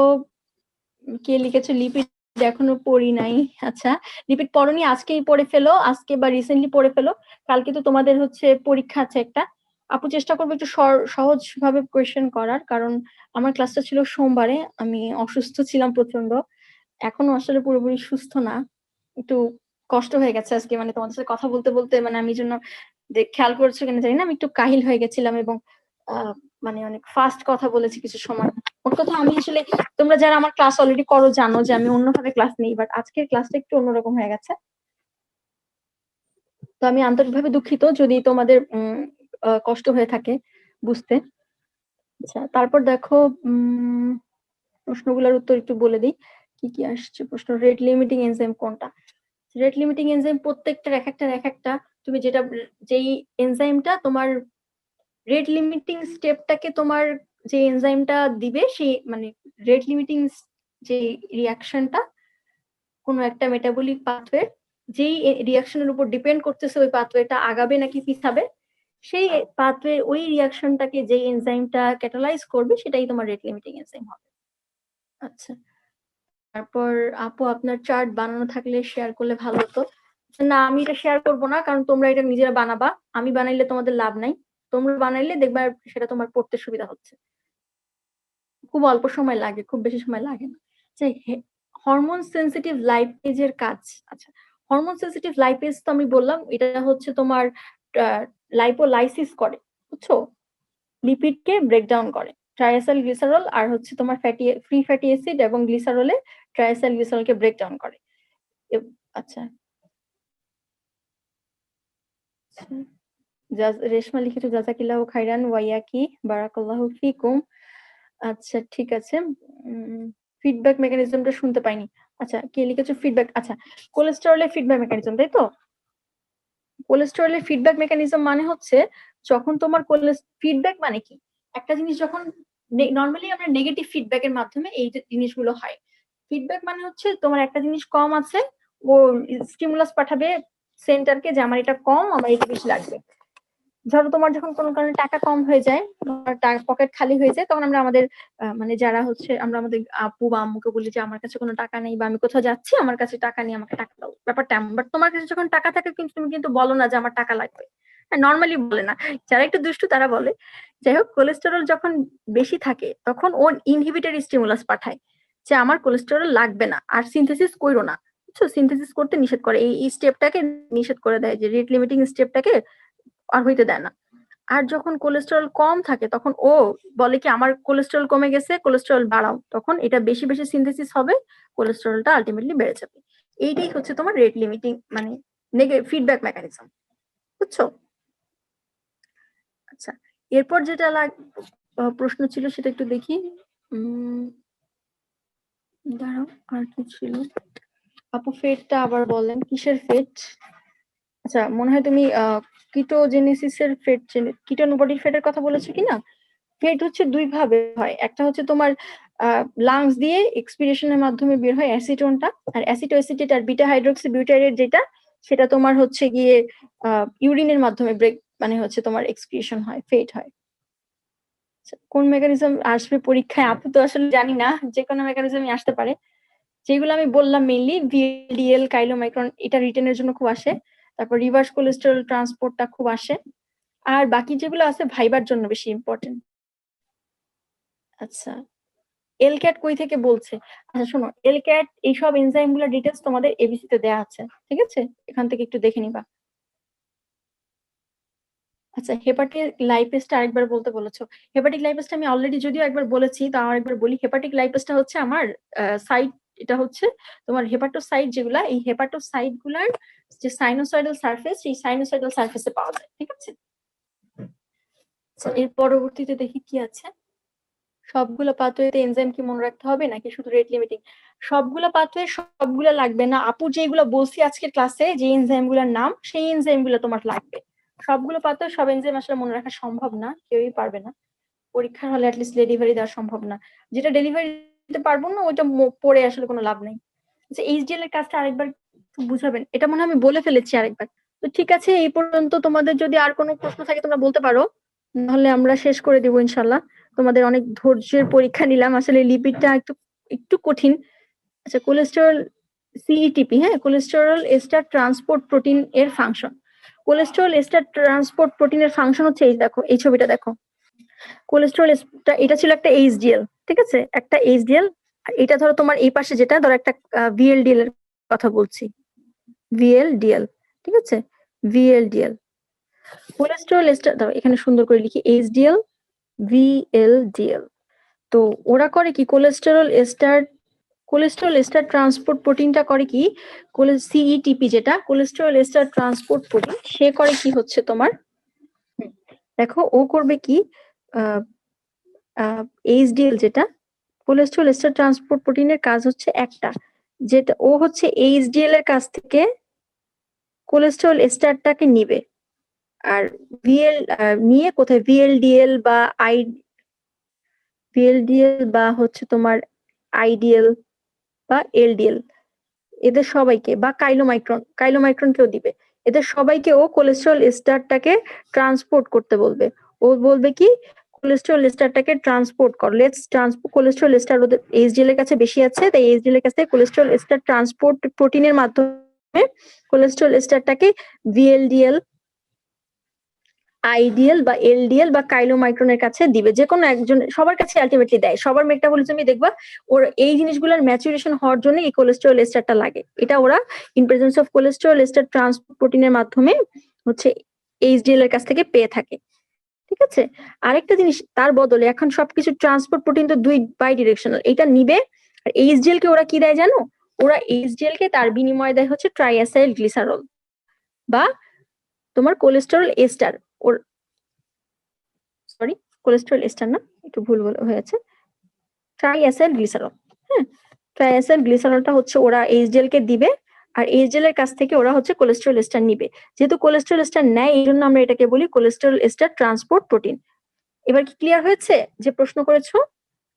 কে লিখেছো লিপিড এখনো পড়ি নাই। আচ্ছা, লিপিড পড়নি, আজকেই পড়ে ফেলো, আজকে বা রিসেন্টলি পড়ে ফেলো, কালকে তো তোমাদের হচ্ছে পরীক্ষা আছে একটা। আপু চেষ্টা করবো একটু সহজ ভাবে কোয়েশ্চেন করার, কারণ আমার ক্লাসটা ছিল সোমবারে, আমি অসুস্থ ছিলাম প্রচন্ড, এখনো আসলে পুরোপুরি সুস্থ না, একটু কষ্ট হয়ে গেছে আজকে, মানে তোমাদের সাথে কথা বলতে বলতে, মানে আমি জন্য খেয়াল করছো কিনা জানি না, আমি একটু কাহিল হয়ে গেছিলাম এবং মানে অনেক ফাস্ট কথা বলেছি কিছু সময়। ওর কথা আমি আসলে, তোমরা যারা আমার ক্লাস অলরেডি করো জানো যে আমি অন্যভাবে ক্লাস নিই, বাট আজকের ক্লাসটা একটু অন্যরকম হয়ে গেছে, তো আমি আন্তরিকভাবে দুঃখিত যদি তোমাদের কষ্ট হয়ে থাকে বুঝতে। আচ্ছা, তারপর দেখো প্রশ্নগুলোর উত্তর একটু বলে দিই কি কি আসছে প্রশ্ন। রেট লিমিটিং এনজাইম কোনটা? রেট লিমিটিং এনজাইম প্রত্যেকটার এক একটা, তুমি যেটা যেই এনজাইমটা তোমার রেট লিমিটিং স্টেপটাকে তোমার যে এনজাইমটা দিবে সেই মানে রেট লিমিটিং যে রিয়াকশনটা কোনো একটা মেটাবলিক পাথওয়ে, যেই রিয়াকশনের উপর ডিপেন্ড করতেছে ওই পাথওয়েটা আগাবে নাকি পিছাবে, সেই পাথওয়ে ওই রিয়াকশনটাকে যে এনজাইমটা ক্যাটালাইজ করবে সেটাই তোমার রেট লিমিটিং এনজাইম হবে। আচ্ছা, তারপর আপু আপনার চার্ট বানানো থাকলে শেয়ার করলে ভালো হতো। না, আমি এটা শেয়ার করবো না, কারণ তোমরা এটা নিজেরা বানাবা, আমি বানাইলে তোমাদের লাভ নাই, তোমরা বানাইলে দেখবা সেটা তোমার পড়তে সুবিধা হচ্ছে, খুব অল্প সময় লাগে, খুব বেশি সময় লাগে না। হরমোন সেন্সিটিভ লাইপেজের কাজ। আচ্ছা, হরমোন সেন্সিটিভ লাইপেজ তো আমি বললাম এটা হচ্ছে তোমার লাইপোলাইসিস করে, বুঝছো, লিপিডকে ব্রেকডাউন করে, ট্রাইসাইল গ্লিসারল আর হচ্ছে তোমার ফ্রি ফ্যাটি অ্যাসিড এবং গ্লিসারলে ট্রাইসাইল গ্লিসারলকে ব্রেকডাউন করে। আচ্ছা, রেশমা লিখেছো জাজাকিল্লাহু খাইরান ওয়াইয়াকি বারাকাল্লাহু ফিকুম। আচ্ছা ঠিক আছে, ফিডব্যাক মেকানিজমটা শুনতে পাইনি। আচ্ছা, কে লিখেছো ফিডব্যাক? আচ্ছা, কোলেস্টেরলের ফিডব্যাক মেকানিজম, তাই তো? কোলেস্টেরলের ফিডব্যাক মেকানিজম মানে হচ্ছে যখন তোমার ফিডব্যাক মানে কি, একটা জিনিস যখন নর্মালি আমরা নেগেটিভ ফিডব্যাকের মাধ্যমে এই যে জিনিসগুলো হয়, ফিডব্যাক মানে হচ্ছে তোমার একটা জিনিস কম আছে, ও স্টিমুলাস পাঠাবে সেন্টারকে যে আমার এটা কম, আমার এটা বেশি লাগবে। ধরো তোমার যখন কোনো কারণে টাকা কম হয়ে যায়, পকেট খালি হয়ে যায়, তখন আমরা আমাদের মানে যারা হচ্ছে আমরা আমাদের আপু বা আম্মুকে বলি যে আমার কাছে কোনো টাকা নেই, বা আমি কোথাও যাচ্ছি আমার কাছে টাকা নেই, আমাকে টাকা দাও, ব্যাপারটা এমন। বাট তোমার কাছে যখন টাকা থাকে কিন্তু তুমি কিন্তু বলো না যে আমার টাকা লাগবে, নর্মালি বলে না, যারা একটু দুষ্টু তারা বলে। যাই হোক, কোলেস্টেরল যখন বেশি থাকে তখন ও ইনহিবিটরি স্টিমুলাস পাঠায় যে আমার কোলেস্টেরল লাগবে না, আর সিনথেসিস করো না, বুঝছো, সিনথেসিস করতে নিষেধ করে, এই স্টেপটাকে নিষেধ করে দেয়, যে রেট লিমিটিং স্টেপটাকে আর হইতে দেয় না। আর যখন কোলেস্টেরল কম থাকে তখন ও বলে কি আমার কোলেস্টেরল কমে গেছে, কোলেস্টেরল বাড়াও, তখন এটা বেশি বেশি সিনথেসিস হবে, কোলেস্টেরলটা আলটিমেটলি বেড়ে যাবে। এইটাই হচ্ছে তোমার রেট লিমিটিং মানে ফিডব্যাক মেকানিজম, বুঝছো? আচ্ছা, এরপর যেটা প্রশ্ন ছিল সেটা একটু দেখি, দাঁড়াও, আর কি ছিল আপু? ফেটটা আবার বলেন, কিসের ফেট? আচ্ছা, মনে হয় তুমি কিটোজেনেসিসের ফেট, কিটোন বডির ফেটের কথা বলেছো কিনা? ফেট হচ্ছে দুই ভাবে হয়, একটা হচ্ছে তোমার লাংস দিয়ে এক্সপিরেশনের মাধ্যমে বের হয় অ্যাসিটোনটা, আর অ্যাসিটোএসিটেট আর বিটা হাইড্রোক্সি বিউটাইরেট যেটা, সেটা তোমার হচ্ছে গিয়ে ইউরিনের মাধ্যমে ব্রেক মানে হচ্ছে তোমার এক্সক্রিশন হয়, ফেট হয়। কোন মেকানিজম আসবে পরীক্ষায়? আপু তো আসলে জানি না, যে কোনো মেকানিজমই আসতে পারে, যেগুলো আমি বললাম মেইনলি ভিএলডিএল কাইলোমাইক্রন, এটা রিটেনের জন্য খুব আসে, তারপর রিভার্স কোলেস্টেরল ট্রান্সপোর্টটা খুব আসে, আর বাকি যেগুলো আছে ভাইবার জন্য বেশি ইম্পর্টেন্ট। আচ্ছা, এলক্যাট কই থেকে বলছে? আচ্ছা শোনো, এলক্যাট এইসব এনজাইম গুলোর ডিটেলস তোমাদের এবিসি তে দেওয়া আছে, ঠিক আছে? এখান থেকে একটু দেখে নিবা। আচ্ছা, হেপাটিক লাইপেজটা আরেকবার বলতে বলেছো। হেপাটিক লাইপেজটা আমি অলরেডি যদিও একবার বলেছি, তা আরেকবার বলি। হেপাটিক লাইপেজটা হচ্ছে আমার সাইট, এটা হচ্ছে তোমার হেপাটোসাইট যেগুলা, এই হেপাটোসাইট গুলার যে সাইনোসয়েডাল সারফেস, সেই সাইনোসয়েডাল সারফেসে পাওয়া যায়, ঠিক আছে? আচ্ছা, এর পরবর্তীতে দেখি কি আছে। সবগুলো পাথওয়েতে এনজাইম কি মনে রাখতে হবে নাকি শুধু রেট লিমিটিং? সবগুলো পাথওয়ে সবগুলো লাগবে না আপু, যেগুলো বলছি আজকের ক্লাসে যে এনজাইম গুলোর নাম, সেই এনজাইম গুলো তোমার লাগবে। সবগুলো পাথওয়ে সব এনজাইম আসলে মনে রাখা সম্ভব না, কেউই পারবে না। পরীক্ষার হলে অ্যাটলিস্ট ডেলিভারি দেওয়া সম্ভব না। যেটা ডেলিভারি দিতে পারবো না ওইটা পড়ে আসলে কোনো লাভ নেই। আচ্ছা, এইচডিএল এর কাজটা আরেকবার একটু বুঝাবেন? এটা মনে হয় আমি বলে ফেলেছি আরেকবার। তো ঠিক আছে, এই পর্যন্ত তোমাদের যদি আর কোনো প্রশ্ন থাকে তোমরা বলতে পারো, নাহলে আমরা শেষ করে দিব ইনশাল্লাহ। তোমাদের অনেক ধৈর্যের পরীক্ষা নিলাম, আসলে লিপিডটা একটু একটু কঠিন। আচ্ছা, কোলেস্টেরল সিইটিপি, হ্যাঁ, কোলেস্টেরল এস্টার ট্রান্সপোর্ট প্রোটিন এর ফাংশন। কোলেস্টেরল এস্টার ট্রান্সপোর্ট প্রোটিনের ফাংশন হচ্ছে এই দেখো, এই ছবিটা দেখো। কোলেস্টেরল এটা ছিল একটা এইচডিএল, ঠিক আছে? একটা এইচডিএল। এটা ধরো তোমার এই পাশে যেটা, ধরো একটা ভিএলডিএল এর কথা বলছি, ভিএলডিএল, ঠিক আছে? ভিএলডিএল কোলেস্টেরল এস্টার, দাও এখানে সুন্দর করে লিখি এইচডিএল ভিএলডিএল। তো ওরা করে কি, কোলেস্টেরল এস্টার ট্রান্সপোর্ট প্রোটিনটা করে কি, সিইটিপি যেটা কোলেস্টেরল এস্টার ট্রান্সপোর্ট প্রোটিন, সে করে কি হচ্ছে তোমার, দেখো ও করবে কি, এইচডিএল যেটা কোলেস্টেরল এস্টার ট্রান্সপোর্ট প্রোটিনের কাজ হচ্ছে একটা, যেটা ও হচ্ছে এইচডিএল এর কাছ থেকে কোলেস্টেরল এস্টারটাকে নিবে, আর নিয়ে কোথায় ভিএলডিএল বা ভিএলডিএল বা হচ্ছে তোমার আইডিএল বা এলডিএল, এদের সবাইকে, বা কাইলোমাইক্রনকেও দিবে, এদের সবাইকে ও কোলেস্টেরল এস্টারটাকে ট্রান্সপোর্ট করতে বলবে। ও বলবে কি, কোলেস্টেরল এস্টারটাকে ট্রান্সপোর্ট কর, কোলেস্টেরল এস্টার ওদের এইচডিএল এর কাছে বেশি আছে, তাই এইচডিএল এর কাছে কোলেস্টেরল এস্টার ট্রান্সপোর্ট প্রোটিনের মাধ্যমে কোলেস্টেরল এস্টারটাকে ভিএলডিএল, আইডিএল বা এলডিএল বা কাইলোমাইক্রনের কাছে দিবে, যে কোনো একজন, সবার কাছে আলটিমেটলি দেয়। সবার মেটাবলিজমই দেখবা ওর এই জিনিসগুলোর ম্যাচুরেশন হওয়ার জন্য এই কোলেস্টেরল এস্টারটা লাগে। এটা ওরা in presence of cholesterol ester transport প্রোটিনের মাধ্যমে হচ্ছে এইচডিএল এর কাছ থেকে পেয়ে থাকে, ঠিক আছে? আরেকটা জিনিস, তার বদলে এখন সবকিছু ট্রান্সপোর্ট প্রোটিন তো দুই বাই ডিরেকশনাল, এটা নিবে। আর এইচডিএল কে ওরা কি দেয় জানো? ওরা এইচডিএল কে তার বিনিময়ে দেয় হচ্ছে ট্রাইঅ্যাসাইল গ্লিসারল বা তোমার কোলেস্টেরল এস্টার, ওর সরি কোলেস্টেরল এস্টার না, একটু ভুল হয়েছে, ট্রাইঅ্যাসাইল গ্লিসারল। হ্যাঁ, ট্রাইঅ্যাসাইল গ্লিসারলটা হচ্ছে ওরা এইচডিএল কে দিবে, আর এইচডিএল এর কাছ থেকে ওরা হচ্ছে কোলেস্টেরল এস্টার নিবে। যেহেতু কোলেস্টেরল এস্টার নেয়, এই জন্য আমরা এটাকে বলি কোলেস্টেরল এস্টার ট্রান্সপোর্ট প্রোটিন। এবার কি ক্লিয়ার হয়েছে যে প্রশ্ন করেছো?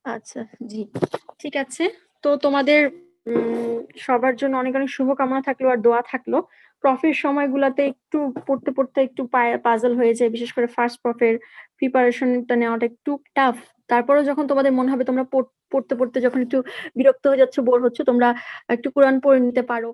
আচ্ছা, জি ঠিক আছে। তো তোমাদের সবার জন্য অনেক অনেক শুভকামনা থাকলো আর দোয়া থাকলো। প্রফের সময়গুলোতে একটু পড়তে পড়তে একটু পাজল হয়ে যায়, বিশেষ করে ফার্স্ট প্রফের প্রিপারেশনটা নেওয়াটা একটু টাফ। তারপরেও যখন তোমাদের মনে হবে তোমরা পড়তে পড়তে যখন একটু বিরক্ত হয়ে যাচ্ছ, বোর হচ্ছে, তোমরা একটু কোরআন পড়ে নিতে পারো।